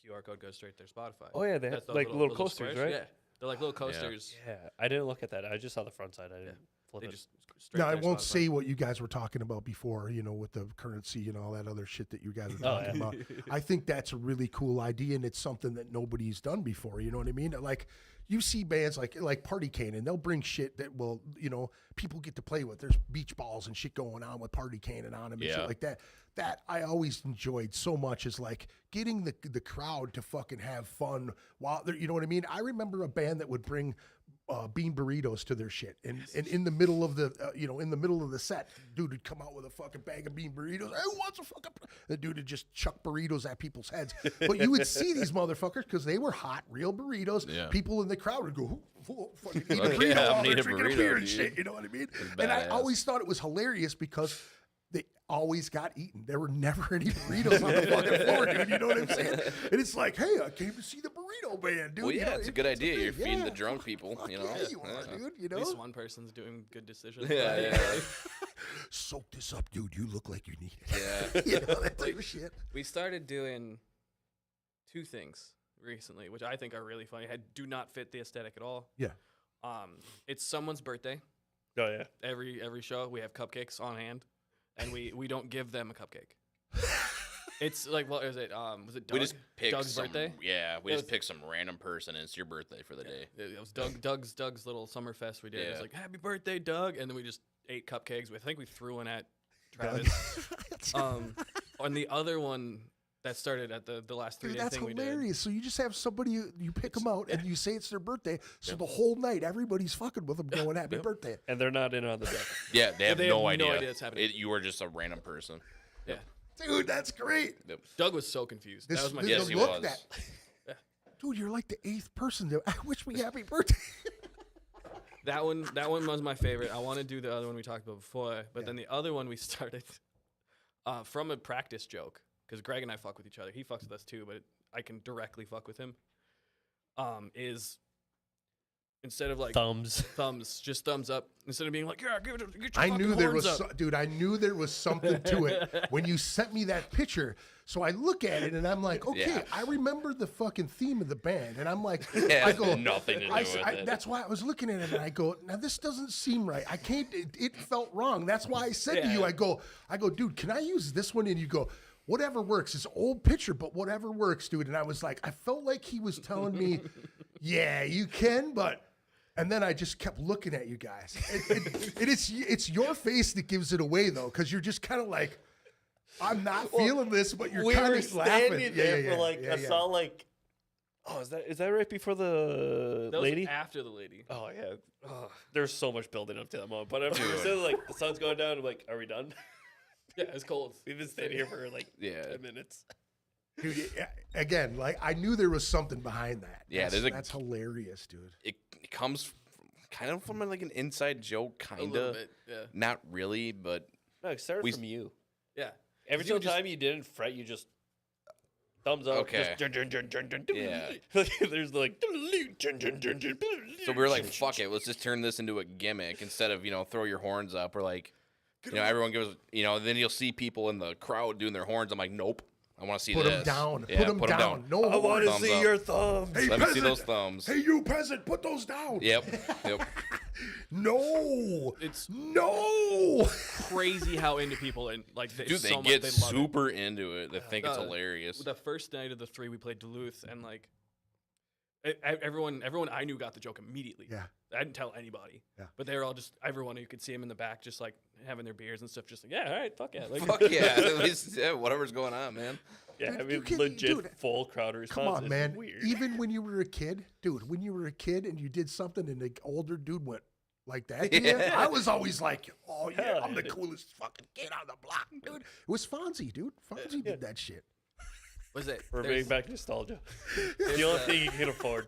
E: QR code goes straight to their Spotify.
D: Oh yeah, they have
E: That's those
D: like little coasters,
E: squares.
D: right?
E: Yeah, they're like little coasters.
D: Yeah, I didn't look at that. I just saw the front side. I didn't flip
E: They
D: it.
E: just straight
C: Now,
E: to
C: I
E: their
C: won't
E: Spotify.
C: say what you guys were talking about before, with the currency and all that other shit that you guys were
D: Oh,
C: talking
D: yeah.
C: about. I think that's a really cool idea, and it's something that nobody's done before. You know what I mean? Like, you see bands like Party Cane, and they'll bring shit that will, people get to play with. There's beach balls and shit going on with Party Cane and on them and shit like that. That I always enjoyed so much is like getting the crowd to fucking have fun while they're, you know what I mean? I remember a band that would bring bean burritos to their shit, and in the middle of the in the middle of the set, dude would come out with a fucking bag of bean burritos. Hey, who wants a fucking? The dude would just chuck burritos at people's heads. But you would see these motherfuckers because they were hot, real burritos.
F: Yeah.
C: People in the crowd would go, fucking eat a
F: Okay,
C: burrito
F: I'm
C: while
F: gonna
C: they're
F: eat a
C: drinking a
F: burrito,
C: beer and
F: dude.
C: shit. You know what I mean? And I
F: badass.
C: always thought it was hilarious because they always got eaten. There were never any burritos on the fucking floor, dude. You know what I'm saying? And it's like, hey, I came to see the burrito band, dude.
F: Well,
C: You
F: yeah,
C: know,
F: it's a good idea. You're
C: thing.
F: feeding
C: Yeah.
F: the drunk people,
C: Fuck
F: you know.
C: yeah, you are, dude. You
E: At least
C: know,
E: one person's doing good decisions.
F: Yeah, yeah.
C: soak this up, dude. You look like you need it.
F: Yeah.
C: You know that type of shit.
E: We started doing two things recently, which I think are really funny. Do not fit the aesthetic at all.
C: Yeah.
E: It's someone's birthday.
D: Oh yeah.
E: Every show we have cupcakes on hand, and we don't give them a cupcake. It's like, what is it? Was it Doug?
F: We just pick
E: Doug's
F: some,
E: birthday?
F: Yeah, we
E: It
F: just
E: was-
F: pick some random person, and it's your birthday for the day.
E: It was Doug's little summer fest we did. It was
F: Yeah.
E: like, happy birthday, Doug, and then we just ate cupcakes. I think we threw one at Travis. And the other one that started at the last 3
C: Dude,
E: day
C: that's
E: thing we did.
C: hilarious. So you just have somebody, you pick them out, and you say it's their birthday. So the whole night, everybody's fucking with them going, happy birthday.
D: And they're not in on the deck.
F: Yeah, they have
E: they
F: no
E: have no
F: idea.
E: idea it's happening.
F: You are just a random person.
E: Yeah.
C: Dude, that's great.
E: Doug was so confused.
C: This,
E: That was my
C: this-
F: Yes,
C: the
F: he
C: look
F: was.
C: that.
E: Yeah.
C: Dude, you're like the 8th person to I wish me happy birthday.
E: That one was my favorite. I want to do the other one we talked about before, but then the other one we started from a practice joke, because Greg and I fuck with each other. He fucks with us too, but I can directly fuck with him. Is instead of like
D: Thumbs.
E: just thumbs up. Instead of being like, yeah, get your
C: I
E: fucking
C: knew there
E: horns
C: was,
E: up.
C: dude. I knew there was something to it when you sent me that picture. So I look at it and I'm like, okay,
F: Yeah.
C: I remember the fucking theme of the band, and I'm like,
F: Yeah,
C: I go,
F: nothing to do with it.
C: That's why I was looking at it and I go, now this doesn't seem right. I can't. It felt wrong. That's why I said to you,
E: Yeah.
C: I go, dude, can I use this one? And you go, whatever works. It's an old picture, but whatever works, dude. And I was like, I felt like he was telling me, yeah, you can, but. And then I just kept looking at you guys. It's your face that gives it away, though, because you're just kind of like, I'm not feeling this, but you're
D: We
C: kind
D: were
C: of laughing.
D: standing there for like I saw like, oh, is that right before the
E: That was
D: lady?
E: after the lady.
D: Oh yeah. Oh, there's so much building up to that moment. But after we said like the sun's going down, I'm like, are we done?
E: Yeah, it's cold.
D: We've been standing here for like
F: Yeah.
D: 10 minutes.
C: Dude, again, like I knew there was something behind that.
F: Yeah,
C: that's hilarious, dude.
F: It comes kind of from like an inside joke,
E: A
F: kind
E: little
F: of.
E: bit, yeah.
F: Not really, but
D: No, it started
F: We-
D: from you.
E: Yeah.
D: Every
E: You
D: single
E: would just-
D: time you didn't fret, you just thumbs up.
F: Okay.
D: Just, dun, dun, dun, dun, dun, dun.
F: Yeah.
D: There's like. Dun, dun, dun, dun,
F: so we were like, fuck it, let's just turn this into a gimmick instead of, throw your horns up. We're like, everyone gives, then you'll see people in the crowd doing their horns. I'm like, nope, I want to see
C: Put
F: this.
C: them down.
F: Yeah,
C: put them down. No
D: I want to
F: Thumbs
D: see
F: up.
D: your thumbs.
C: Hey,
F: Let me see
C: peasant.
F: those thumbs.
C: Hey, you peasant, put those down.
F: Yep.
C: No.
E: It's
C: No.
E: crazy how into people and like
F: Dude, they
E: so much,
F: get
E: they love it.
F: super into it. They think it's
E: Uh,
F: hilarious.
E: The first night of the 3, we played Duluth, and like everyone I knew got the joke immediately.
C: Yeah.
E: I didn't tell anybody.
C: Yeah.
E: But they were all just everyone. You could see them in the back, just like having their beers and stuff. Just like, yeah, all right, fuck yeah, like,
F: Fuck yeah. At least, yeah, whatever's going on, man.
D: Yeah,
C: Dude,
D: I
C: you
D: mean,
C: can-
D: legit
C: dude,
D: full crowd response.
C: Come on,
D: is
C: man.
D: Weird.
C: Even when you were a kid, dude, when you were a kid and you did something and the older dude went like that, to you,
F: Yeah.
C: I was always like, oh, yeah,
D: Hell
C: I'm the
D: yeah.
C: coolest fucking kid on the block, dude. It was Fonzie, dude. Fonzie did that shit.
E: was it?
D: We're
E: there's
D: bringing back nostalgia. the only thing you can afford.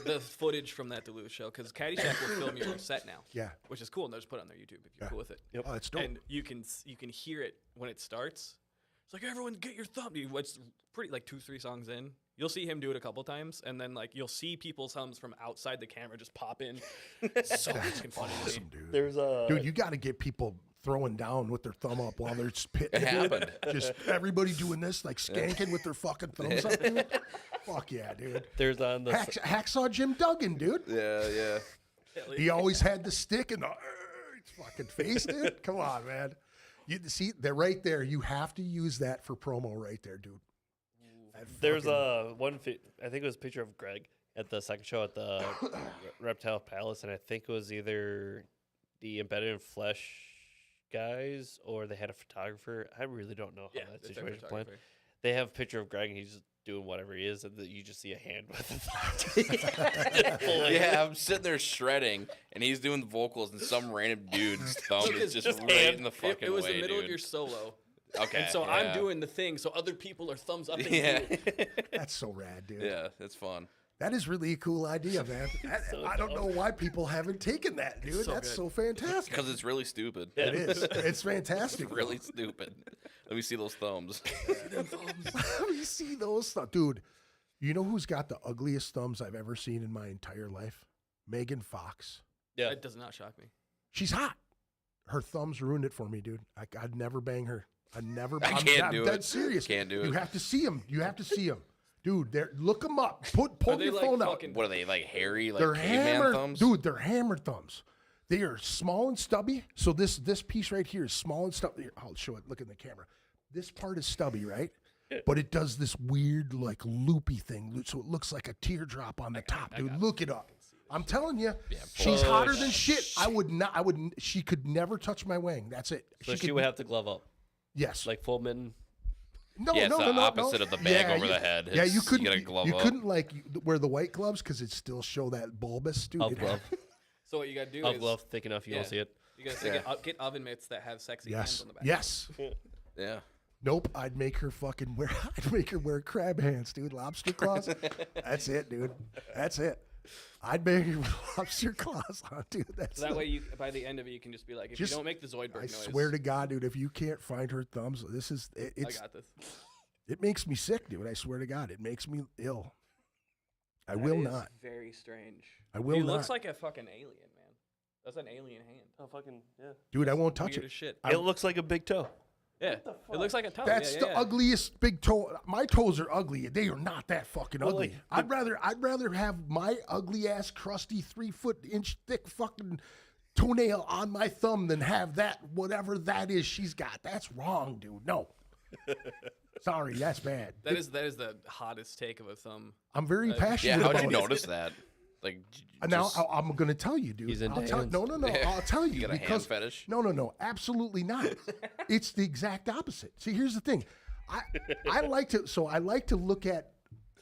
E: the footage from that Duluth show, because Caddyshack will film your set now.
C: Yeah.
E: Which is cool, and they'll just put it on their YouTube if you're cool with it.
C: Oh, it's dope.
E: And you can hear it when it starts. It's like, everyone get your thumb. It's pretty like 2-3 songs in. You'll see him do it a couple times, and then like you'll see people's thumbs from outside the camera just pop in. So fucking funny to me.
C: Awesome, dude.
D: There's a
C: Dude, you got to get people throwing down with their thumb up while they're spitting.
F: It happened.
C: Just everybody doing this, like skanking with their fucking thumbs up, dude. Fuck yeah, dude.
D: there's on the
C: Hacksaw Jim Duggan, dude.
F: Yeah.
C: He always had the stick and the fucking face, dude. Come on, man. You see, they're right there. You have to use that for promo right there, dude. That
D: there's
C: fucking-
D: I think it was a picture of Greg at the second show at the Reptile Palace, and I think it was either the Embedded in Flesh guys or they had a photographer. I really don't know how that
E: it's their
D: situation planned.
E: photographer.
D: They have a picture of Greg and he's just doing whatever he is, and you just see a hand with it.
F: Yeah, I'm sitting there shredding, and he's doing the vocals, and some random dude's thumb is just
D: just
F: right
D: hand.
F: in the fucking way,
E: It was the middle
F: dude.
E: of your solo.
F: Okay.
E: And so
F: yeah.
E: I'm doing the thing, so other people are thumbs up.
F: Yeah.
C: That's so rad, dude.
F: Yeah, it's fun.
C: That is really a cool idea, man. I don't know why people haven't taken that, dude.
E: so
C: That's
E: good.
C: so fantastic.
F: Because it's really stupid.
C: It is. It's fantastic.
F: Really stupid. Let me see those thumbs.
C: You see those stuff, dude. You know who's got the ugliest thumbs I've ever seen in my entire life? Megan Fox.
D: Yeah,
E: That does not shock me.
C: She's hot. Her thumbs ruined it for me, dude. I'd never bang her. I'd never.
F: I can't do
C: I'm dead
F: it.
C: serious.
F: Can't do
C: You
F: it.
C: have to see them. You have to see them, dude. Look them up. Pull
E: they
C: your
E: like
C: phone out.
E: fucking-
F: What are they, like hairy, like
C: They're
F: caveman
C: hammered,
F: thumbs?
C: dude. They're hammered thumbs. They are small and stubby. So this piece right here is small and stubby. Here, I'll show it. Look in the camera. This part is stubby, right? But it does this weird, like loopy thing, so it looks like a teardrop on the top, dude. Look it up. I'm telling you, she's hotter than shit. I would not. I would. She could never touch my wing. That's it.
D: so she
C: could,
D: would have to glove up,
C: Yes.
D: like full mitten.
C: No,
F: Yeah, it's
C: no,
F: the
C: no, no,
F: opposite
C: no.
F: of the bag over
C: you-
F: the head.
C: Yeah,
F: It's-
C: you couldn't.
F: gotta glove
C: you
F: up.
C: couldn't like wear the white gloves because it still show that bulbous, dude.
D: Of
C: It-
D: glove,
E: So what you gotta do
D: of
E: is
D: glove, thick enough you
E: yeah.
D: don't see it.
E: you gotta get oven mitts that have sexy hands
C: Yes.
E: on the back.
C: Yes.
F: Yeah.
C: Nope. I'd make her fucking wear. I'd make her wear crab hands, dude. Lobster claws. That's it, dude. That's it. I'd make her with lobster claws on, dude. That's
E: So that
C: it.
E: way, by the end of it, you can just be like, if
C: Just-
E: you don't make the Zoidberg
C: I
E: noise,
C: swear to God, dude. If you can't find her thumbs, this is it,
E: I
C: it's.
E: got this.
C: It makes me sick, dude. I swear to God, it makes me ill. I
E: That
C: will
E: is
C: not.
E: Very strange.
C: I will
E: He
C: not.
E: looks like a fucking alien, man. That's an alien hand.
D: Oh fucking yeah!
C: Dude, I won't touch
E: Weird
C: it.
E: as shit.
D: It looks like a big toe.
E: Yeah, it looks like a toe.
C: That's
E: yeah,
C: the
E: yeah.
C: ugliest big toe. My toes are ugly. They are not that fucking
D: Well,
C: ugly.
D: like,
C: I'd rather have my ugly ass, crusty, 3 foot inch thick fucking toenail on my thumb than have that whatever that is she's got. That's wrong, dude. No. Sorry, that's bad.
E: That is the hottest take of a thumb.
C: I'm very
F: Yeah,
C: passionate
F: how'd
C: about
F: you
C: it.
F: notice that? Like,
C: Now
F: just-
C: I'm going to tell you, dude.
D: He's into
C: I'll tell,
D: hands.
C: no. I'll tell you
F: got a hand
C: because
F: fetish?
C: No, absolutely not. It's the exact opposite. See, here's the thing. I like to look at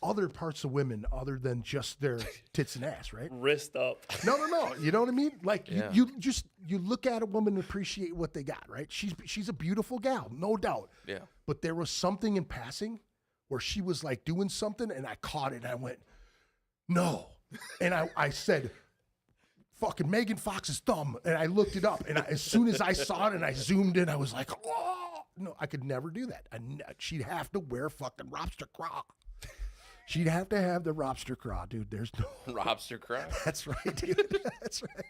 C: other parts of women other than just their tits and ass, right?
D: Wrist up.
C: No. You know what I mean? Like
F: Yeah.
C: you look at a woman and appreciate what they got, right? She's a beautiful gal, no doubt.
F: Yeah.
C: But there was something in passing where she was like doing something and I caught it and I went, no. And I said, fucking Megan Fox's thumb. And I looked it up. And as soon as I saw it and I zoomed in, I was like, oh, no, I could never do that. She'd have to wear fucking lobster craw. She'd have to have the lobster craw, dude. There's no.
F: Lobster crab.
C: That's right, dude. That's right.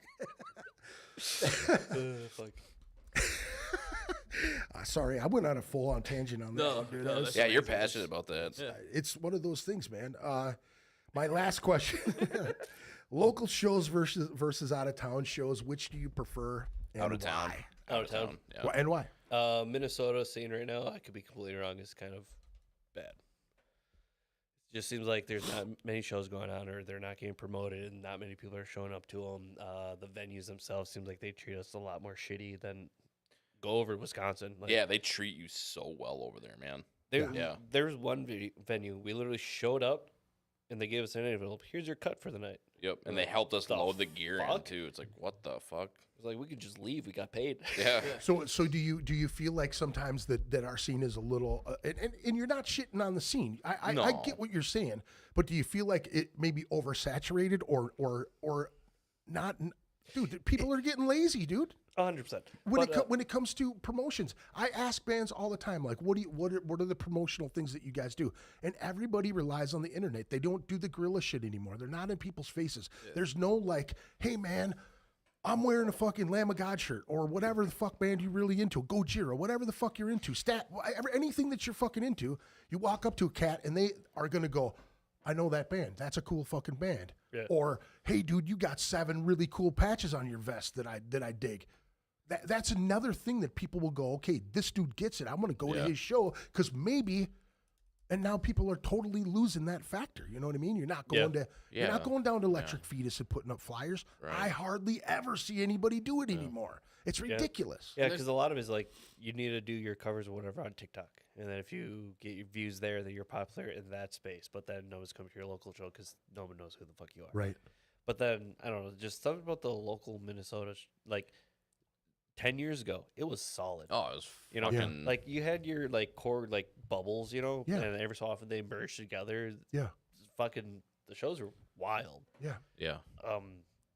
D: Fuck.
C: Sorry, I went on a full-on tangent on that,
E: No,
C: one, dude.
E: no,
C: That was-
E: that's
F: Yeah, you're passionate about that.
E: Yeah.
C: It's one of those things, man. My last question: local shows versus out of town shows. Which do you prefer? And
F: Out of town.
C: why?
D: Out of town.
F: Yeah.
C: And why?
D: Minnesota scene right now, I could be completely wrong, is kind of bad. It just seems like there's not many shows going on, or they're not getting promoted, and not many people are showing up to them. The venues themselves seems like they treat us a lot more shitty than go over to Wisconsin. Like,
F: Yeah, they treat you so well over there, man. Yeah.
D: There was one venue, we literally showed up, and they gave us an envelope. Here's your cut for the night.
F: Yep. And they helped us
D: The
F: load the gear in
D: fuck?
F: too. It's like, what the fuck?
D: It was like we could just leave. We got paid.
F: Yeah.
C: So do you feel like sometimes that our scene is a little and you're not shitting on the scene. I
F: No.
C: get what you're saying, but do you feel like it may be oversaturated or not Dude, people are getting lazy, dude.
D: 100%.
C: When it comes to promotions, I ask bands all the time, like, what are the promotional things that you guys do? And everybody relies on the internet. They don't do the guerrilla shit anymore. They're not in people's faces. There's no like, hey man, I'm wearing a fucking Lamb of God shirt or whatever the fuck band you're really into, Gojira, whatever the fuck you're into, anything that you're fucking into. You walk up to a cat and they are gonna go, I know that band. That's a cool fucking band.
D: Yeah.
C: Or, hey dude, you got 7 really cool patches on your vest that I dig. That's another thing that people will go, okay, this dude gets it. I'm going to go to his show because maybe, and now people are totally losing that factor. You know what I mean? You're not going you're not going down to Electric Fetus and putting up flyers.
F: Right.
C: I hardly ever see anybody do it anymore. It's ridiculous.
D: Yeah, because a lot of it is like you need to do your covers or whatever on TikTok, and then if you get your views there, then you're popular in that space. But then no one's coming to your local show because no one knows who the fuck you are.
C: Right.
D: But then I don't know, just something about the local Minnesota, like 10 years ago, it was solid.
F: Oh, it was
D: You know,
F: fucking
D: like you had your like core like bubbles, you know,
C: Yeah.
D: and every so often they merged together.
C: Yeah.
D: Fucking the shows were wild.
C: Yeah.
F: yeah.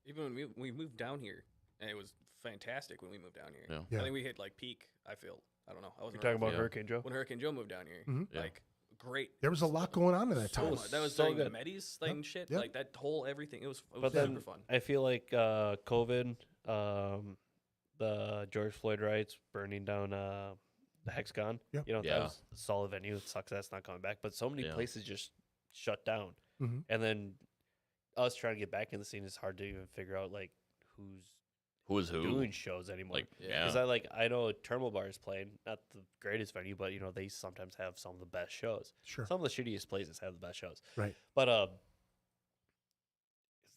E: Even when we moved down here, and it was fantastic when we moved down here.
F: Yeah.
E: I think we hit like peak. I feel. I don't know. I
D: You're
E: wasn't
D: talking
E: around
D: about
E: for-
D: Hurricane Joe?
E: when Hurricane Joe moved down here.
C: Mhm.
E: Like great.
C: There was a lot going on in that
E: So
C: time.
E: much. That was
D: so
E: during the
D: good.
E: Medis thing shit.
C: Yep.
E: Like that whole everything. It was
D: But
E: super
D: then
E: fun.
D: I feel like COVID, the George Floyd riots, burning down the Hexagon.
C: Yep.
D: You know,
F: Yeah.
D: that was a solid venue. It sucks that's not coming back. But so many
F: Yeah.
D: places just shut down.
C: Mhm.
D: And then us trying to get back in the scene is hard to even figure out like who's
F: Who is who?
D: doing shows anymore.
F: Like,
E: Yeah.
F: yeah.
D: Because I know Terminal Bar is playing, not the greatest venue, but you know they sometimes have some of the best shows.
C: Sure.
D: Some of the shittiest places have the best shows.
C: Right.
D: But it's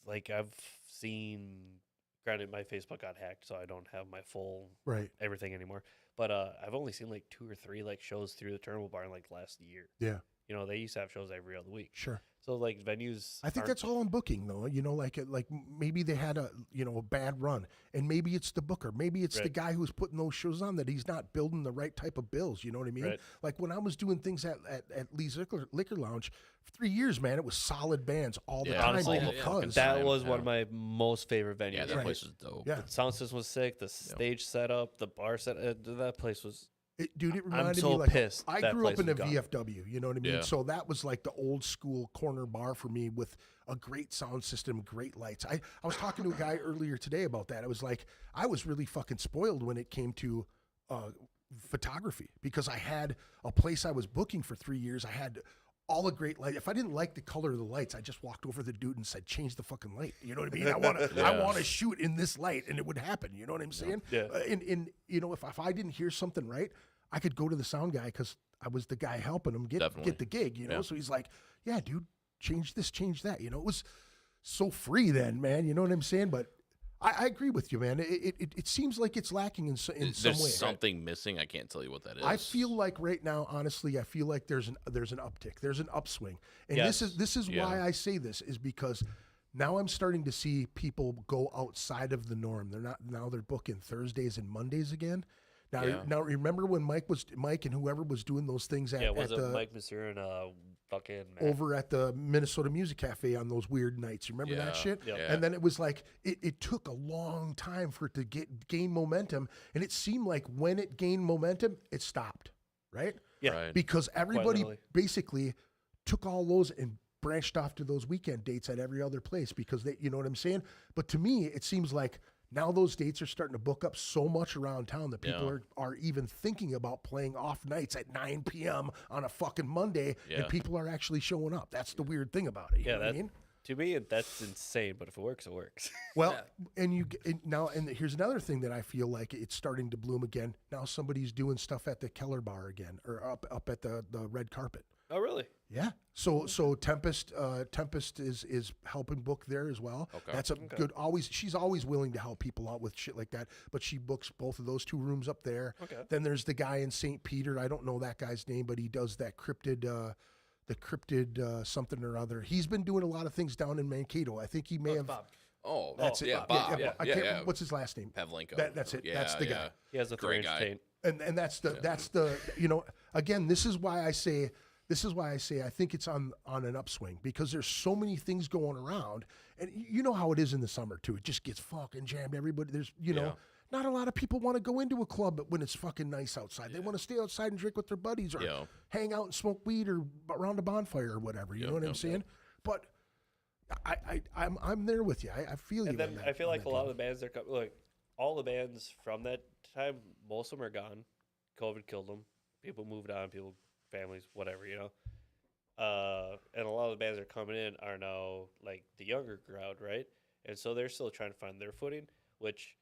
D: like I've seen. Granted, my Facebook got hacked, so I don't have my full
C: Right.
D: everything anymore. But I've only seen like 2 or 3 like shows through the Terminal Bar in like last year.
C: Yeah.
D: You know, they used to have shows every other week.
C: Sure.
D: So like venues.
C: I think
D: aren't-
C: that's all in booking, though. You know, like maybe they had a bad run, and maybe it's the booker, maybe it's the
D: Right.
C: guy who's putting those shows on that he's not building the right type of bills. You know what I mean?
D: Right.
C: Like when I was doing things at Lee's Liquor Lounge for 3 years, man, it was solid bands all the
F: Yeah,
C: time.
D: honestly,
C: all
E: yeah.
C: because
D: That
F: time,
D: was
F: yeah.
D: one of my most favorite venues.
F: Yeah, that
C: Right.
F: place was dope.
C: Yeah.
D: The sound system was sick. The stage setup, the bar set. That place was.
C: Dude, it reminded
D: so
C: me like
D: pissed
C: I
D: that
C: grew up
D: place
C: in a
D: was gone.
C: VFW. You know what I mean?
F: Yeah.
C: So that was like the old school corner bar for me with a great sound system, great lights. I was talking to a guy earlier today about that. It was like I was really fucking spoiled when it came to photography because I had a place I was booking for 3 years. I had all the great light. If I didn't like the color of the lights, I just walked over to the dude and said, "Change the fucking light." You know what I mean? I want to shoot in this light, and it would happen. You know what I'm saying?
D: Yeah.
C: And you know, if I didn't hear something right, I could go to the sound guy because I was the guy helping him
F: Definitely.
C: get the gig. You know,
F: Yeah.
C: so he's like, "Yeah, dude, change this, change that." You know, it was so free then, man. You know what I'm saying? But I agree with you, man. It seems like it's lacking in some
F: There's
C: way.
F: something missing. I can't tell you what that is.
C: I feel like right now, honestly, I feel like there's an uptick, there's an upswing, and
D: Yes.
C: this is
F: Yeah.
C: why I say this is because now I'm starting to see people go outside of the norm. They're booking Thursdays and Mondays again. Now,
F: Yeah.
C: now remember when Mike and whoever was doing those things at,
D: Yeah, was
C: at
D: it
C: the
D: Mike Monsieur and fucking Matt?
C: over at the Minnesota Music Cafe on those weird nights. You remember
F: Yeah.
C: that shit?
D: Yep.
F: Yeah.
C: And then it was like it took a long time for it to gain momentum, and it seemed like when it gained momentum, it stopped, right?
D: Yeah.
F: Right.
C: Because everybody
D: literally.
C: basically took all those and branched off to those weekend dates at every other place because they, you know what I'm saying? But to me, it seems like now those dates are starting to book up so much around town that people
F: Yeah.
C: are even thinking about playing off nights at 9 p.m. on a fucking Monday,
F: Yeah.
C: and people are actually showing up. That's the weird thing about it. You
D: Yeah,
C: know what I
D: that
C: mean?
D: to me that's insane. But if it works, it works.
C: Well, and here's another thing that I feel like it's starting to bloom again. Now somebody's doing stuff at the Keller Bar again, or up at the red carpet.
D: Oh, really?
C: Yeah. So Tempest is helping book there as well.
F: Okay.
C: That's a good. She's always willing to help people out with shit like that. But she books both of those 2 rooms up there.
D: Okay.
C: Then there's the guy in St. Peter. I don't know that guy's name, but he does that cryptid. The cryptid something or other. He's been doing a lot of things down in Mankato. I think he may have.
E: Bob.
F: Oh,
C: That's it.
F: Yeah, Bob. Yeah,
C: I can't. What's his last name?
F: Pavlenko.
C: That's it.
F: Yeah,
C: That's the guy.
D: He has a
F: Great
D: 3-inch
F: guy.
D: taint.
C: And that's the again, this is why I say This is why I say I think it's on an upswing because there's so many things going around, and you know how it is in the summer too. It just gets fucking jammed. Everybody, there's not a lot of people want to go into a club when it's fucking nice outside. They want to stay outside and drink with their buddies or hang out and smoke weed or around a bonfire or whatever. You know what I'm saying? But I'm there with you. I feel you.
D: And then I feel like a lot of the bands like all the bands from that time, most of them are gone. COVID killed them. People moved on. Families, whatever, and a lot of the bands that are coming in are now like the younger crowd, right? And so they're still trying to find their footing, which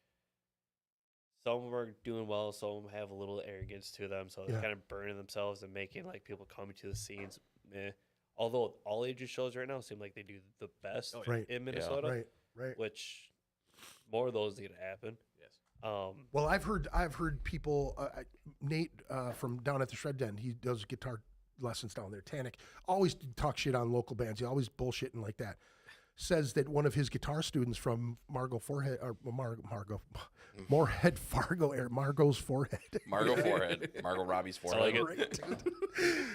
D: some of them are doing well, some of them have a little arrogance to them, so they're kind of burning themselves and making like people coming to the scenes. Although all ages shows right now seem like they do the best in Minnesota,
C: right.
D: Which more of those need to happen.
C: Well, I've heard people. Nate from down at the Shred Den, he does guitar lessons down there. Tannic always talk shit on local bands. He always bullshitting like that. Says that one of his guitar students from Margot's Forehead,
F: Margot Robbie's forehead.
C: Right,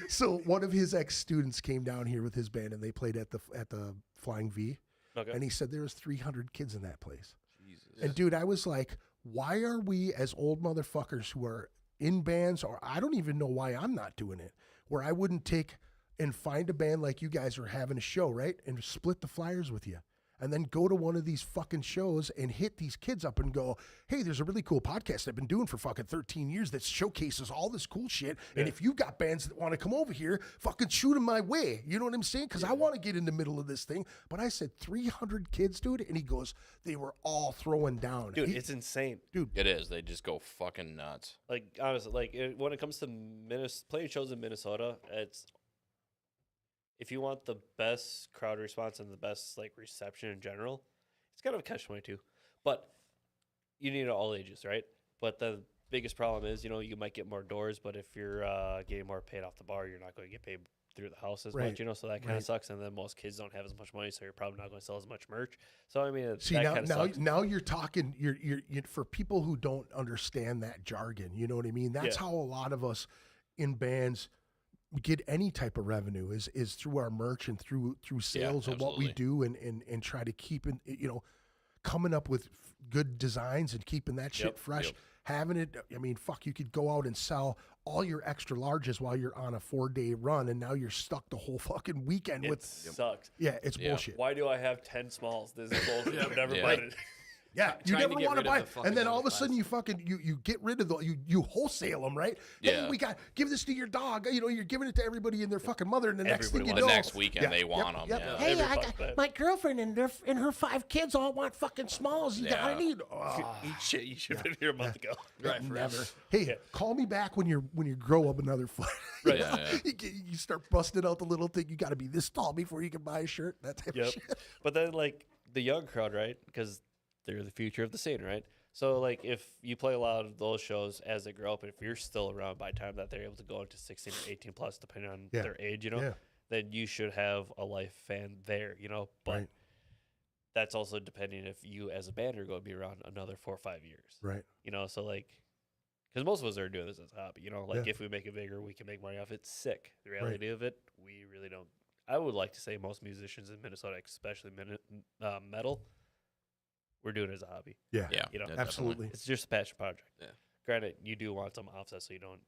C: so one of his ex-students came down here with his band and they played at the Flying V, and he said there was 300 kids in that place. Jesus. And dude, I was like, why are we as old motherfuckers who are in bands, or I don't even know why I'm not doing it, where I wouldn't take and find a band like you guys are having a show, right? And split the flyers with you. And then go to one of these fucking shows and hit these kids up and go, hey, there's a really cool podcast I've been doing for fucking 13 years that showcases all this cool shit. And if you got bands that want to come over here, fucking shoot them my way. You know what I'm saying? Because I want to get in the middle of this thing. But I said 300 kids, dude. And he goes, they were all throwing down.
D: Dude, it's insane.
C: Dude.
F: It is. They just go fucking nuts.
D: Like, honestly, when it comes to playing shows in Minnesota, if you want the best crowd response and the best like reception in general, it's kind of a catch-22. But you need all ages, right? But the biggest problem is, you might get more doors, but if you're getting more paid off the bar, you're not going to get paid through the house as much, so that kind of sucks. And then most kids don't have as much money, so you're probably not going to sell as much merch. So I mean,
C: see, now you're talking. You're for people who don't understand that jargon. You know what I mean? That's how a lot of us in bands get any type of revenue is through our merch and through sales of what we do and try to keep coming up with good designs and keeping that shit fresh. Having it, I mean, fuck, you could go out and sell all your extra larges while you're on a 4-day run, and now you're stuck the whole fucking weekend with.
D: Sucks.
C: Yeah, it's bullshit.
D: Why do I have 10 smalls? This is bullshit. I've never bought it.
C: Yeah, you never want to buy it, and then all of a sudden you fucking you get rid of you wholesale them, right?
F: Yeah.
C: Hey, give this to your dog. You're giving it to everybody and their fucking mother, and the next thing you know,
F: the next weekend they want them.
C: Yep.
F: Yeah.
C: Hey, I got my girlfriend and her 5 kids all want fucking smalls. I need.
D: Eat shit. You should have been here a month ago.
E: Right,
C: never. Hey, call me back when you grow up another foot.
F: Right.
C: You start busting out the little thing. You got to be this tall before you can buy a shirt. That type of shit.
D: But then like the young crowd, right? Because they're the future of the scene, right? So, like, if you play a lot of those shows as they grow up, and if you're still around by the time that they're able to go into 16 or 18 plus, depending on their age, then you should have a life fan there, But that's also depending if you as a band are going to be around another 4 or 5 years.
C: Right.
D: So, like, because most of us are doing this as a hobby, if we make it bigger, we can make money off it. Sick. The reality of it, we really don't. I would like to say most musicians in Minnesota, especially metal, we're doing it as a hobby.
C: Yeah.
D: Absolutely. It's just a passion project. Yeah. Granted, you do want some offset so you don't,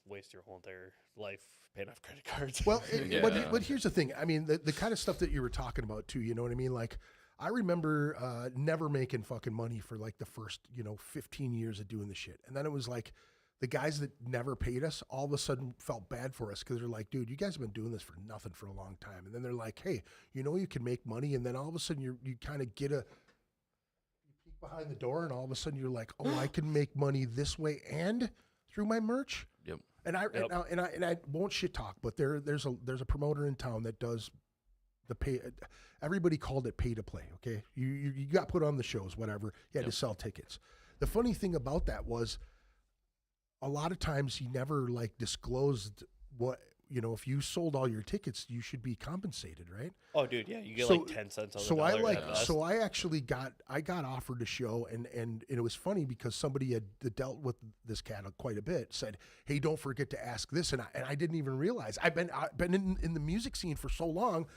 D: waste your whole entire life paying off credit cards.
C: Well, but here's the thing. I mean, the kind of stuff that you were talking about too, you know what I mean? Like, I remember never making fucking money for like the first, 15 years of doing the shit. And then it was like the guys that never paid us all of a sudden felt bad for us because they're like, dude, you guys have been doing this for nothing for a long time. And then they're like, hey, you can make money. And then all of a sudden you kind of get behind the door, and all of a sudden you're like, oh, I can make money this way and through my merch.
F: Yep.
C: And I won't shit talk, but there's a promoter in town that does the pay. Everybody called it pay to play. Okay, you got put on the shows, whatever. You had to sell tickets. The funny thing about that was, a lot of times he never like disclosed what if you sold all your tickets, you should be compensated, right?
D: Oh, dude, yeah, you get
C: So-
D: like 10 cents on the
C: So
D: dollar.
C: I
D: at best.
C: so I actually got offered a show, and it was funny because somebody had dealt with this cat quite a bit. Said, "Hey, don't forget to ask this," and I didn't even realize. I've been in the music scene for so long.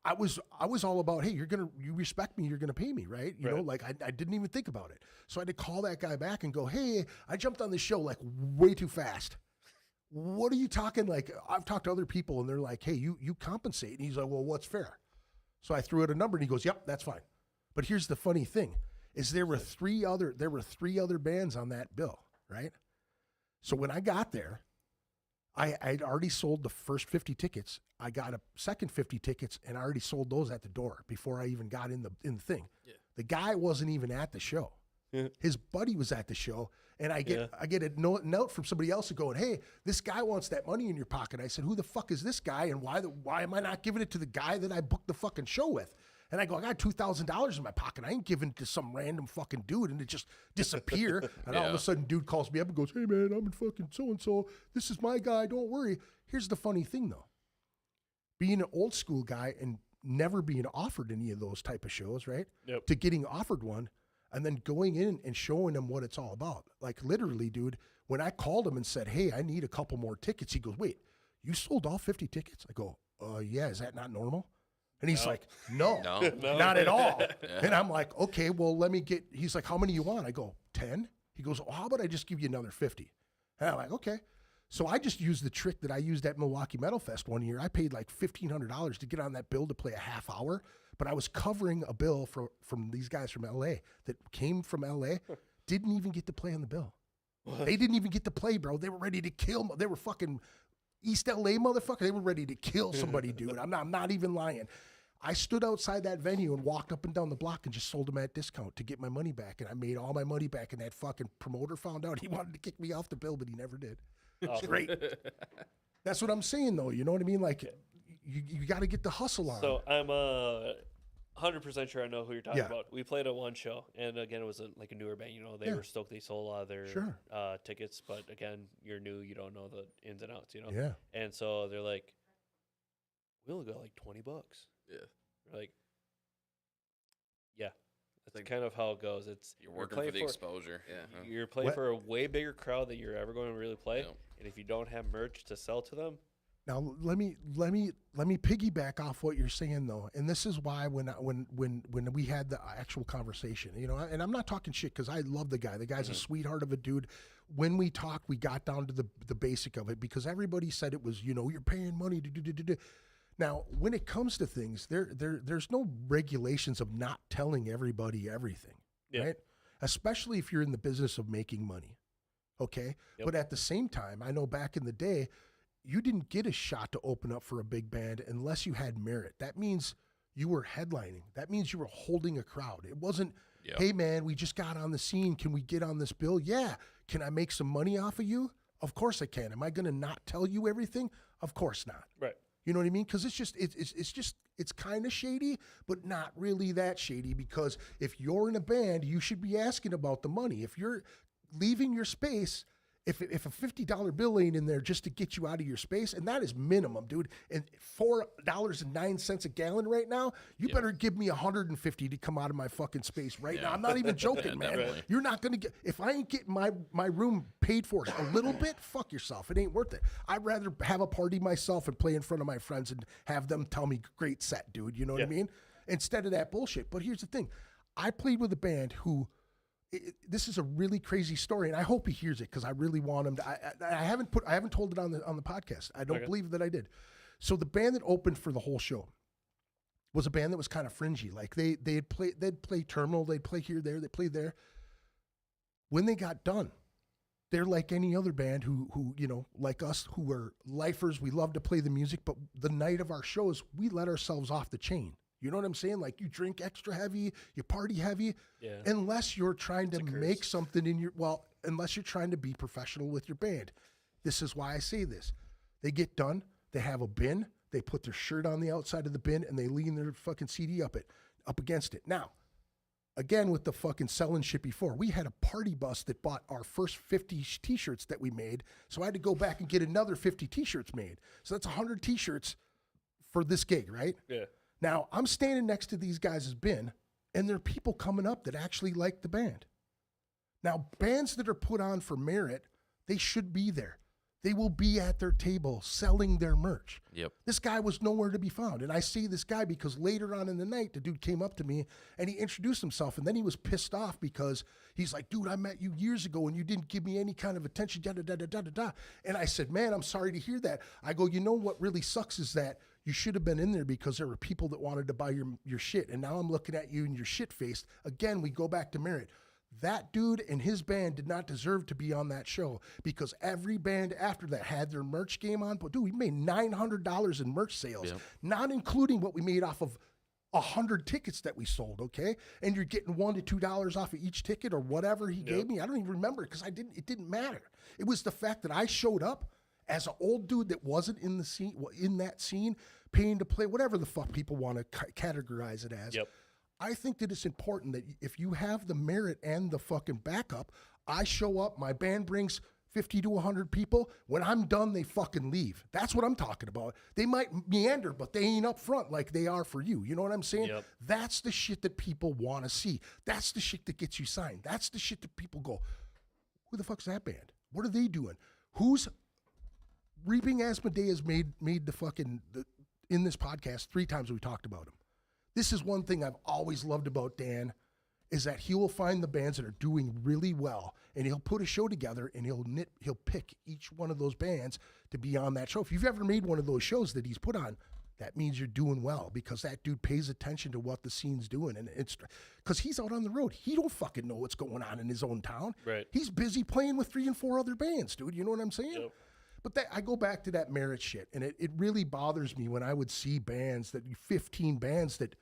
C: I was all about, hey, you respect me, you're gonna pay me, right? You know, like I didn't even think about it. So I had to call that guy back and go, hey, I jumped on this show like way too fast. What are you talking like? I've talked to other people and they're like, hey, you compensate. And he's like, well, what's fair? So I threw out a number and he goes, yep, that's fine. But here's the funny thing is there were three other bands on that bill, right? So when I got there, I'd already sold the first 50 tickets. I got a second 50 tickets and I already sold those at the door before I even got in the thing. Yeah. The guy wasn't even at the show. Yeah. His buddy was at the show, and I get a note from somebody else going, hey, this guy wants that money in your pocket. I said, who the fuck is this guy, and why am I not giving it to the guy that I booked the fucking show with? And I go, I got $2,000 in my pocket. I ain't giving it to some random fucking dude and it just disappear. And all of a sudden, dude calls me up and goes, hey, man, I'm in fucking so-and-so. This is my guy. Don't worry. Here's the funny thing, though. Being an old school guy and never being offered any of those type of shows, right? Yep. To getting offered one and then going in and showing them what it's all about. Like literally, dude, when I called him and said, hey, I need a couple more tickets, he goes, wait, you sold all 50 tickets? I go, yeah, is that not normal? And he's like, no, not at all. Yeah. And I'm like, okay, well, he's like, how many you want? I go, 10. He goes, well, how about I just give you another 50? And I'm like, okay. So I just used the trick that I used at Milwaukee Metal Fest one year. I paid like $1,500 to get on that bill to play a half hour, but I was covering a bill from these guys from LA that came from LA, didn't even get to play on the bill. What? They didn't even get to play, bro. They were ready to kill. They were fucking East LA motherfucker. They were ready to kill somebody, dude. I'm not even lying. I stood outside that venue and walked up and down the block and just sold them at discount to get my money back. And I made all my money back. And that fucking promoter found out. He wanted to kick me off the bill, but he never did. It's great. That's what I'm saying, though. You know what I mean? Like, you got to get the hustle on.
D: So I'm 100% sure I know who you're talking about. We played at one show, and again, it was like a newer band. You know, they were stoked they sold a lot of their tickets, but again, you're new, you don't know the ins and outs. You know.
C: Yeah.
D: And so they're like, we only got like $20. Yeah. We're like, yeah. That's kind of how it goes.
F: You're working for the exposure.
D: Yeah. You're playing for a way bigger crowd that you're ever going to really play. And if you don't have merch to sell to them.
C: Now let me piggyback off what you're saying though, and this is why when we had the actual conversation, you know, and I'm not talking shit because I love the guy. The guy's a sweetheart of a dude. When we talked, we got down to the basic of it because everybody said it was, you know, you're paying money to do. Now, when it comes to things, there's no regulations of not telling everybody everything, right? Especially if you're in the business of making money, okay? Yep. But at the same time, I know back in the day, you didn't get a shot to open up for a big band unless you had merit. That means you were headlining. That means you were holding a crowd. It wasn't, hey, man, we just got on the scene. Can we get on this bill? Yeah. Can I make some money off of you? Of course I can. Am I going to not tell you everything? Of course not.
D: Right.
C: You know what I mean? Because it's kind of shady, but not really that shady. Because if you're in a band, you should be asking about the money. If you're leaving your space, if a $50 bill ain't in there just to get you out of your space, and that is minimum, dude. And $4.09 a gallon right now, you better give me $150 to come out of my fucking space right now. I'm not even joking, man.
F: Definitely.
C: You're not gonna get if I ain't getting my room paid for a little bit. Fuck yourself. It ain't worth it. I'd rather have a party myself and play in front of my friends and have them tell me great set, dude. You know what I mean? Instead of that bullshit. But here's the thing: I played with a band who. This is a really crazy story, and I hope he hears it because I really want him to. I haven't told it on the podcast. I don't believe that I did. So the band that opened for the whole show was a band that was kind of fringy. Like they'd play Terminal, they'd play here, there, they played there. When they got done, they're like any other band who you know, like us, who are lifers. We love to play the music, but the night of our shows, we let ourselves off the chain. You know what I'm saying? Like you drink extra heavy, you party heavy, unless you're trying to make something in unless you're trying to be professional with your band. This is why I say this. They get done, they have a bin, they put their shirt on the outside of the bin, and they lean their fucking CD up against it. Now, again, with the fucking selling shit before, we had a party bus that bought our first 50 t-shirts that we made. So I had to go back and get another 50 t-shirts made. So that's 100 t-shirts for this gig, right?
D: Yeah.
C: Now, I'm standing next to these guys' bin, and there are people coming up that actually like the band. Now, bands that are put on for merit, they should be there. They will be at their table selling their merch.
F: Yep.
C: This guy was nowhere to be found. And I say this guy because later on in the night, the dude came up to me and he introduced himself. And then he was pissed off because he's like, dude, I met you years ago and you didn't give me any kind of attention, da, da, da, da, da, da, da. And I said, man, I'm sorry to hear that. I go, you know what really sucks is that you should have been in there because there were people that wanted to buy your shit. And now I'm looking at you and you're shit-faced. Again, we go back to merit. That dude and his band did not deserve to be on that show because every band after that had their merch game on. But dude, we made $900 in merch sales, not including what we made off of 100 tickets that we sold, okay? And you're getting $1 to $2 off of each ticket or whatever he gave me. I don't even remember because it didn't matter. It was the fact that I showed up as an old dude that wasn't in the scene, in that scene, paying to play, whatever the fuck people want to categorize it as.
D: Yep.
C: I think that it's important that if you have the merit and the fucking backup, I show up, my band brings 50 to 100 people. When I'm done, they fucking leave. That's what I'm talking about. They might meander, but they ain't up front like they are for you. You know what I'm saying?
D: Yep.
C: That's the shit that people want to see. That's the shit that gets you signed. That's the shit that people go, who the fuck's that band? What are they doing? Who's Reaping Asmodeus made the fucking, in this podcast, 3 times we talked about him. This is one thing I've always loved about Dan, is that he will find the bands that are doing really well, and he'll put a show together, and he'll pick each one of those bands to be on that show. If you've ever made one of those shows that he's put on, that means you're doing well because that dude pays attention to what the scene's doing, and it's because he's out on the road. He don't fucking know what's going on in his own town.
D: Right.
C: He's busy playing with 3 and 4 other bands, dude. You know what I'm saying?
D: Yep.
C: But I go back to that merit shit, and it really bothers me when I would see bands 15 bands that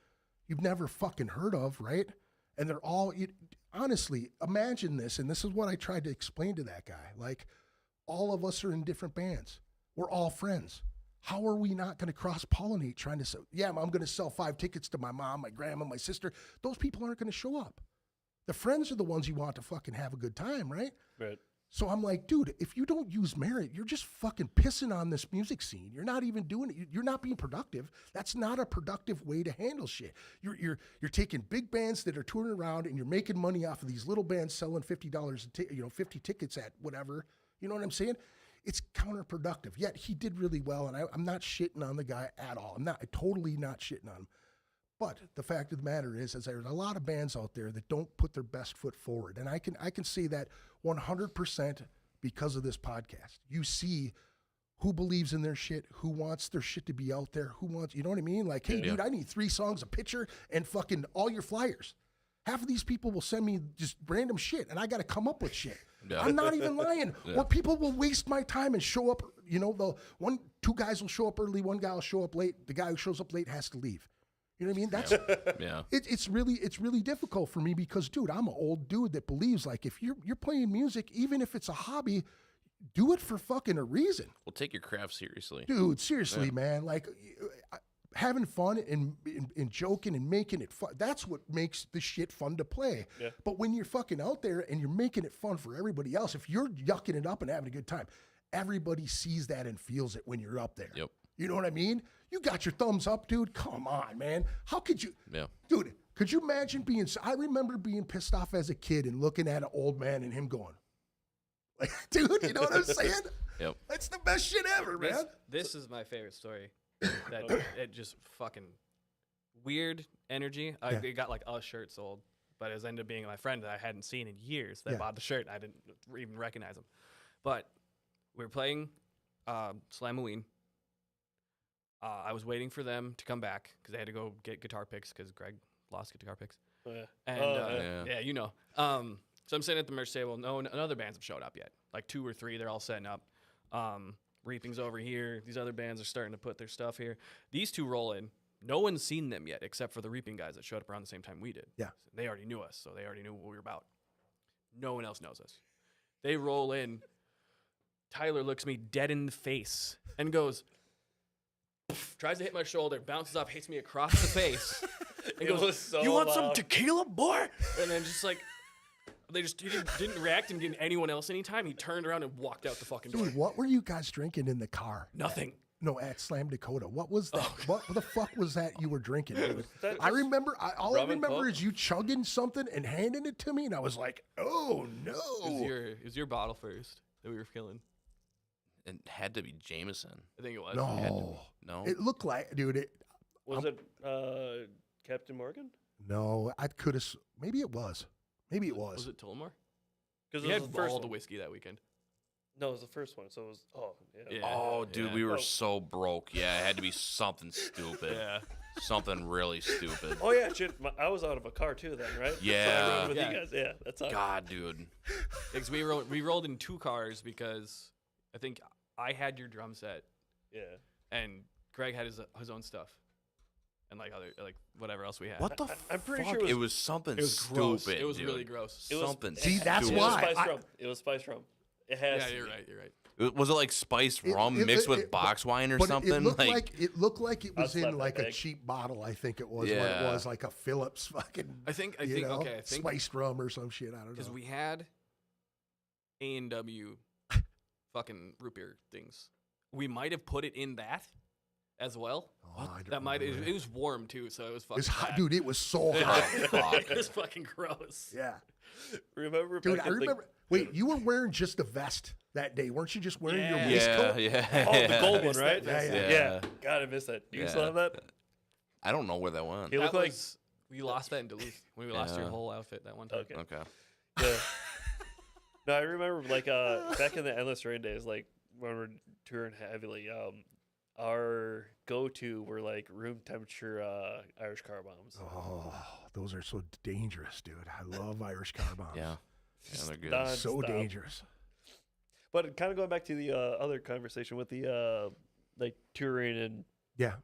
C: you've never fucking heard of, right? And they're all, honestly, imagine this, and this is what I tried to explain to that guy. Like, all of us are in different bands. We're all friends. How are we not going to cross-pollinate trying to sell? Yeah, I'm going to sell 5 tickets to my mom, my grandma, my sister. Those people aren't going to show up. The friends are the ones you want to fucking have a good time, right?
D: Right.
C: So I'm like, dude, if you don't use merit, you're just fucking pissing on this music scene. You're not even doing it. You're not being productive. That's not a productive way to handle shit. You're taking big bands that are touring around and you're making money off of these little bands selling $50 50 tickets at whatever. You know what I'm saying? It's counterproductive. Yet he did really well, and I'm not shitting on the guy at all. I'm totally not shitting on him. But the fact of the matter is there's a lot of bands out there that don't put their best foot forward. And I can say that 100% because of this podcast. You see who believes in their shit, who wants their shit to be out there, who wants, you know what I mean? Like, hey, dude, I need 3 songs, a picture, and fucking all your flyers. Half of these people will send me just random shit, and I got to come up with shit.
F: Yeah.
C: I'm not even lying.
F: Yeah.
C: Or people will waste my time and show up, two guys will show up early, one guy will show up late. The guy who shows up late has to leave. You know what I mean? That's
F: Yeah.
C: It's really difficult for me because, dude, I'm an old dude that believes like if you're playing music, even if it's a hobby, do it for fucking a reason.
F: Well, take your craft seriously.
C: Dude, seriously, man. Like having fun and joking and making it fun. That's what makes the shit fun to play.
D: Yeah.
C: But when you're fucking out there and you're making it fun for everybody else, if you're yucking it up and having a good time, everybody sees that and feels it when you're up there.
F: Yep.
C: You know what I mean? You got your thumbs up, dude. Come on, man. How could you?
F: Yeah.
C: Dude, could you imagine I remember being pissed off as a kid and looking at an old man and him going, like, dude, you know what I'm saying?
F: Yep.
C: That's the best shit ever, man.
E: This is my favorite story. That it just fucking weird energy. I got like a shirt sold, but it ended up being my friend that I hadn't seen in years that bought the shirt. I didn't even recognize him. But we were playing Slamoween. I was waiting for them to come back because they had to go get guitar picks because Greg lost guitar picks.
D: Oh, yeah.
E: And yeah, you know. So I'm sitting at the merch table. No other bands have showed up yet. Like 2 or 3, they're all setting up. Reaping's over here. These other bands are starting to put their stuff here. These 2 roll in. No one's seen them yet except for the Reaping guys that showed up around the same time we did.
C: Yeah.
E: So they already knew us, so they already knew what we were about. No one else knows us. They roll in. Tyler looks me dead in the face and goes, tries to hit my shoulder, bounces off, hits me across the face. And
D: It
E: goes,
D: was so
E: "You want some
D: loud.
E: tequila, boy?" And then just like, he didn't react and give anyone else any time. He turned around and walked out the fucking door.
C: Dude, what were you guys drinking in the car?
E: Nothing.
C: No, at Slam Dakota. What was that? What the fuck was that you were drinking, dude?
D: that
C: I
D: just
C: remember. All I
D: rum and
C: remember
D: Coke?
C: is you chugging something and handing it to me, and I was like, "Oh
E: It was your bottle first that we were killing.
F: It had to be Jameson.
E: I think it was.
C: no,
F: No.
C: It looked like, dude.
D: Was it Captain Morgan?
C: No, I could have. Maybe it was. Maybe it was.
E: Was it Tullamore?
D: Because
E: He
D: it
E: had
D: was the first
E: all
D: one.
E: the whiskey that weekend.
D: No, it was the first one. So it was. Oh, yeah.
E: Yeah.
F: Oh, dude,
E: yeah.
F: we were
D: Oh.
F: so broke. Yeah, it had to be something stupid.
E: Yeah.
F: Something really stupid.
D: Oh yeah, shit. I was out of a car too then, right?
F: Yeah.
D: So I rode with
E: Yeah.
D: you guys. Yeah, that's how.
F: God, dude.
E: Because we rolled in 2 cars because I think I had your drum set
D: Yeah.
E: and Greg had his own stuff. And like whatever else we had.
F: What the
D: I'm pretty
F: fuck?
D: sure
F: it was something
E: It was gross.
F: stupid.
E: It was
F: dude.
E: really gross.
D: It was-
F: Something
C: See, that's
F: stupid.
D: It was
C: why.
D: spiced
C: I-
D: rum. It was spiced rum. It has.
E: Yeah,
D: to
E: you're
D: be.
E: right. You're right.
F: Was it like spiced rum mixed with box wine or
C: but
F: something?
C: It looked like it looked like it
D: I'll
C: was
D: slap
C: in
D: that
C: like a
D: bag.
C: cheap bottle. I think it was. What it
F: Yeah.
C: was like a Phillips fucking.
E: I think
C: you know,
E: okay. I think
C: spiced rum or some shit. I don't
E: because
C: know.
E: we had A&W fucking root beer things. We might have put it in that as well.
C: Oh, I don't
E: That might
C: remember
E: it was warm too, so it was fucking
C: It's hot,
E: bad.
C: dude. It was so hot.
F: fuck.
E: It was fucking gross.
C: Yeah,
D: Remember,
C: dude.
D: back
C: I
D: at the-
C: remember. Wait, you were wearing just a vest that day, weren't you? Just wearing your
E: Yeah.
C: waistcoat.
F: Yeah.
D: Oh, the gold one,
E: Missed
D: right?
E: that
C: vest.
D: Yeah. God, I missed that. You
F: Yeah.
D: still have that?
F: I don't know where that went.
D: It
E: That
D: looked like.
E: was, we lost that in Duluth when we lost your
F: Yeah.
E: whole outfit that one time.
D: Okay.
F: Okay.
D: Yeah. No, I remember like back in the Endless Rain days, like when we're touring heavily, our go-to were like room temperature Irish car bombs.
C: Oh, those are so dangerous, dude. I love Irish car bombs.
F: Yeah. Yeah, they're good.
D: Non-
C: So
D: Stop.
C: dangerous.
D: But kind of going back to the other conversation with the like touring and
C: Yeah.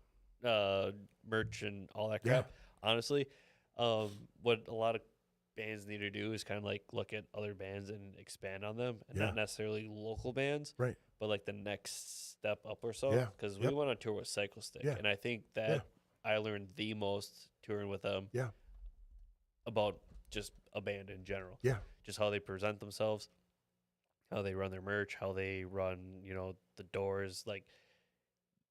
D: merch and all that
C: Yeah.
D: crap. Honestly, what a lot of bands need to do is kind of like look at other bands and expand on them, and
C: Yeah.
D: not necessarily local bands,
C: Right.
D: but like the next step up or so.
C: Yeah.
D: Because
C: Yep.
D: we went on tour with Cycle Stick,
C: Yeah.
D: and I think that I learned the most touring with them.
C: Yeah.
D: About just a band in general.
C: Yeah.
D: Just how they present themselves, how they run their merch, how they run, the doors. Like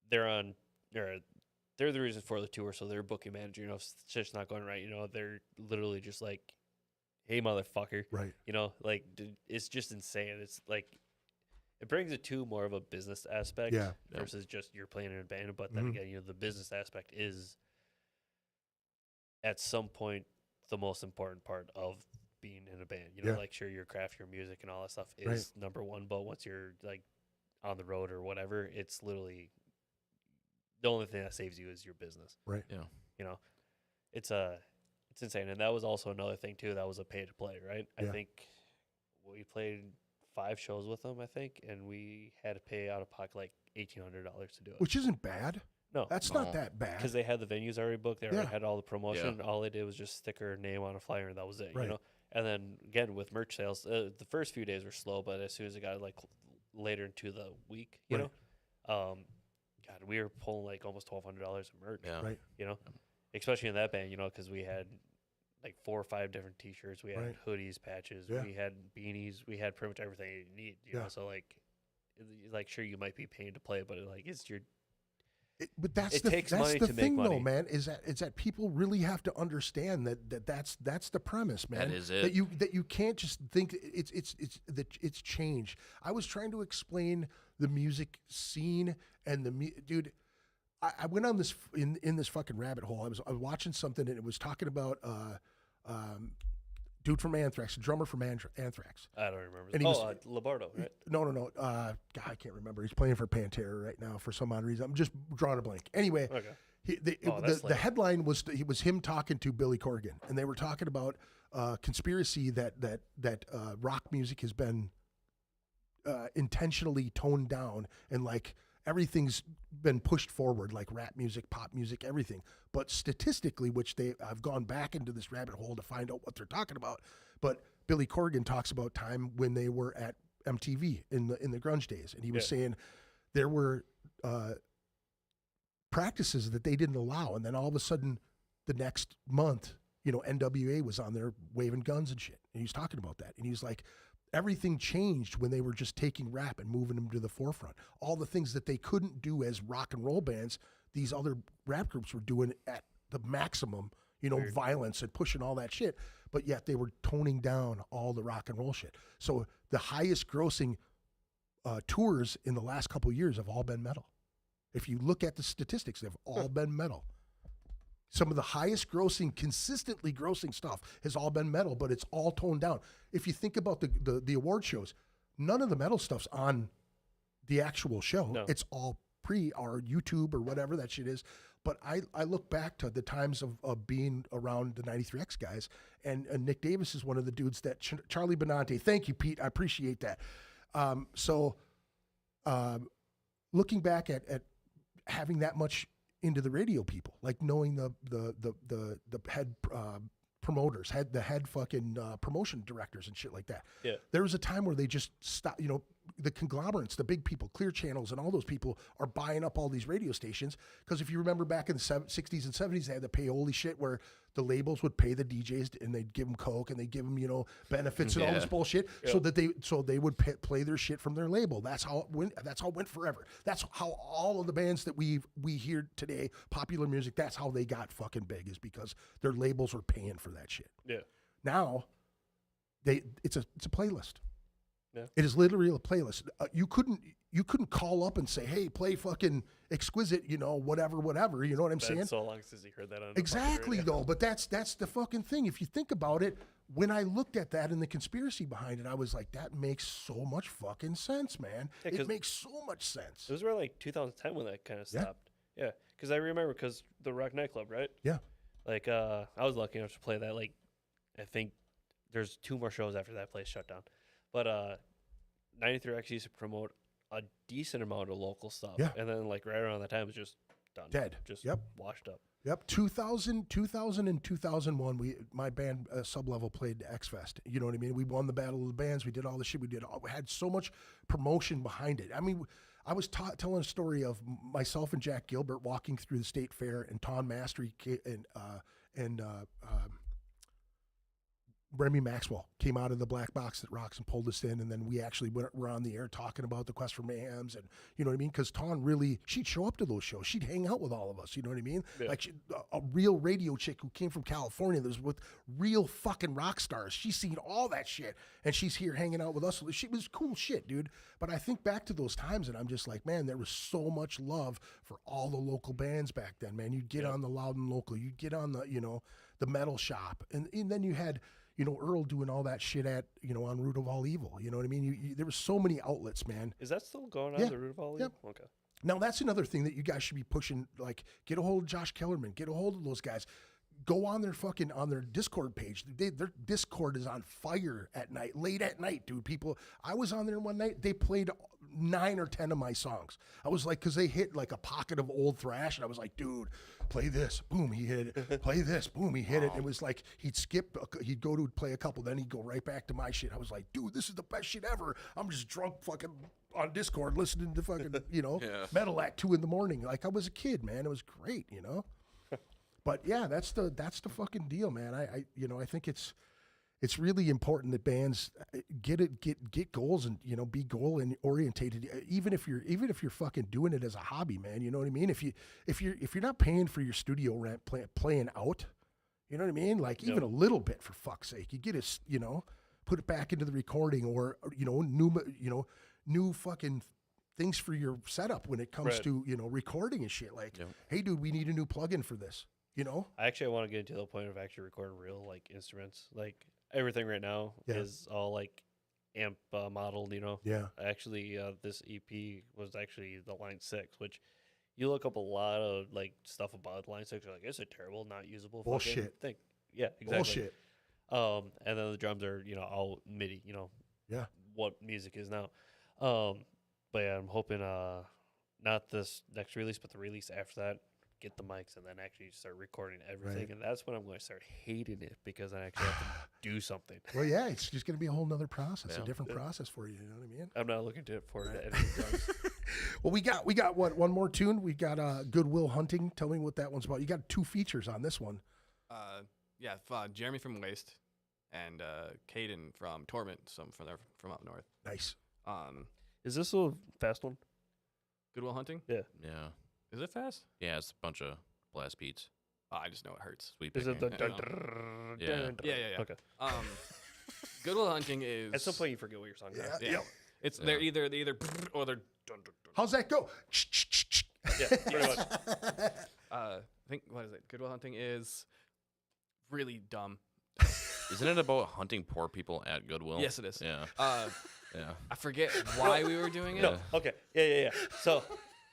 D: they're the reason for the tour, so they're booking manager. If shit's not going right, they're literally just like, "Hey, motherfucker,"
C: Right.
D: like it's just insane. It's like it brings it to more of a business aspect
C: Yeah.
D: versus just you're playing in a band. But then
C: Mhm.
D: again, the business aspect is at some point the most important part of being in a band.
C: Yeah.
D: Like sure, your craft, your music, and all that stuff is
C: Right.
D: number one. But once you're like on the road or whatever, it's literally the only thing that saves you is your business.
C: Right.
F: Yeah.
D: It's insane. And that was also another thing too. That was a pay to play, right? I
C: Yeah.
D: think we played 5 shows with them, I think, and we had to pay out of pocket like $1,800 to do it.
C: Which isn't bad.
D: No,
C: That's
F: No.
C: not that bad.
D: because they had the venues already booked. They already
C: Yeah.
D: had all the promotion. All they did was just stick her name on a flyer, and that was it.
C: Right.
D: And then again with merch sales, the first few days were slow, but as soon as it got like later into the week,
C: Right.
D: God, we were pulling like almost $1,200 in merch.
F: Yeah.
C: Right.
D: Especially in that band, because we had like 4 or 5 different T-shirts, we had
C: Right.
D: hoodies, patches,
C: Yeah.
D: we had beanies, we had pretty much everything you need. You
C: Yeah.
D: know, so like sure you might be paying to play, but it's your
C: But that's
D: It
C: the
D: takes
C: that's
D: money
C: the
D: to make
C: thing, though,
D: money.
C: man. Is that people really have to understand that's the premise, man.
F: That is it.
C: That you can't just think it's change. I was trying to explain the music scene and dude. I went on this in this fucking rabbit hole. I was watching something and it was talking about dude from Anthrax, drummer from Anthrax.
D: I don't remember.
C: And he was-
D: Labardo, right?
C: No. God, I can't remember. He's playing for Pantera right now for some odd reason. I'm just drawing a blank. Anyway,
D: Okay.
C: the
D: lame.
C: headline was him talking to Billy Corgan, and they were talking about conspiracy that rock music has been intentionally toned down, and like everything's been pushed forward, like rap music, pop music, everything. But statistically, which I've gone back into this rabbit hole to find out what they're talking about. But Billy Corgan talks about time when they were at MTV in the grunge days, and he was saying there were practices that they didn't allow. And then all of a sudden, the next month, NWA was on there waving guns and shit. And he was talking about that. And he was like, everything changed when they were just taking rap and moving them to the forefront. All the things that they couldn't do as rock and roll bands, these other rap groups were doing at the maximum, violence and pushing all that shit. But yet they were toning down all the rock and roll shit. So the highest grossing tours in the last couple of years have all been metal. If you look at the statistics, they've all been metal. Some of the highest grossing, consistently grossing stuff has all been metal, but it's all toned down. If you think about the award shows, none of the metal stuff's on the actual show.
D: No.
C: It's all pre or YouTube or whatever that shit is. But I look back to the times of being around the 93X guys, and Nick Davis is one of the dudes that Charlie Benante. Thank you, Pete. I appreciate that. Looking back at having that much into the radio people, like knowing the head promoters, the head fucking promotion directors and shit like that.
D: Yeah.
C: There was a time where they just stopped, the conglomerates, the big people, Clear Channels and all those people are buying up all these radio stations. Because if you remember back in the 60s and 70s, they had the payola shit where the labels would pay the DJs and they'd give them coke and they'd give them, benefits and all this bullshit so that they would play their shit from their label. That's how it went. That's how it went forever. That's how all of the bands that we hear today, popular music, that's how they got fucking big, is because their labels were paying for that shit.
D: Yeah.
C: Now, it's a playlist.
D: Yeah.
C: It is literally a playlist. You couldn't call up and say, "Hey, play fucking Xkwizite," whatever. You know what I'm saying?
D: That's so long since you heard that on
C: Exactly, though. But that's the fucking thing. If you think about it, when I looked at that and the conspiracy behind it, I was like, that makes so much fucking sense, man.
D: Yeah,
C: it makes so much sense.
D: It was around like 2010 when that kind of
C: Yeah.
D: stopped. Yeah, because I remember the Rock nightclub, right?
C: Yeah.
D: Like I was lucky enough to play that. Like I think there's 2 more shows after that place shut down. But 93X used to promote a decent amount of local stuff.
C: Yeah.
D: And then like right around that time it was just done.
C: Dead.
D: Just
C: Yep.
D: washed up.
C: Yep, 2000 and 2001, my band Sublevel played X Fest. You know what I mean? We won the Battle of the Bands. We did all the shit. We had so much promotion behind it. I mean, I was telling a story of myself and Jack Gilbert walking through the state fair, and Tom Mastery and Remy Maxwell came out of the black box that rocks and pulled us in, and then we actually were on the air talking about the Quest for Mayhems, and you know what I mean? Because Tom she'd show up to those shows. She'd hang out with all of us, you know what I mean?
D: Yeah.
C: Like a real radio chick who came from California that was with real fucking rock stars. She's seen all that shit, and she's here hanging out with us. She was cool shit, dude. But I think back to those times, and I'm just like, man, there was so much love for all the local bands back then, man. You'd get on the Loudon Local, you'd get on the Metal Shop, and then you had Earl doing all that shit at, on Root of All Evil. You know what I mean? There were so many outlets, man.
D: Is that still going on,
C: Yeah.
D: the Root of All
C: Yep.
D: Evil? Okay.
C: Now, that's another thing that you guys should be pushing. Like, get a hold of Josh Kellerman. Get a hold of those guys. Go on their Discord page. Their Discord is on fire at night, late at night, dude. I was on there one night. They played 9 or 10 of my songs. I was like, because they hit like a pocket of old thrash, and I was like, dude, play this. Boom, he hit it. Play this. Boom, he hit it. It was like he'd he'd go to play a couple, then he'd go right back to my shit. I was like, dude, this is the best shit ever. I'm just drunk fucking on Discord listening to fucking, metal at 2 a.m. Like I was a kid, man. It was great, But yeah, that's the fucking deal, man. I think it's really important that bands get goals and be goal orientated. Even if you're fucking doing it as a hobby, man. You know what I mean? If you're not paying for your studio rent playing out, you know what I mean? Like even a little bit, for fuck's sake, you get it, put it back into the recording, or new fucking things for your setup when it comes to recording and shit. Like, hey, dude, we need a new plugin for this.
D: I actually want to get to the point of actually recording real like instruments. Like everything right now is all like amp modeled.
C: Yeah.
D: Actually, this EP was actually the Line 6, which you look up a lot of like stuff about Line 6. You're like, it's a terrible, not usable fucking
C: Bullshit.
D: thing. Yeah, exactly.
C: Bullshit.
D: And then the drums are all MIDI.
C: Yeah.
D: What music is now. But yeah, I'm hoping not this next release, but the release after that. get the mics and then actually start recording everything. And that's when I'm going to start hating it because I actually have to do something.
C: Well, yeah, it's just going to be a whole nother process, a different process for you. You know what I mean?
D: I'm not looking to it for it. Anything else.
C: Well, we got what, one more tune? We got Goodwill Hunting. Tell me what that one's about. You got 2 features on this one.
E: Jeremy from Waste and Caden from Torment, from up north.
C: Nice.
D: Is this a fast one?
E: Goodwill Hunting?
D: Yeah.
F: Yeah.
E: Is it fast?
F: Yeah, it's a bunch of blast beats.
E: Oh, I just know it hurts.
F: Sweet
D: Is it the
F: picking. Yeah.
E: Yeah.
D: Okay.
E: Goodwill Hunting is
D: At some point, you forget what your song is.
E: yeah. It's they're either or they're dun, dun, dun.
C: How's that go?
D: Yeah, pretty much.
E: I think what is it? Goodwill Hunting is really dumb.
F: Isn't it about hunting poor people at Goodwill?
E: Yes, it is.
F: Yeah. Yeah.
E: I forget why we were doing it.
D: No. Okay. Yeah. So,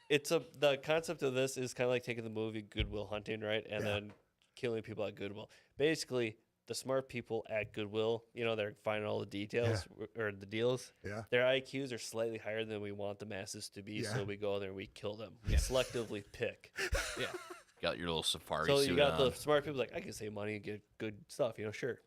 D: the concept of this is kind of like taking the movie Goodwill Hunting, right, and then killing people at Goodwill. Basically, the smart people at Goodwill, they're finding all the details or the deals.
C: Yeah.
D: Their IQs are slightly higher than we want the masses to be,
C: Yeah.
D: so we go there and we kill them. We selectively pick.
E: Yeah.
F: Got your little safari
D: So
F: suit
D: you got
F: on.
D: the smart people like, I can save money and get good stuff, sure.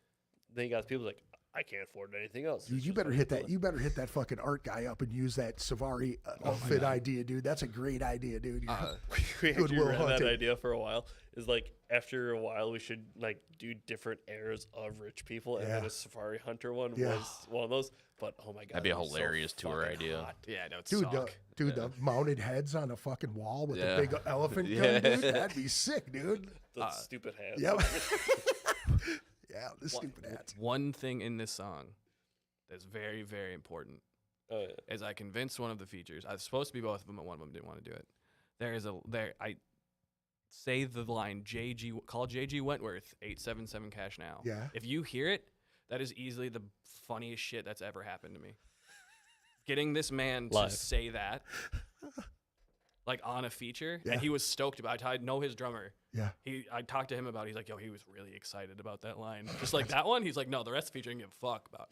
D: Then you got the people like, I can't afford anything else.
C: Dude,
D: It's
C: you
D: just
C: better
D: like
C: hit
D: kill
C: that.
D: it.
C: You better hit that fucking art guy up and use that Savari outfit idea, dude. That's a great idea, dude.
D: We actually
C: Goodwill
D: ran that
C: Hunting.
D: idea for a while. Is like after a while we should like do different eras of rich people, and then
C: Yeah.
D: a safari hunter one
C: Yeah.
D: was one of those. But oh my god,
F: That'd be a
D: it was so
F: hilarious tour
D: fucking
F: idea.
D: hot.
E: Yeah, no, it's
C: Dude, the mounted heads on a fucking wall with
F: Yeah.
C: the big elephant gun,
F: Yeah.
C: dude. That'd be sick, dude.
D: The stupid hats.
C: Yep. Yeah, the stupid hats.
E: One thing in this song that's very, very important
D: Oh, yeah.
E: is I convinced one of the features. I was supposed to be both of them, but one of them didn't want to do it. I say the line call JG Wentworth 877 cash now.
C: Yeah.
E: If you hear it, that is easily the funniest shit that's ever happened to me. Getting this man
D: Live.
E: to say that, like on a feature,
C: Yeah.
E: and he was stoked about it. I know his drummer.
C: Yeah.
E: I talked to him about it. He's like, yo, he was really excited about that line. Just like that one, he's like, no, the rest of the feature I didn't give a fuck about.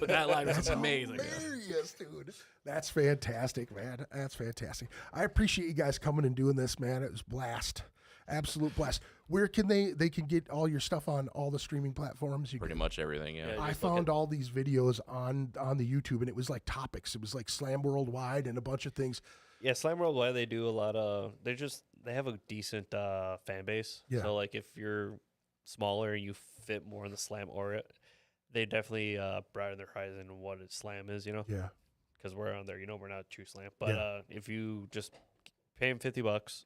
E: But that line was amazing.
C: Hilarious, dude. That's fantastic, man. That's fantastic. I appreciate you guys coming and doing this, man. It was blast. Absolute blast. Where can they can get all your stuff on all the streaming platforms?
F: Pretty much everything, yeah.
D: Yeah.
C: I
D: Just look
C: found
D: at-
C: all these videos on the YouTube, and it was like topics. It was like Slam Worldwide and a bunch of things.
D: Yeah, Slam Worldwide, they do a lot of. They have a decent fan base.
C: Yeah.
D: So like if you're smaller and you fit more in the Slam aura, they definitely broaden their horizon on what a Slam is.
C: Yeah.
D: Because we're on there, we're not a true Slam. But
C: Yeah.
D: if you just pay them $50,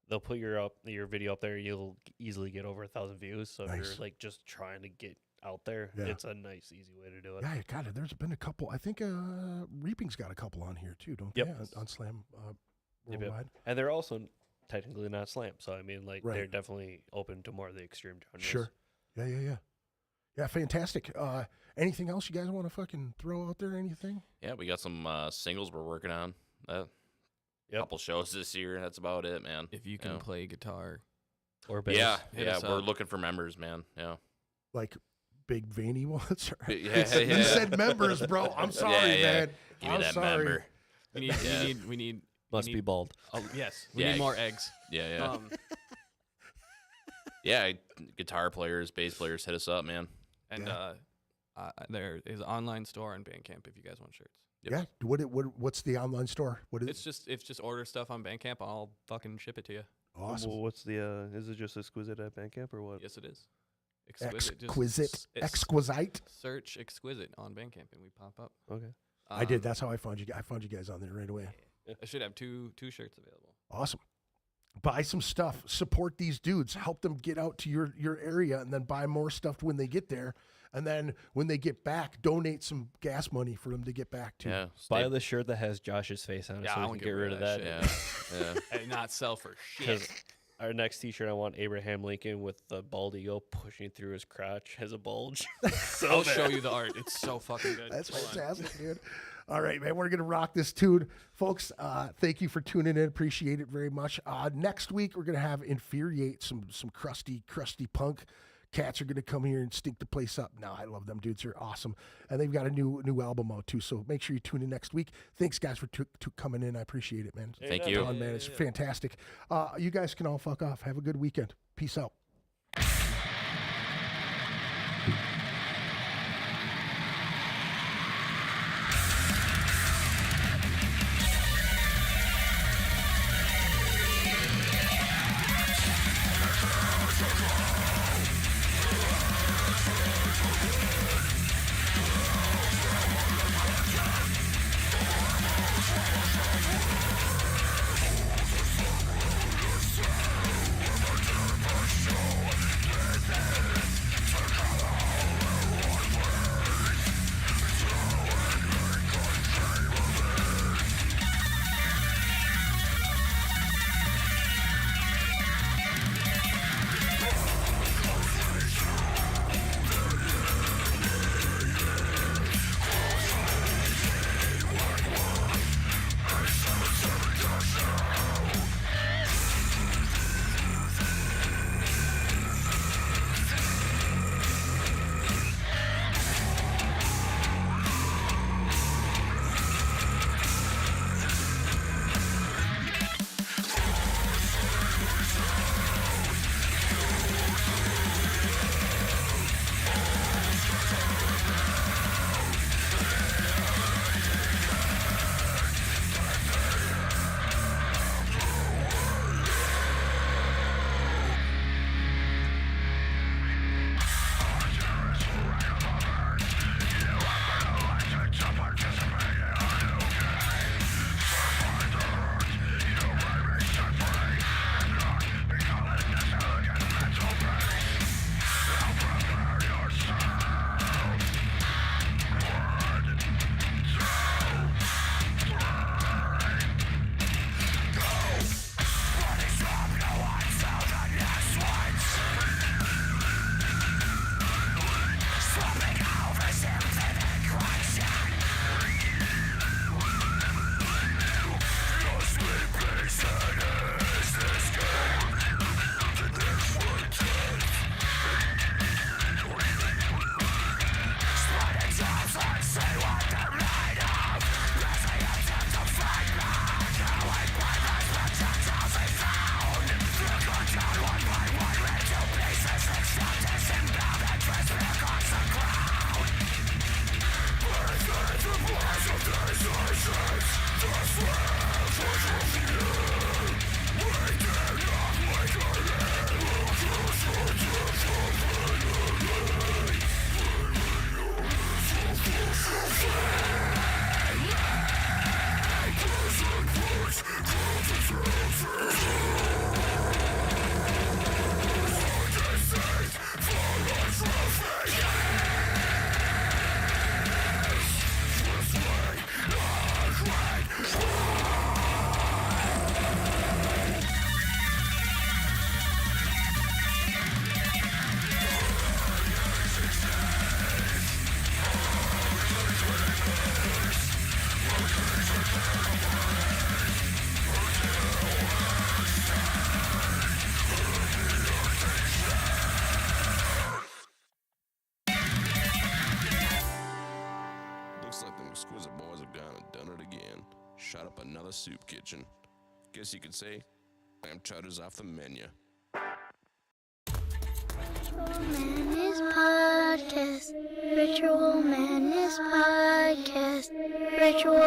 D: they'll put your video up there. You'll easily get over 1,000 views. So if
C: Nice.
D: you're like just trying to get out there,
C: Yeah.
D: it's a nice, easy way to do it.
C: Yeah, God, there's been a couple. I think Reaping's got a couple on here too, don't
D: Yep.
C: they? On Slam
D: Yep.
C: Worldwide.
D: And they're also technically not Slam. So I mean, like
C: Right.
D: they're definitely open to more of the extreme genres.
C: Sure. Yeah. Yeah, fantastic. Anything else you guys want to fucking throw out there? Anything?
F: Yeah, we got some singles we're working on.
D: Yep.
F: Couple shows this year. That's about it, man.
E: If you can
F: Yeah.
E: play guitar.
D: Or bass.
F: Yeah,
E: Hit
F: yeah,
E: us
F: we're
E: up.
F: looking for members, man. Yeah.
C: Like big veiny ones? Or-
F: Yeah,
C: You
F: yeah.
C: said members, bro. I'm sorry,
F: yeah.
C: man.
F: Give me
C: I'm
F: that
C: sorry.
F: member.
E: We need,
F: Yeah.
E: we need.
D: Must
E: we
D: be
E: need-
D: bald.
E: Oh yes, we
F: Yeah.
E: need more eggs.
F: Yeah, yeah. Yeah, guitar players, bass players, hit us up, man.
E: And there is an online store on Bandcamp if you guys want shirts.
F: Yep.
C: Yeah. What's the online store? What is
E: It's just order stuff on Bandcamp. I'll fucking ship it to you.
C: awesome?
D: Well, what's the? Is it just Xkwizite at Bandcamp or what?
E: Yes, it is.
C: Exquisite. Exquisite.
E: Search Xkwizite on Bandcamp and we pop up.
D: Okay.
C: I did. That's how I found you. I found you guys on there right away.
E: I should have two shirts available.
C: Awesome. Buy some stuff. Support these dudes. Help them get out to your area, and then buy more stuff when they get there. And then when they get back, donate some gas money for them to get back to.
F: Yeah.
D: Buy the shirt that has Josh's face on it,
E: Yeah,
D: so
E: I
D: we
E: wanna
D: can get rid of that.
F: Yeah. Yeah.
E: And not sell for shit.
D: Because our next T-shirt, I want Abraham Lincoln with the bald eagle pushing through his crotch as a bulge. So
E: I'll
D: bad.
E: show you the art. It's so fucking good.
C: That's
E: Hold on.
C: fantastic, dude. All right, man. We're going to rock this tune. Folks, thank you for tuning in. Appreciate it very much. Next week, we're going to have Infuriate, some crusty punk Cats are going to come here and stink the place up. No, I love them dudes. They're awesome. And they've got a new album out too. So make sure you tune in next week. Thanks guys for coming in. I appreciate it, man.
F: Thank you.
C: Man, it's fantastic. You guys can all fuck off. Have a good weekend. Peace out.
G: Looks like them Xkwizite boys have gone and done it again. Shot up another soup kitchen. Guess you could say, clam chowder's off the menu.
H: Ritual Madness Podcast. Ritual Madness Podcast. Ritual